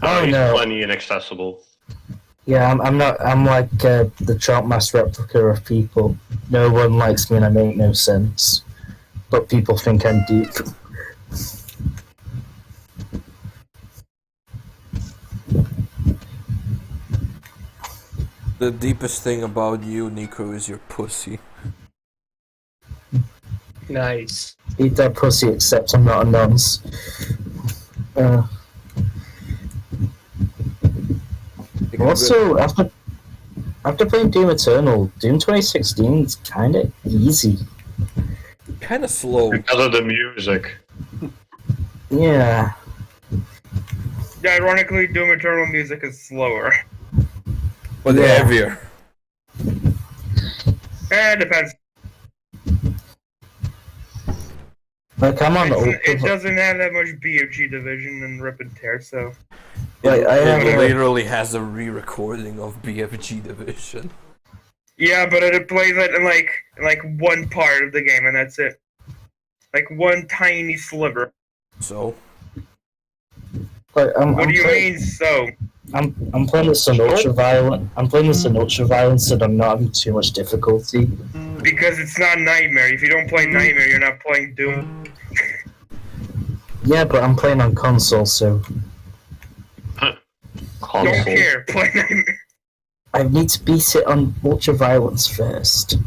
Oh, he's no. plenty inaccessible. Yeah, I'm not. I'm like the Trump mass replica of people. No one likes me, and I make no sense. But people think I'm deep. the deepest thing about you, Nico, is your pussy. Nice. Eat that pussy, except I'm not a nonce. Also, after playing Doom Eternal, Doom 2016 is kind of easy. Kind of slow. Because of the music. Yeah. Yeah, ironically, Doom Eternal music is slower. But Yeah. heavier. It depends. Like, I'm on the It doesn't have that much BFG division and rip and tear, so. Like, I have It a, literally has a re-recording of BFG Division. Yeah, but it plays it in like one part of the game, and that's it. Like one tiny sliver. So, like, What do you mean, so? I'm playing this on ultra violent. I'm playing this on ultra violent, so I'm not having too much difficulty. Because it's not Nightmare. If you don't play Nightmare, you're not playing Doom. Yeah, but I'm playing on console, so Don't care. Play Nightmare. I need to beat it on ultra violence first.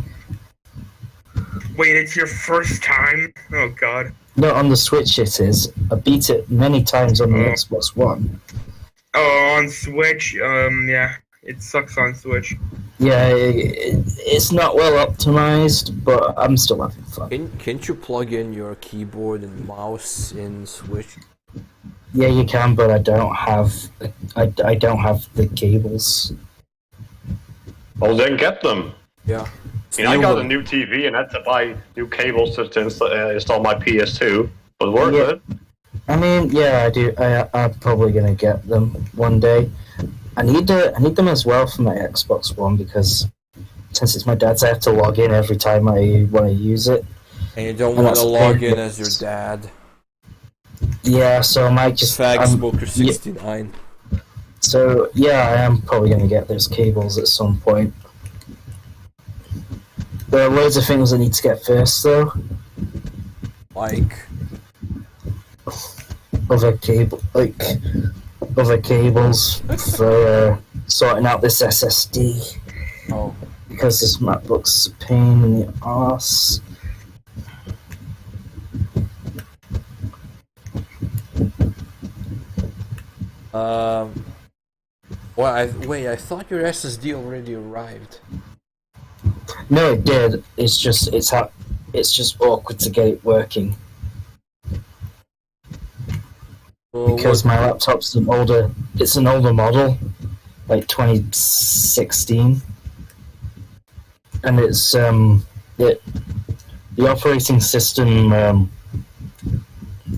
Wait, it's your first time? Oh god. No, on the Switch it is. I beat it many times on the Xbox One. Oh, on Switch, yeah. It sucks on Switch. Yeah, it's not well optimized, but I'm still having fun. can't you plug in your keyboard and mouse in Switch? Yeah, you can, but I don't have I don't have the cables. Well, then get them. Yeah. I got a new TV and had to buy new cables to install my PS2. But worth Yeah. it. I mean, yeah, I do. I'm probably gonna get them one day. I need them as well for my Xbox One because since it's my dad's, I have to log in every time I want to use it. And you don't And want to that's log in painful. as your dad. Yeah, so I might just Fag I'm- Smoker 69. So yeah, I am probably gonna get those cables at some point. There are loads of things I need to get first, though. Like, Other cables for sorting out this SSD oh, because this MacBook's a pain in the arse. Well, wait, I thought your SSD already arrived. No, it did. It's just awkward to get it working Well, because my laptop's an older model, like 2016, and it's the operating system I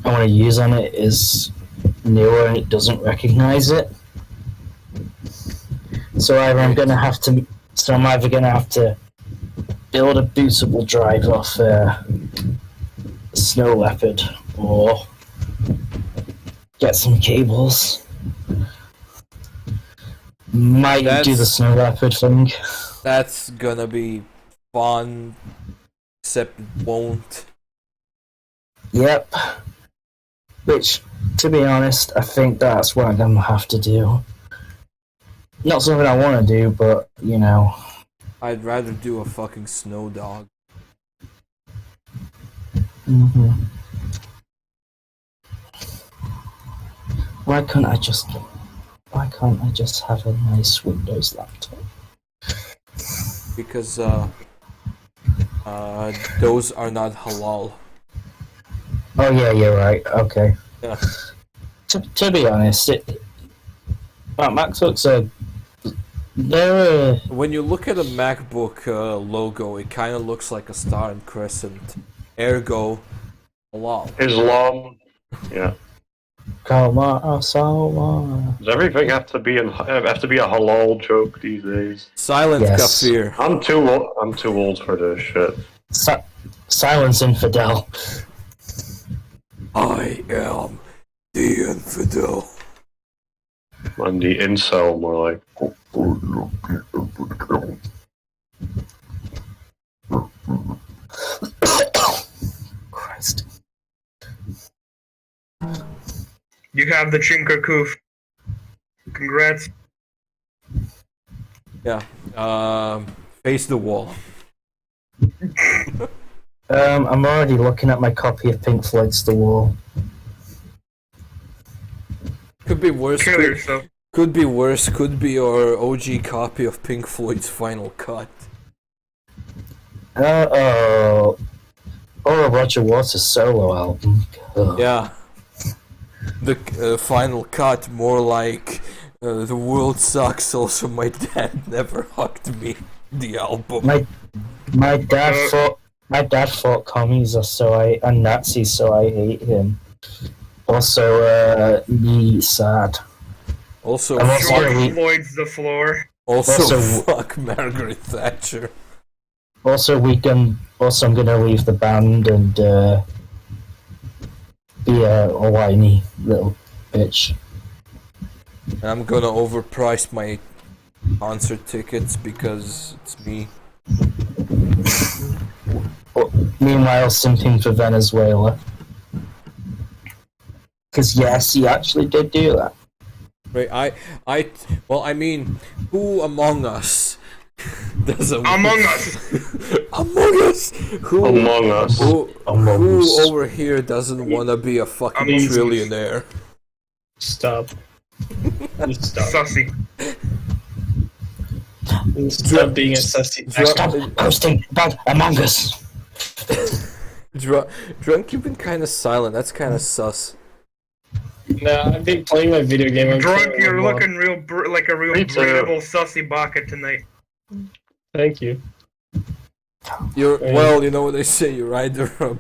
want to use on it is newer and it doesn't recognize it. So I'm either gonna have to build a bootable drive off Snow Leopard or get some cables. Might do the Snow Leopard thing. That's gonna be fun, except it won't. Yep. Which, to be honest, I think that's what I'm gonna have to do. Not something I want to do, but you know. I'd rather do a fucking snow dog. Mm-hmm. Why can't I just have a nice Windows laptop? Because those are not halal. Oh yeah, you're right. Okay. Yeah. To be honest, MacBooks are they're When you look at a MacBook logo, it kind of looks like a star and crescent. Ergo, halal. Islam. Yeah. Does Does everything have to be a halal joke these days? Silent Yes. kafir. I'm too old for this shit. Silence infidel. I am the infidel. I'm the incel, more like. Christ. You have the Chinkarkoof. Congrats. Yeah. Face the wall. I'm already looking at my copy of Pink Floyd's The Wall. Could be worse. Kill yourself. Could be worse. Could be our OG copy of Pink Floyd's Final Cut. Or Roger Waters' solo album. Ugh. Yeah. The Final Cut, more like the world sucks. Also, my dad never hugged me. The album. My dad fought commies, and Nazis, so I hate him. Also, me sad. Also, I'm also George gonna leave, Floyd's the floor. also fuck Margaret Thatcher. also I'm gonna leave the band and be a whiny little bitch. And I'm gonna overprice my concert tickets because it's me. Meanwhile, simping for Venezuela. Because yes, he actually did do that. Right, well, I mean, who among us doesn't... Among Us. Among us! Who over here doesn't want to be a fucking Among Us. trillionaire? Stop. Stop. Sussy. Stop being a sussy. Stop posting about Among Us. Drunk, you've been kind of silent. That's kind of sus. No, I've been playing my video game. I'm Drunk, playing you're one. looking like a real Me too. breathable sussy baka tonight. Thank you. Well, you know what they say. You're either a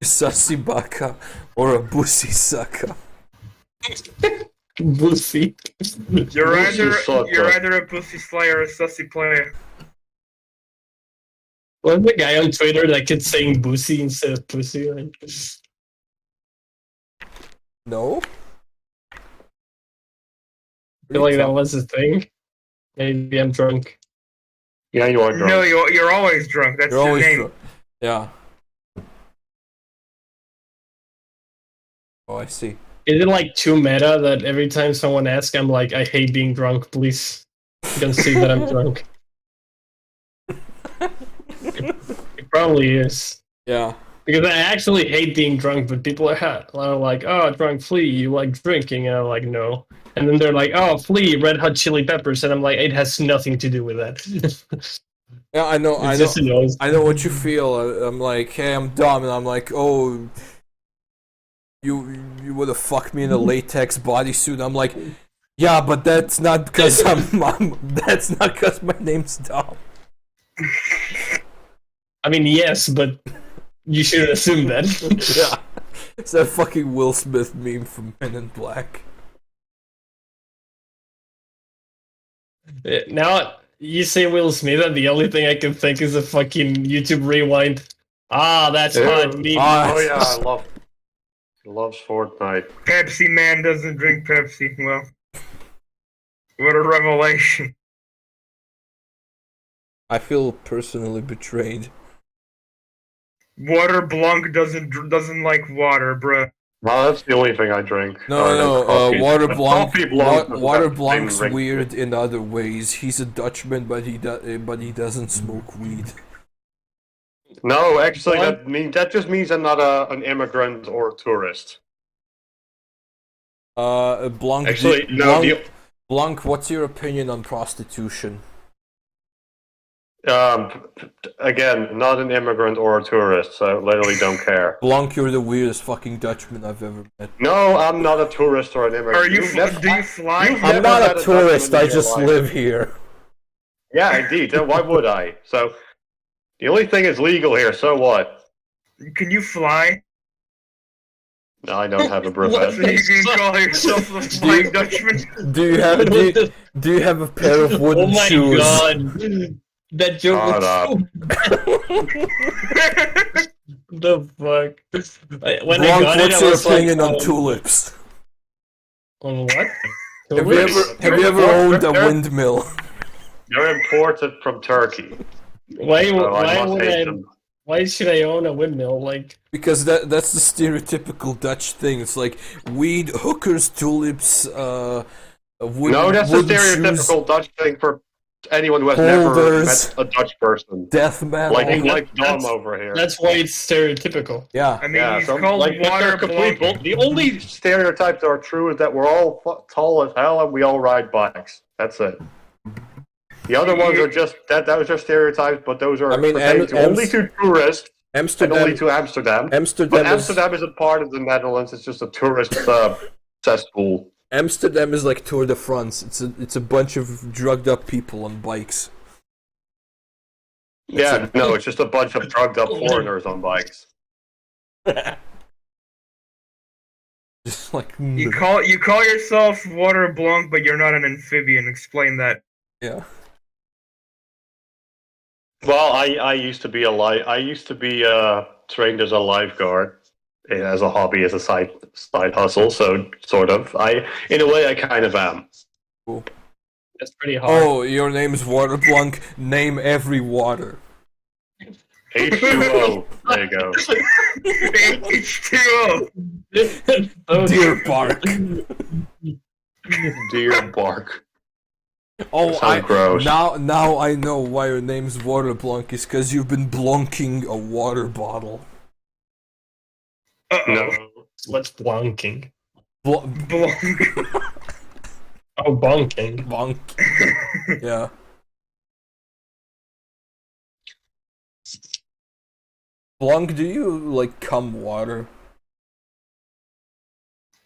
sussy baka or a bussy sucker. Bussy. You're sucker. either a pussy slayer or a sussy player. What's the guy on Twitter that kept saying bussy instead of pussy? Like, No? I feel like that was a thing. Maybe I'm drunk. Yeah, you are drunk. No, you're always drunk. That's You're your always name. drunk. Yeah. Oh, I see. Is it like too meta that every time someone asks, I'm like, I hate being drunk, please? You can see that I'm drunk. It probably is. Yeah. Because I actually hate being drunk, but people are like, oh, drunk flea, you like drinking. And I'm like, no. And then they're like, "Oh, Flea, Red Hot Chili Peppers," and I'm like, "It has nothing to do with that." Yeah, I know, It's just a noise. I know what you feel. I'm like, hey, I'm dumb, and I'm like, oh, you would have fucked me in a latex bodysuit. I'm like, yeah, but that's not because that's not because my name's Dom. I mean, yes, but you should assume that. Yeah, it's that fucking Will Smith meme from Men in Black. Now you say Will Smith, and the only thing I can think is a fucking YouTube rewind. Ah, that's hot. Me. Oh yeah, I loves Fortnite. Pepsi man doesn't drink Pepsi. Well, what a revelation. I feel personally betrayed. Water Blanc doesn't like water, bruh. Well, that's the only thing I drink. No, Coffee. Water But Blanc. Coffee Blanc doesn't Water have the same Blanc's ring. weird in other ways. He's a Dutchman, but he doesn't smoke weed. No, actually, What? that just means I'm not an immigrant or a tourist. Blanc. Actually, no. Blanc, what's your opinion on prostitution? Again, not an immigrant or a tourist, so I literally don't care. Blanc, you're the weirdest fucking Dutchman I've ever met. No, I'm not a tourist or an immigrant. Are you? You've never- Do you fly? you've I'm never not met a a tourist, Dutchman I in your just life. live here. Yeah, indeed. Then why would I? So, the only thing is legal here. So what? Can you fly? No, I don't have a So brevet. you can call yourself a flying Dutchman? Do you have a pair of wooden Oh my shoes? god. That joke Shut was up. the fuck. When I Blanc, got it, what's I your was opinion like, on tulips? On what? Have you ever owned a windmill? They're imported from Turkey. Why? So I Why must would hate I? them. Why should I own a windmill? Like, Because that's the stereotypical Dutch thing. It's like weed, hookers, tulips, wooden, No, that's the wooden shoes, stereotypical Dutch thing for anyone who has never Holders. met a Dutch person. death metal. Like Dom that's- over here. that's why it's stereotypical. Yeah. I mean, Yeah, he's so, called like, Water they're complete Blanc. bull- The only stereotypes that are true is that we're all tall as hell and we all ride bikes. That's it. The other ones are just that was just stereotypes, but those are I mean, pertain to only to tourists and Amsterdam. only to Amsterdam. Amsterdam But is Amsterdam isn't part of the Netherlands; it's just a tourist cesspool. Amsterdam is like Tour de France. It's a bunch of drugged up people on bikes. Yeah, no, it's just a bunch of drugged up foreigners on bikes. Just like You call yourself Water Blanc, but you're not an amphibian. Explain that. yeah. Well, I used to be trained as a lifeguard as a hobby, as a side hustle. So sort of, in a way I kind of am. That's pretty hard. Oh, your name's Water Blanc. Name every water. H2O. There you go. H2O. Deer bark. Deer bark. Oh, So gross. now I know why your name's Water Blanc is because you've been blunking a water bottle. No. What's blonking? Blanc. Oh, bonking. Blanc. Yeah. Blanc, do you like cum water?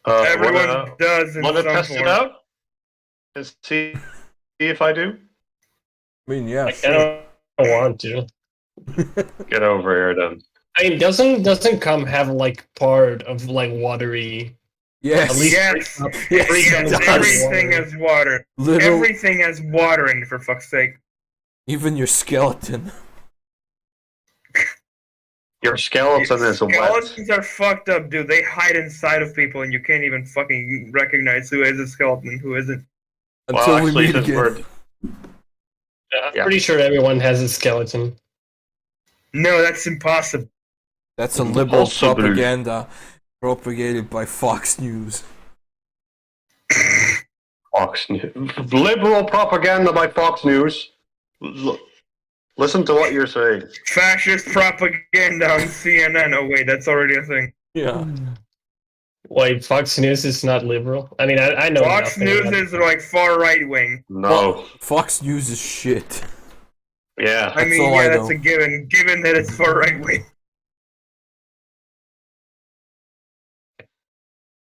Everyone does in Want to some test it form. out? And see if I do? I mean, yeah. I Sure. don't want to. Get over here then. I mean, doesn't cum have like part of like watery? Yes. At least Yes, Yes, yes, it does. everything has water. Little, Everything has water in it, for fuck's sake. even your skeleton. Your skeleton is wet. Skeletons are fucked up, dude. They hide inside of people, and you can't even fucking recognize who is a skeleton and who isn't. Until Well, we actually, meet since again. we're I'm Yeah. pretty sure everyone has a skeleton. No, that's impossible. That's a liberal Also blue. propaganda propagated by Fox News. Fox News. Liberal propaganda by Fox News. Listen to what you're saying. Fascist propaganda on CNN. Oh wait, that's already a thing. Yeah. Wait, Fox News is not liberal. I mean, I know Fox nothing News about is like far right wing. No. Fox News is shit. Yeah. I That's mean, all I yeah, that's know. a given. Given that it's far right wing.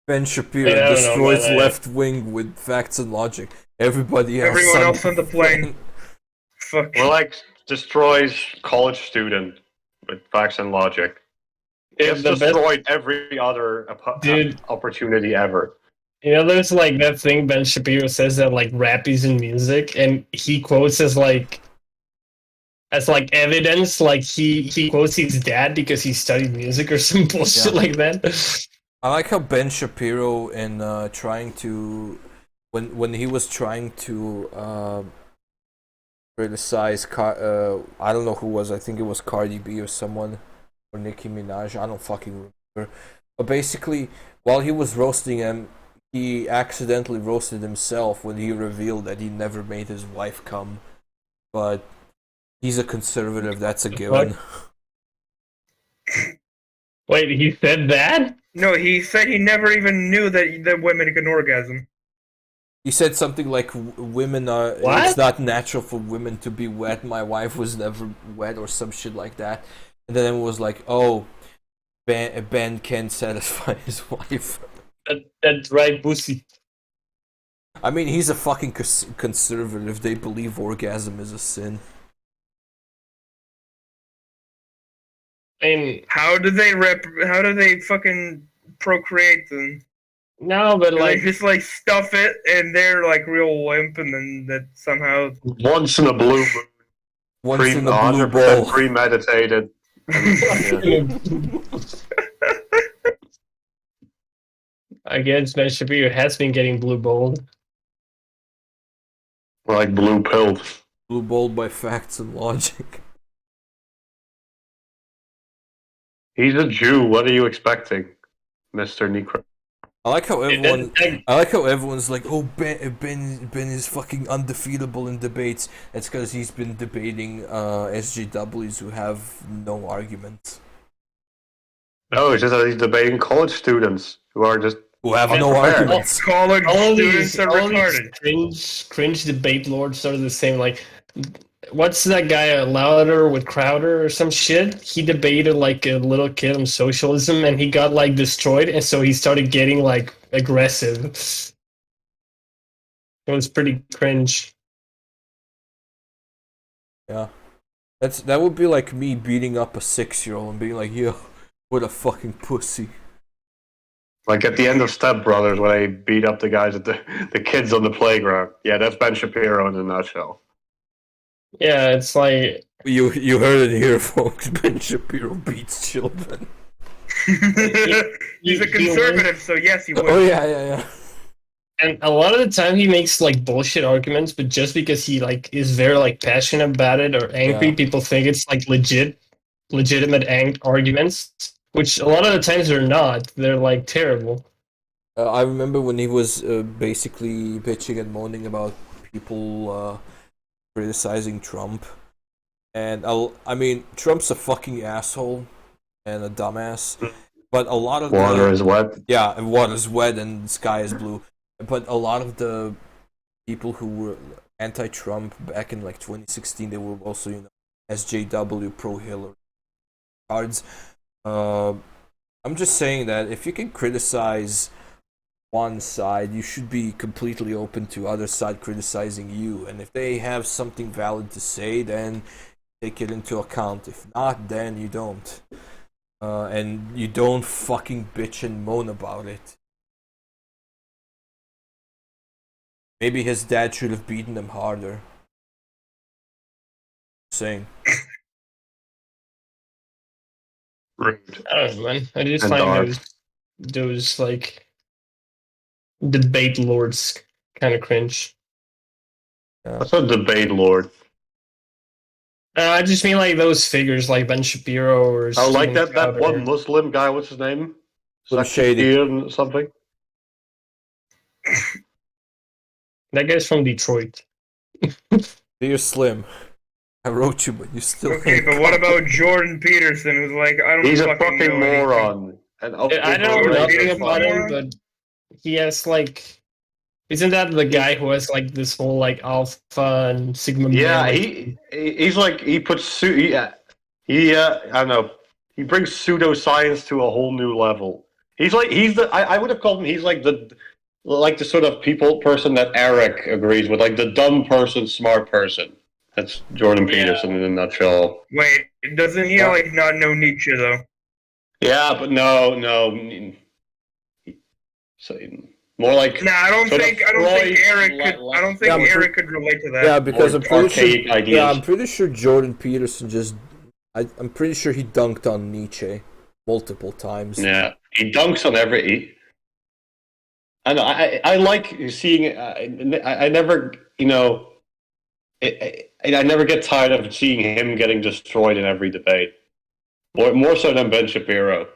Ben I Shapiro mean, I don't know, destroys man. left wing with facts and logic. Everybody else. Everyone else on the plane. Fuck. Well, like, destroys college student with facts and logic. It's The best, destroyed every other Dude. opportunity ever. there's like that thing Ben Shapiro says that like rap is in music, and he quotes as like evidence, like he quotes his dad because he studied music or some bullshit like that. I like how Ben Shapiro in trying to when he was trying to criticize I don't know who was, I think it was Cardi B or someone, or Nicki Minaj, I don't fucking remember. But basically, while he was roasting him, he accidentally roasted himself when he revealed that he never made his wife come. But he's a conservative, that's a given. Wait, he said that? No, he said he never even knew that women can orgasm. He said something like, "Women are. What? It's not natural for women to be wet. My wife was never wet," or some shit like that. And then it was like, "Oh, Ben can't satisfy his wife." That's right, pussy. I mean, he's a fucking conservative. They believe orgasm is a sin. I mean, How do they fucking procreate then? no, but Like like, just like stuff it, and they're like real wimp, and then that somehow. Once in a blue moon. Once in a blue 100% ball. premeditated. Yeah. I guess Ben Shapiro has been getting blue balled. Like blue pilled. Blue balled by facts and logic. He's a Jew. What are you expecting, Mr. Necro? I like how everyone. That- I like how everyone's like, "Oh, Ben is fucking undefeatable in debates." It's because he's been debating SJWs who have no arguments, No, it's just that he's debating college students who are just. who have no Unprepared. arguments. College students are all retarded. these cringe debate lords are the same. Like, what's that guy, Louder with Crowder or some shit? He debated like a little kid on socialism, and he got like destroyed, and so he started getting like aggressive. It was pretty cringe. Yeah, that would be like me beating up a 6-year-old and being like, "Yo, what a fucking pussy." Like at the end of Step Brothers, when they beat up the guys at the kids on the playground. Yeah, that's Ben Shapiro in a nutshell. Yeah, it's like You heard it here, folks. Ben Shapiro beats children. He's a conservative, so yes, he would. Oh yeah. and a lot of the time he makes like bullshit arguments, but just because he like is very like passionate about it or angry, Yeah. people think it's like legitimate arguments, which a lot of the times they're not. They're like terrible. I remember when he was basically bitching and moaning about people criticizing Trump, and I mean, Trump's a fucking asshole and a dumbass, but a lot of Water is wet. yeah, and water's wet and the sky is blue. But a lot of the people who were anti-Trump back in like 2016, they were also, SJW, pro-Hillary cards. I'm just saying that if you can criticize one side, you should be completely open to other side criticizing you. And if they have something valid to say, then take it into account. If not, then you don't. And you don't fucking bitch and moan about it. Maybe his dad should have beaten him harder. Saying. Rude. I don't know, man. I just And find dark. those like debate lords kind of cringe. That's a debate lord. I just mean like those figures like Ben Shapiro or Oh, like Steven that Crowder. one Muslim guy. What's his name? Slim Shady. Zakir something. That guy's from Detroit. Dear Slim, I wrote you, but you still Okay, but what about Jordan Peterson, who's like, I don't He's a fucking fucking know anything. moron. I don't know nothing Peterson about him, moron? but he has like, isn't that the guy who has like this whole like alpha and sigma? Yeah, man, like, he's like he puts I don't know. He brings pseudoscience to a whole new level. I would have called him. He's like the sort of person that Eric agrees with, like the dumb person, smart person. That's Jordan Peterson in a nutshell. Wait, doesn't he like not know Nietzsche though? Yeah, but no. So more like Nah, I don't think Eric could. I don't think Yeah, I'm Eric could relate to that. Yeah, because More I'm pretty sure. archaic ideas. Yeah, I'm pretty sure Jordan Peterson I'm pretty sure he dunked on Nietzsche multiple times. Yeah, he dunks on every. I know. I like seeing. I never, I never get tired of seeing him getting destroyed in every debate. More so than Ben Shapiro.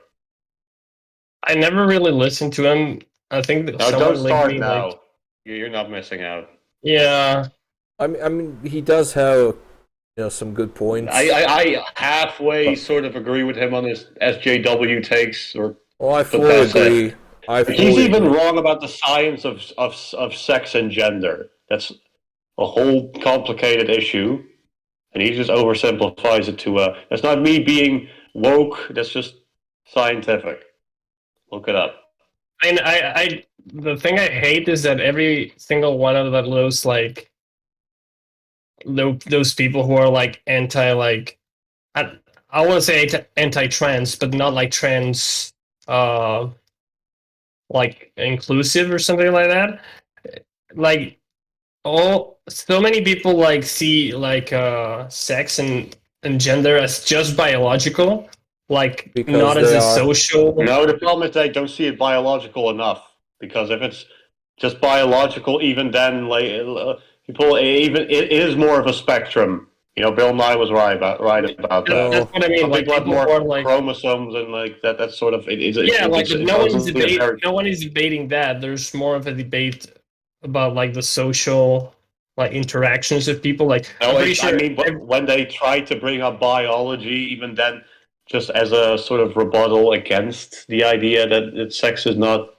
I never really listened to him. I think that No, someone don't start linked me now. like, You're not missing out. yeah. I mean, he does have some good points. I halfway sort of agree with him on his SJW takes. I fully that's it. agree. He's even wrong about the science of sex and gender. That's a whole complicated issue, and he just oversimplifies it to that's not me being woke. That's just scientific. Look it up. I the thing I hate is that every single one of those like those people who are like anti like I want to say anti-trans, but not like trans like inclusive or something like that. Like so many people like see like sex and gender as just biological, like Because not as they a are. social. No, the problem is they don't see it biological enough. Because if it's just biological, even then, like people, it is more of a spectrum. Bill Nye was right about that. That's what I mean. Some Like people have people more who are like chromosomes and like that. That's sort of yeah, like no one is very- debating that. There's more of a debate about like the social like interactions of people. Like No, I'm pretty sure. I mean, when they try to bring up biology, even then, just as a sort of rebuttal against the idea that sex is not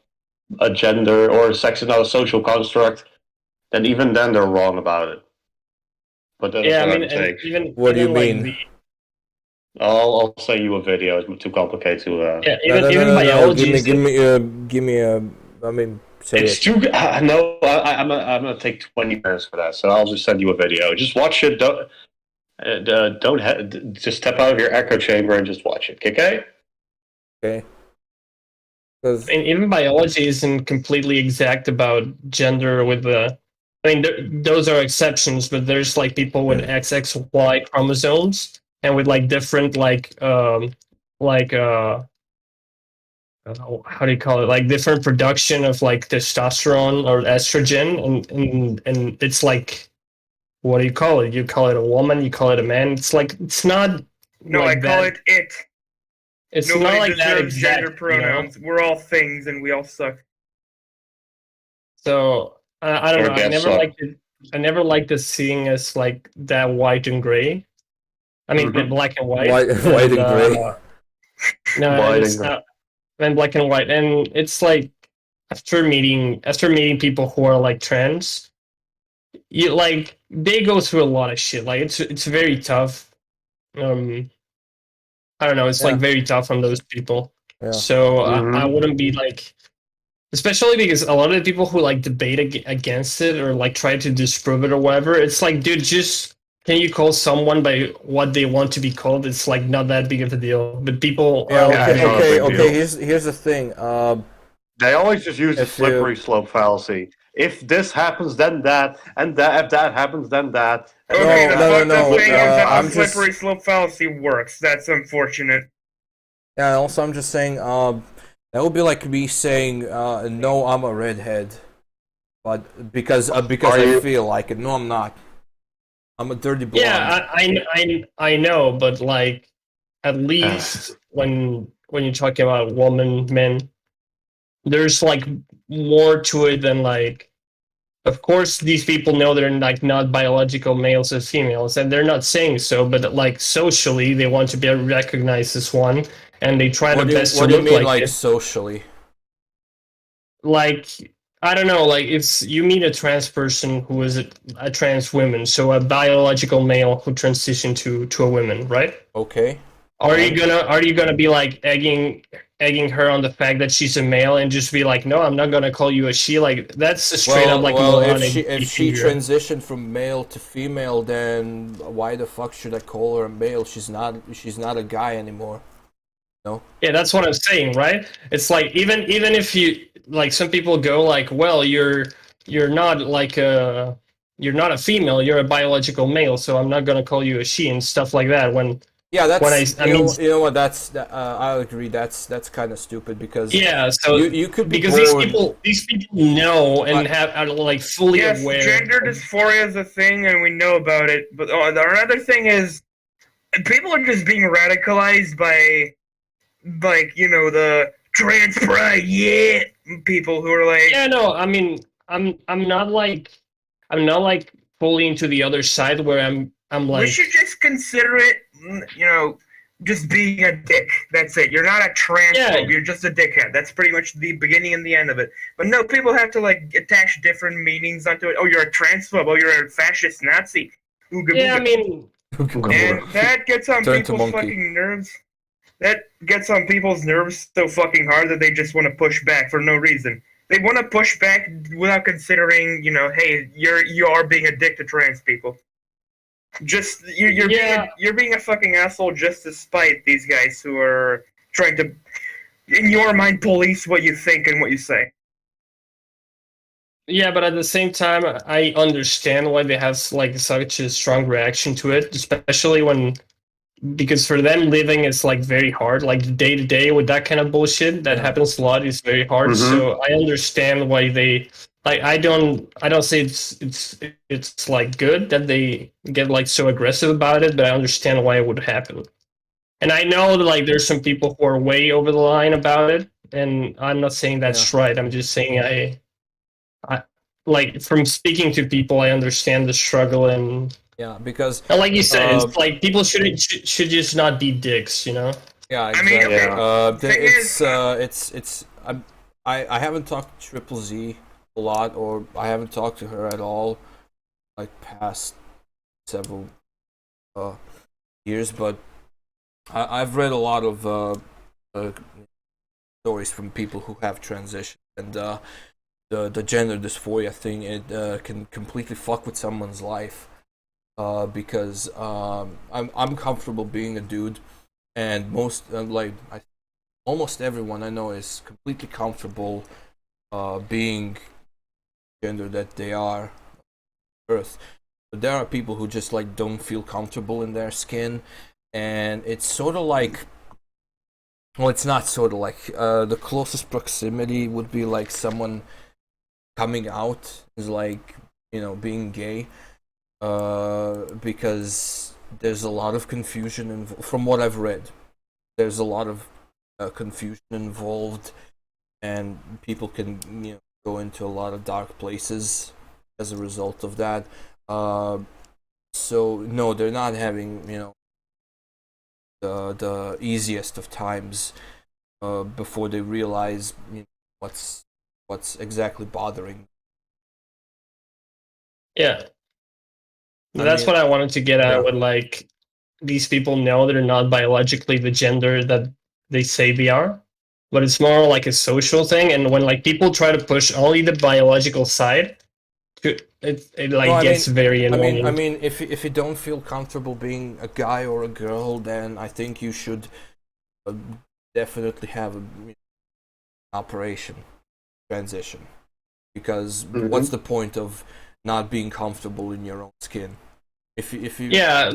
a gender or sex is not a social construct, then even then they're wrong about it. But that's Yeah, I what mean, I'm saying. and even What do you even, mean? I'll send you a video. It's too complicated to. Yeah, No, even no, biology. give me a. I mean, say It's it. too. No, I'm gonna take 20 minutes for that. So I'll just send you a video. Just watch it. Just step out of your echo chamber and just watch it. Okay? Okay. Because And even biology isn't completely exact about gender with the. I mean, those are exceptions, but there's like people with XXY chromosomes and with like different how do you call it? Like different production of like testosterone or estrogen, and it's like, what do you call it? You call it a woman, you call it a man. It's like it's not. No, like I call that. it. It's Nobody not like that deserves exact. gender pronouns. We're all things, and we all suck. So I don't Or know. get sucked. I never liked the seeing as like that white and gray. I mean, Mhm. black and white. white and gray. No, White it's and gray. not. And black and white, and it's like after meeting people who are like trans, you like they go through a lot of shit. Like it's very tough. I don't know. It's like Yeah. very tough on those people. Yeah. So Mhm. I wouldn't be like, especially because a lot of the people who like debate against it or like try to disprove it or whatever, it's like, dude, just can you call someone by what they want to be called? It's like not that big of a deal. But people Yeah. are like, it's not a big Okay. deal. Here's the thing. They always just use the If you- slippery slope fallacy. If this happens, then that, and that. If that happens, then that. Okay, the no, fucked no, up thing is that I'm the just- slippery slope fallacy works. That's unfortunate. Yeah. Also, I'm just saying. That would be like me saying, "No, I'm a redhead," but because Are I you? feel like it. No, I'm not. I'm a dirty blonde. yeah, I know, but like at least when you're talking about woman, men, there's like more to it than like. Of course, these people know they're like not biological males or females, and they're not saying so. But like socially, they want to be recognized as one, and they try their best to what do you look mean, like like it. socially? Like, I don't know, like if you meet a trans person who is a trans woman, so a biological male who transitioned to a woman, right? Okay. Are you gonna be like egging her on the fact that she's a male and just be like, no, I'm not gonna call you a she? Like that's a straight up like moronic if she behavior. transitioned from male to female, then why the fuck should I call her a male? She's not a guy anymore. No. Yeah, that's what I'm saying, right? It's like even if you like some people go like, well, you're not like you're not a female, you're a biological male, so I'm not gonna call you a she and stuff like that. Yeah, I mean, you know what, I'll agree, that's kind of stupid, because yeah, so you could be because born, these people know and are like fully Yes, aware. gender dysphoria is a thing, and we know about it. But another thing is, people are just being radicalized by, like, the trans pride, yeah, people who are like, Yeah, no, I mean, I'm not like fully into the other side where I'm we like, should just consider it, just being a dick. That's it. You're not a transphobe. Yeah. You're just a dickhead. That's pretty much the beginning and the end of it. But no, people have to like attach different meanings onto it. Oh, you're a transphobe. Oh, you're a fascist Nazi. Ooga yeah, I booga. mean, And that gets on Turn to people's monkey. fucking nerves. That gets on people's nerves so fucking hard that they just want to push back for no reason. They want to push back without considering, hey, you are being a dick to trans people. Just you're being a fucking asshole just to spite these guys who are trying to, in your mind, police what you think and what you say. yeah, but at the same time, I understand why they have like such a strong reaction to it, especially because for them living is like very hard, like day to day with that kind of bullshit that happens a lot is very hard. Mhm. So I understand why they like. I don't say it's like good that they get like so aggressive about it, but I understand why it would happen. And I know that like there's some people who are way over the line about it, and I'm not saying that's right. I'm just saying I like from speaking to people, I understand the struggle and. Yeah, because And like you said, it's like people should just not be dicks, you know? yeah, I mean, exactly. okay, It's I haven't talked to Triple Z a lot, or I haven't talked to her at all, like past several years, but I've read a lot of stories from people who have transitioned, and the gender dysphoria thing, it can completely fuck with someone's life. Because I'm comfortable being a dude, and almost everyone I know is completely comfortable being gender that they are on Earth. But there are people who just like don't feel comfortable in their skin, and it's sort of like, well, it's not sort of like the closest proximity would be like someone coming out is like, being gay. Because there's a lot of confusion from what I've read. There's a lot of confusion involved, and people can go into a lot of dark places as a result of that. So no, they're not having the easiest of times before they realize what's exactly bothering. Yeah. That's what I wanted to get at with like these people know they're not biologically the gender that they say they are, but it's more like a social thing. And when like people try to push only the biological side, it like No, gets very annoying. I mean, if you don't feel comfortable being a guy or a girl, then I think you should definitely have an operation transition, because what's the point of not being comfortable in your own skin? If you yeah,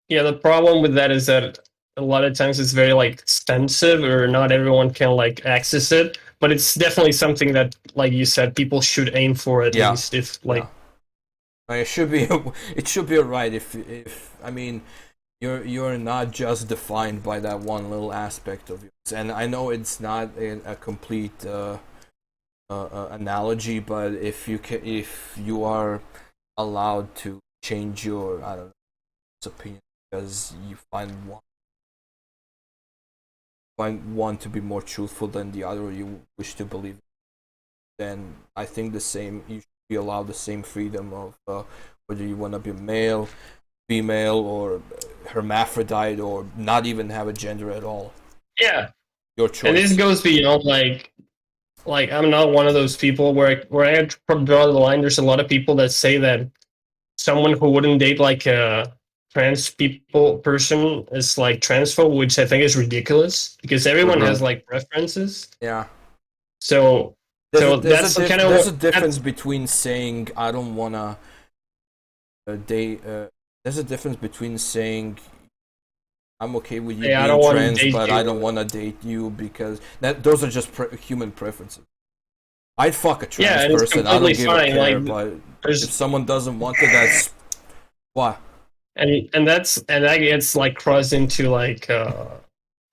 the problem with that is that a lot of times it's very like expensive, or not everyone can like access it. But it's definitely something that, like you said, people should aim for at least. If like, it should be alright. If I mean, you're not just defined by that one little aspect of yours. And I know it's not a complete analogy, but if you are allowed to change your opinion because you find one find one to be more truthful than the other, or you wish to believe, then I think you should be allowed the same freedom of whether you want to be male, female, or hermaphrodite, or not even have a gender at all. Yeah. Your choice. And this goes beyond like I'm not one of those people where I draw the line. There's a lot of people that say that someone who wouldn't date like a trans person is like transphobe, which I think is ridiculous because everyone has like preferences. Yeah. So there's a difference between saying I don't wanna date. There's a difference between saying I'm okay with you being trans, but I don't want to date you because those are just human preferences. I'd fuck a trans person. I don't give a care, but if someone doesn't want it, that's why. And that gets like crossed into like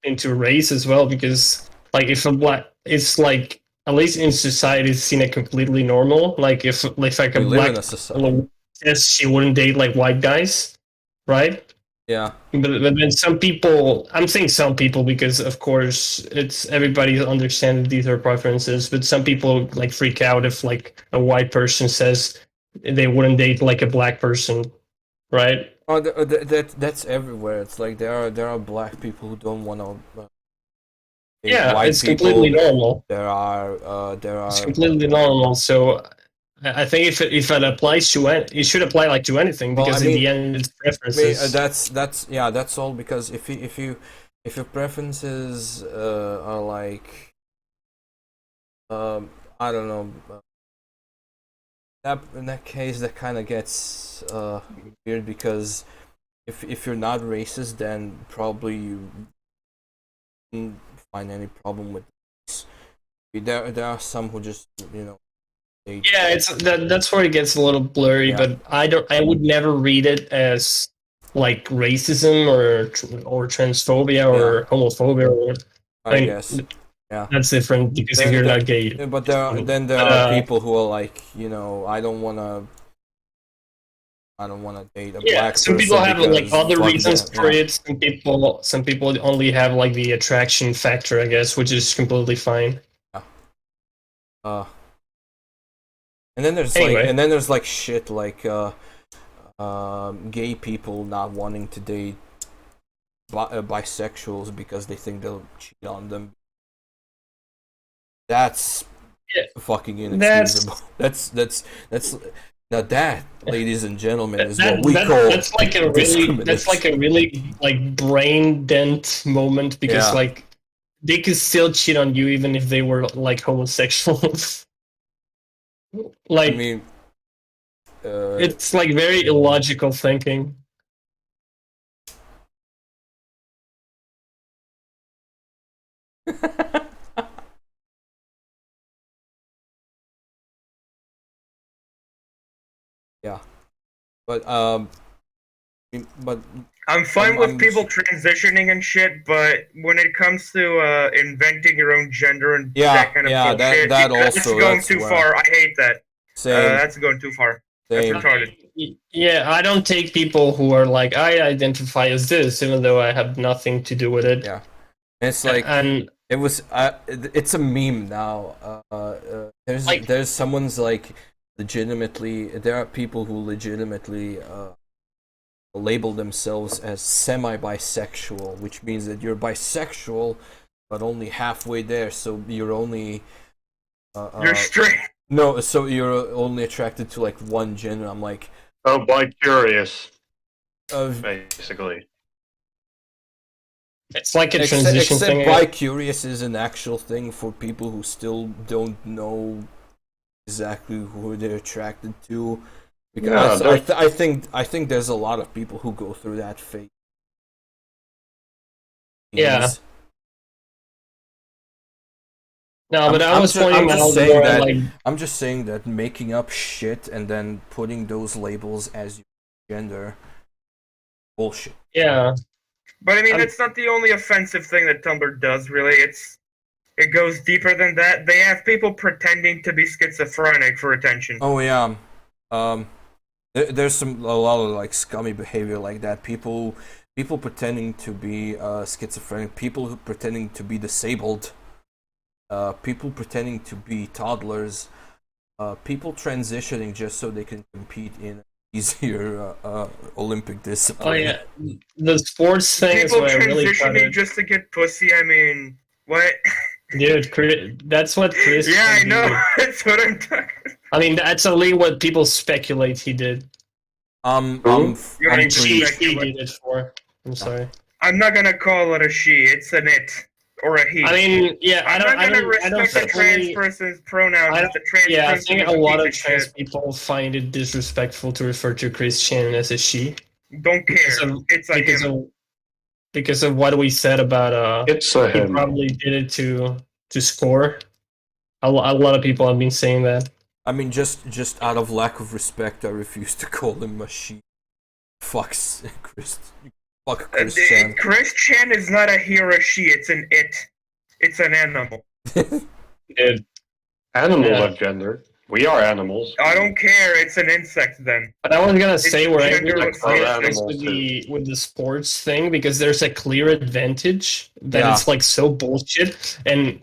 into race as well, because like if a black, it's like at least in society it's seen as completely normal. Like if like a black woman says she wouldn't date like white guys, right? Yeah. But then some people, I'm saying some people because of course it's everybody understands these are preferences, but some people like freak out if like a white person says they wouldn't date like a black person, right? Oh, that's everywhere. It's like there are black people who don't want to. Yeah, white it's people. completely normal. There are. It's completely normal. So I think if it applies to it should apply like to anything, because in the end it's preferences. That's all, because if your preferences are like I don't know, in that case that kind of gets weird, because if you're not racist, then probably you wouldn't find any problem with this. There are some who just yeah, that's where it gets a little blurry, but I would never read it as like racism or transphobia or homophobia, or I guess. Yeah, that's different because if you're not gay. But there are people who are like, I don't wanna date a black person. Some people have like other reasons for it. Some people only have like the attraction factor, I guess, which is completely fine. And then there's like shit like gay people not wanting to date bisexuals because they think they'll cheat on them. That's fucking inexcusable. That's now that, ladies and gentlemen, is what we call that's like a really like brain dent moment, because like they could still cheat on you even if they were like homosexuals. Like, I mean, it's like very illogical thinking. Yeah, but I'm fine with people transitioning and shit, but when it comes to inventing your own gender and that kind of bullshit, that's going too far. I hate that. That's going too far. Same. That's retarded. Yeah, I don't take people who are like, I identify as this, even though I have nothing to do with it. Yeah, it's like it's a meme now. There's someone's like legitimately. There are people who legitimately label themselves as semi-bisexual, which means that you're bisexual, but only halfway there. So you're only you're straight. No, so you're only attracted to like one gender. I'm like, bi-curious, basically. It's like a transition thing. Except bi-curious is an actual thing for people who still don't know exactly who they're attracted to. Because I think there's a lot of people who go through that phase. Yeah. No, but I'm just saying that making up shit and then putting those labels as your gender, bullshit. Yeah. But I mean, that's not the only offensive thing that Tumblr does, really. It goes deeper than that. They have people pretending to be schizophrenic for attention. Oh yeah. There's a lot of like scummy behavior like that. People people pretending to be schizophrenic, people who pretending to be disabled, people pretending to be toddlers, people transitioning just so they can compete in easier Olympic discipline. Oh yeah, the sports thing is People what I really transitioning started. just to get pussy. I mean, what? Dude, that's what Chris. Yeah, I know. did. That's what I'm talking. I mean, that's only what people speculate he did. I'm You're I'm right, She speculate. did it for. I'm sorry. I'm not gonna call it a she. It's an it or a he. I mean, yeah, I'm not gonna respect a trans fully- person's pronouns. I If the trans Yeah, I person think is a lot piece of trans shit. people find it disrespectful to refer to Christian as a she Don't care. because of It's a because him. of because of what we said about It's a he him. probably did it to score. A lot of people have been saying that. I mean, just out of lack of respect, I refuse to call him a she. Fucks Chris. Fuck Christian. Christian is not a he or a she. It's an it. It's an animal. Dude. Animals Yeah. are gender. We are animals. I don't care. It's an insect then. But I was gonna say where I gender really of agree animals with the sports thing because there's a clear advantage that Yeah. it's like so bullshit. And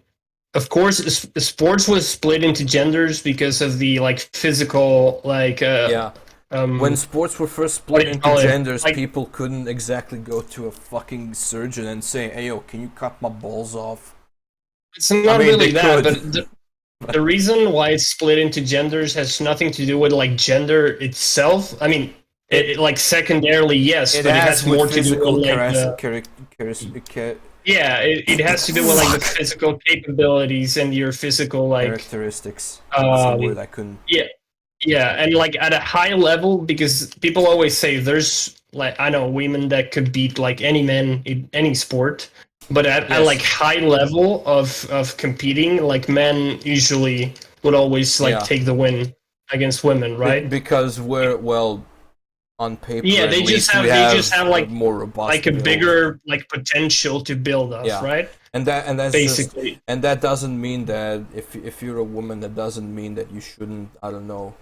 of course, sports was split into genders because of the like physical like Yeah. When sports were first What split do you into call it? genders, Like- people couldn't exactly go to a fucking surgeon and say, "Hey, yo, can you cut my balls off?" it's not mean, really they that, could. but the reason why it's split into genders has nothing to do with like gender itself. I mean, it like secondarily yes, It but it has has more with to do physical with like yeah, it has to do with like the physical capabilities and your physical like characteristics. That's a um, word I couldn't. yeah, and like at a high level because people always say there's like I know women that could beat like any man in any sport, but at Yes. like high level of competing, like men usually would always like Yeah. take the win against women, right? Because we're on paper. Yeah, at they just least, have- we they just have, a like- more robust, Like a build. bigger like potential to build up, Yeah. right? and that's just Basically. and that doesn't mean that if you're a woman, that doesn't mean that you shouldn't. I don't know.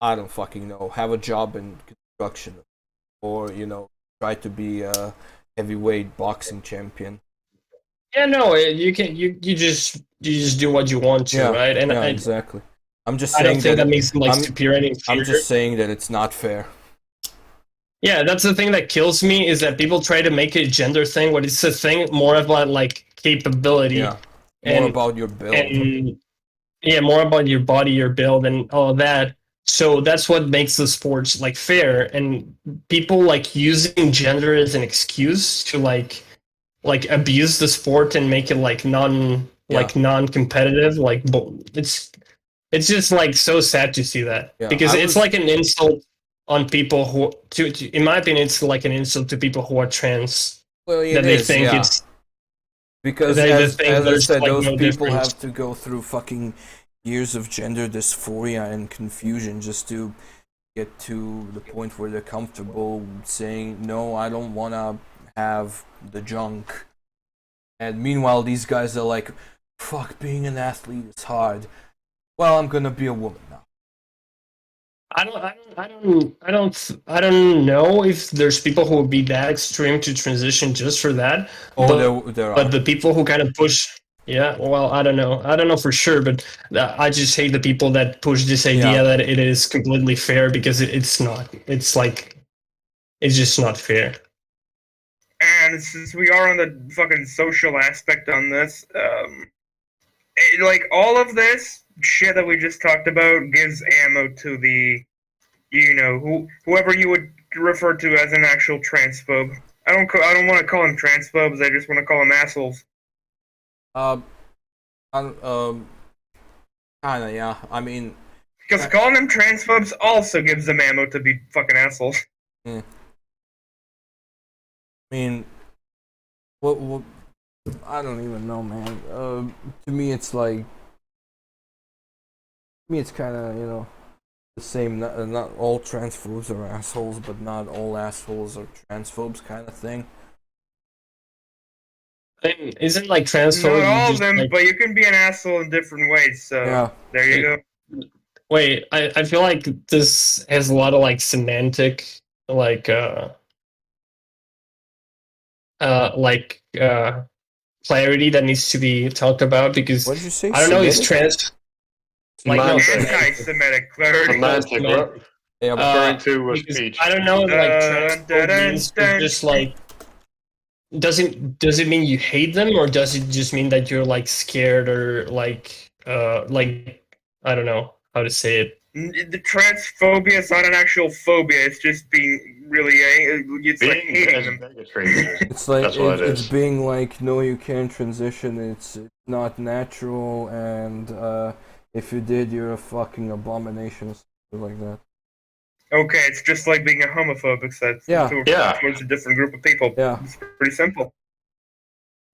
I don't fucking know. Have a job in construction, or try to be a heavyweight boxing champion. Yeah, no, you can you just do what you want to, right? And yeah, exactly. I'm just I saying don't think that that makes them like I'm- superior and inferior. I'm just saying that it's not fair. Yeah, that's the thing that kills me is that people try to make it a gender thing, but it's a thing more about like capability Yeah, more and- about your build. and yeah, more about your body, your build, and all of that. So that's what makes the sports like fair. And people like using gender as an excuse to like abuse the sport and make it like non-competitive. Like it's just like so sad to see that Yeah, because I it's was- like an insult on people who in my opinion it's like an insult to people who are trans Well, it that they is, think yeah. it's Because They as think I there's, said, like, those no people difference. have to go through fucking years of gender dysphoria and confusion just to get to the point where they're comfortable saying, no, I don't want to have the junk. And meanwhile, these guys are like, fuck, being an athlete is hard. Well, I'm gonna be a woman now. I don't know if there's people who would be that extreme to transition just for that. Oh, there are. But the people who kind of push, yeah, well, I don't know for sure, but I just hate the people that push this idea Yeah. that it is completely fair because it's not. It's like, it's just not fair. And since we are on the fucking social aspect on this, like all of this shit that we just talked about gives ammo to the, whoever you would refer to as an actual transphobe. I don't want to call them transphobes. I just want to call them assholes. Kinda, yeah. I mean, Because calling them transphobes also gives them ammo to be fucking assholes. what I don't even know, man. To me, it's like, it's kind of, the same. Not all transphobes are assholes, but not all assholes are transphobes, kind of thing. And isn't like transphobe? Not all of just, them, like- but you can be an asshole in different ways. So Yeah. there you go. Wait, I feel like this has a lot of like semantic, like clarity that needs to be talked about because What did you say? I don't know. Is Semitic? trans like no Semantic. Anti-Semitic clarity. Semantic. semantic. Yeah, Referring to a Because speech. I don't know, like Dun, dun, transphobe means dun, just like does it mean you hate them or does it just mean that you're like scared or like I don't know how to say it. The transphobia is not an actual phobia. It's just being really. It's like Being hating as them. bigotry. it's like That's what it it's is. being like, no, you can't transition. It's not natural, and if you did, you're a fucking abomination, or something like that. Okay, it's just like being a homophobe, except Yeah. towards a different group of people. Yeah. It's pretty simple.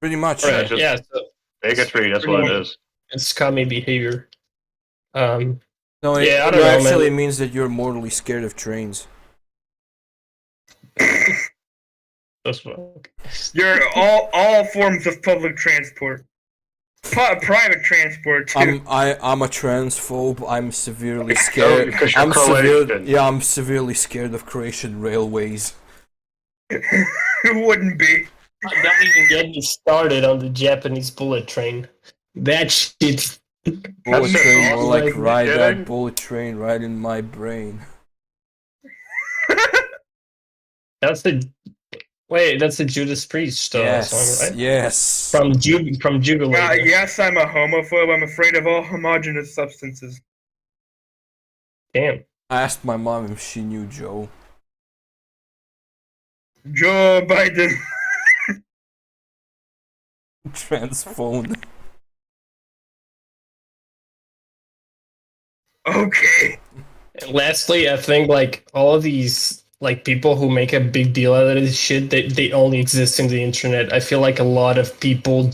Pretty much. Yeah, Right? just- Yeah, so Bigotry, that's what it is. it's commie behavior. No, it, Yeah, I it don't know, actually man. means that you're mortally scared of trains. That's what. You're all forms of public transport, private transport too. I'm a transphobe. I'm severely scared. because you're I'm Croatian. I'm severely scared of Croatian railways. Who wouldn't be? Don't even get me started on the Japanese bullet train. That shit. Bullet That's train, more awesome. like Like, ride kidding? that bullet train right in my brain. That's the wait. That's the Judas Priest Yes, song, right? yes. From Jubilee. Yes, I'm a homophobe. I'm afraid of all homogeneous substances. Damn. I asked my mom if she knew Joe. Joe Biden. Transphone. Okay. And lastly, I think like all of these like people who make a big deal out of this shit, they only exist in the internet. I feel like a lot of people,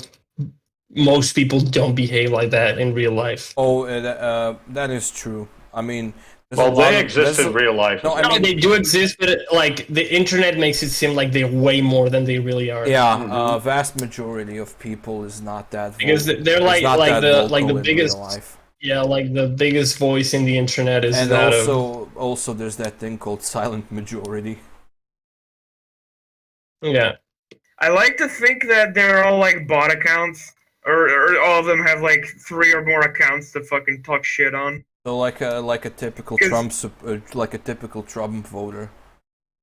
most people don't behave like that in real life. Oh, that is true. I mean, there's Well, a lot they of, exist there's in a- real life. No, I No, mean, they do exist, but like the internet makes it seem like they're way more than they really are. yeah, vast majority of people is not that Because vocal. they're is like not that the vocal in biggest real life. yeah, like the biggest voice in the internet is And that of also there's that thing called silent majority. yeah. I like to think that they're all like bot accounts, or all of them have like 3 or more accounts to fucking talk shit on. So like a typical 'Cause- like a typical Trump voter.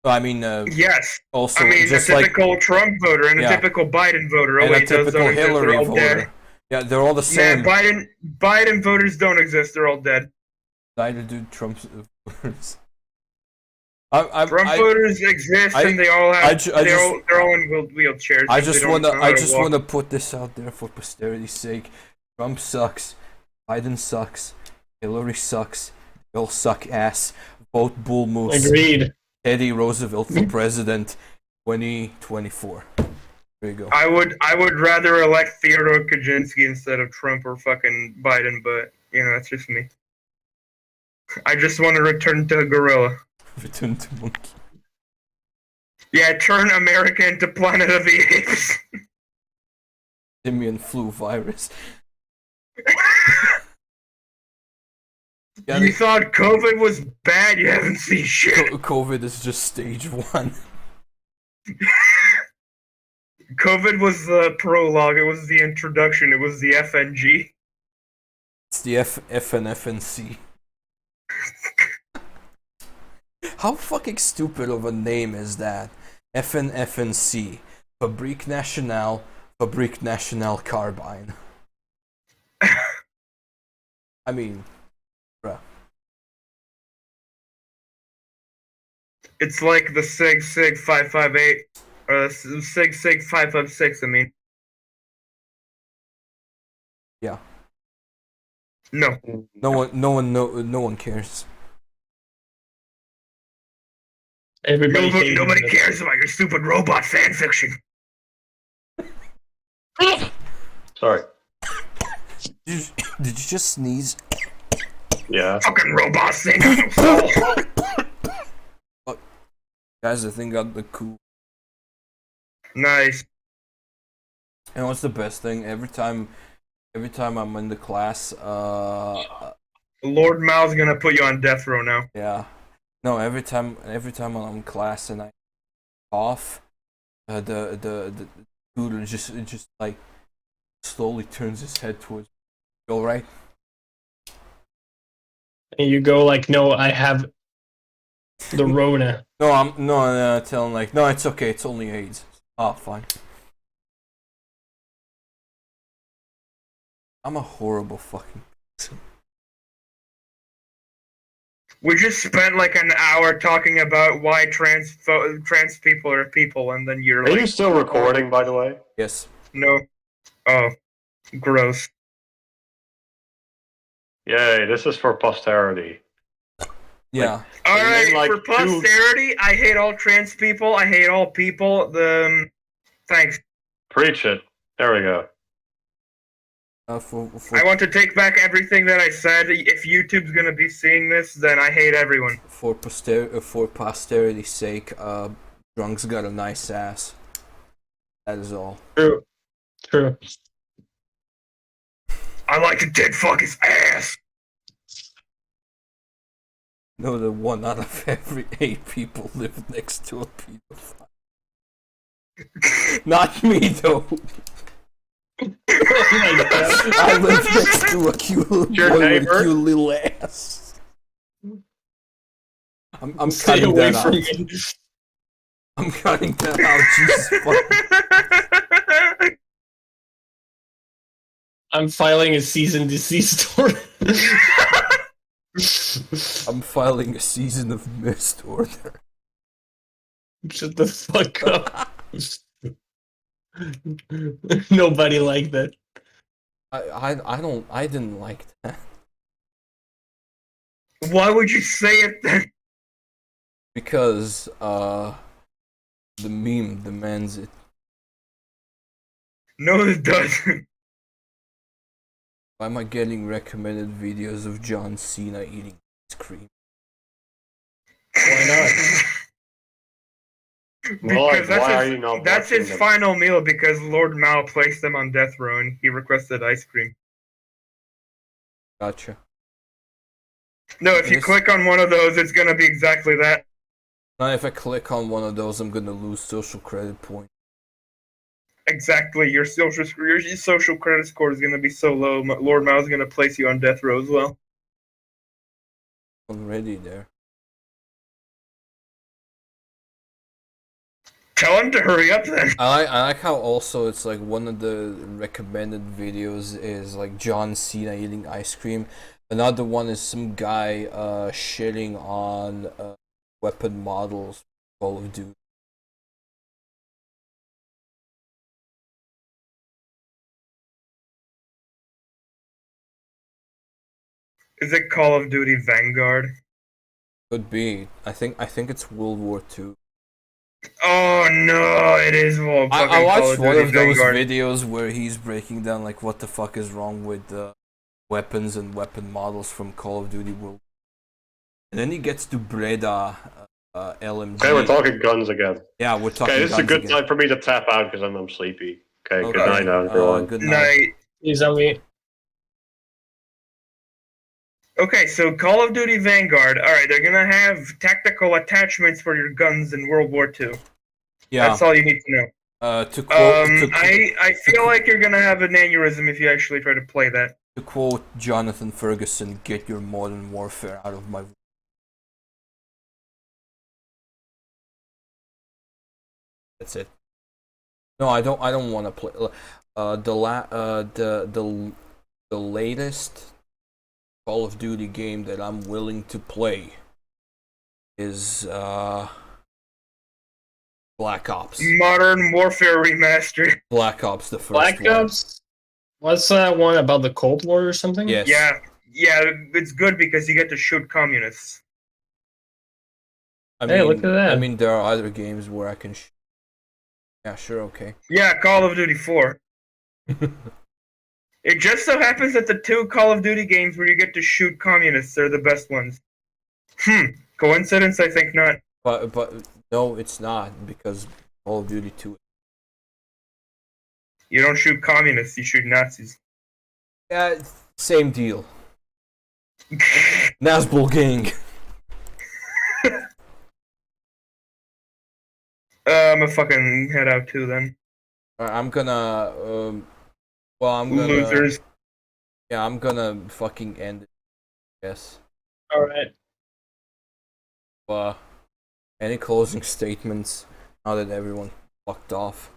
I mean, Yes, also I mean just a like typical Trump voter and Yeah. a typical Biden voter. Oh and a wait, those typical don't exist. Hillary They're all voter. dead. Yeah, they're all the same. Nah, Biden voters don't exist. They're all dead. Neither do Trump's voters. I, Trump I, voters exist, I- and they all have. I ju- I they're, just- all, they're all in wheelchairs. I because just they don't wanna know how I to just walk. wanna put this out there for posterity's sake. Trump sucks. Biden sucks. Hillary sucks. They all suck ass. Vote Bull Moose. Agreed. Teddy Roosevelt for president 2024. There you go. I would rather elect Theodore Kaczynski instead of Trump or fucking Biden, but you know that's just me. I just want to return to a gorilla. Return to monkey. Yeah, turn America into Planet of the Apes. Simian flu virus. Yeah, You thought COVID was bad? You haven't seen shit. COVID is just stage 1. COVID was the prologue. It was the introduction. It was the FNG. It's the FNFNC. How fucking stupid of a name is that? FNFNC. Fabrique Nationale Carbine. I mean, bruh. It's like the Sig 558 or the Sig 556. I mean, Yeah. no. No one cares. Everybody hates Nobody it. cares about your stupid robot fan fiction. Sorry. Did you just sneeze? Yeah. Fucking robots, they got no soul. Guys, I think I'm the cool. Nice. And what's the best thing? Every time I'm in the class, Lord Mao's gonna put you on death row now. Yeah. No, every time I'm in class and I cough, the tutor just like slowly turns his head towards me. You all right? And you go like, no, I have the Rona. No, tell him like, no, it's okay, it's only AIDS. Oh, fine. I'm a horrible fucking person. We just spent like an hour talking about why trans people are people, and then you're Are like, you still recording, by the way? Yes. no. Oh, gross. Yay, this is for posterity. Yeah. All And right, then, like, for posterity, I hate all trans people. I hate all people. Thanks. Preach it. There we go. For I want to take back everything that I said. If YouTube's gonna be seeing this, then I hate everyone. for posterity's sake, Drunk's got a nice ass. That is all. True. True. I like to dead fuck his ass. No, that 1 out of every 8 people live next to a pedophile. Not me though. I live next to a cute little Your boy with a neighbor? cute little ass. I'm Stay cutting away that from out. me. I'm cutting that out. Jesus fucking. I'm filing a cease and desist order. I'm filing a season of mist order. Shut the fuck up. Nobody liked that. I didn't like that Why would you say it then? because the meme demands it. No, it doesn't. Why am I getting recommended videos of John Cena eating ice cream? Why not? Well, like, Because why are you not that's watching his them? final meal because Lord Mao placed them on death row and he requested ice cream. Gotcha. No, if you Yes. click on one of those, it's gonna be exactly that. Now if I click on one of those, I'm gonna lose social credit points. Exactly. Your social credit score is gonna be so low. Lord Mao's gonna place you on death row as well. Already there. Tell him to hurry up then. I like how also it's like one of the recommended videos is like John Cena eating ice cream. Another one is some guy shitting on weapon models Call of Duty. Is it Call of Duty Vanguard? Could be. I think it's World War II. Oh no, it is. Well, I fucking Call watched of one Duty of those Vanguard. videos where he's breaking down like what the fuck is wrong with the weapons and weapon models from Call of Duty World. And then he gets to Breda LMG. Okay, we're talking guns again. Yeah, we're talking. Okay, this is a guns good again. time for me to tap out because I'm sleepy. Okay, Okay, good night now, everyone. Good night. Night. He's on me. Okay, so Call of Duty Vanguard. All right, they're gonna have tactical attachments for your guns in World War II. Yeah. That's all you need to know. To quote, I feel like you're gonna have an aneurysm if you actually try to play that. to quote Jonathan Ferguson, "Get your modern warfare out of my." That's it. No, I don't want to play. The latest Call of Duty game that I'm willing to play is Black Ops. Modern Warfare Remastered. Black Ops, the first Black one. Ops? What's that one about the Cold War or something? Yes. Yeah, it's good because you get to shoot communists. I Hey, mean, look at that. I mean, there are other games where I can. Yeah, sure, okay. Yeah, Call of Duty 4. It just so happens that the two Call of Duty games where you get to shoot communists are the best ones. Coincidence? I think not. But no, it's not because Call of Duty 2. You don't shoot communists, you shoot Nazis. Yeah, same deal. Nazgul gang. I'm gonna fucking head out too then. I'm gonna. Well, I'm gonna. Losers. Yeah, I'm gonna fucking end it. Yes. All right. Any closing statements now that everyone fucked off?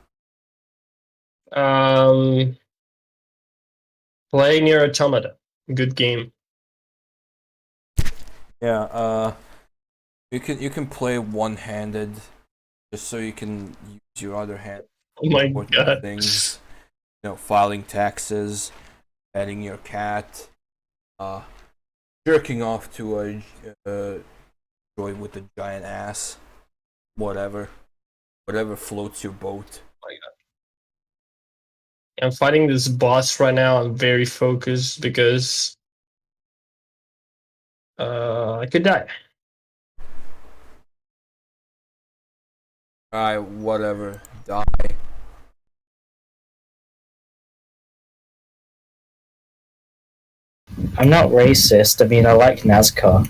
Play Near Automata. Good game. Yeah. You can play one-handed, just so you can use your other hand. Oh my Important god. things. Filing taxes, petting your cat, jerking off to a joy with a giant ass, whatever floats your boat. I'm fighting this boss right now. I'm very focused because I could die. Alright, whatever. Die. I'm not racist. I mean, I like NASCAR.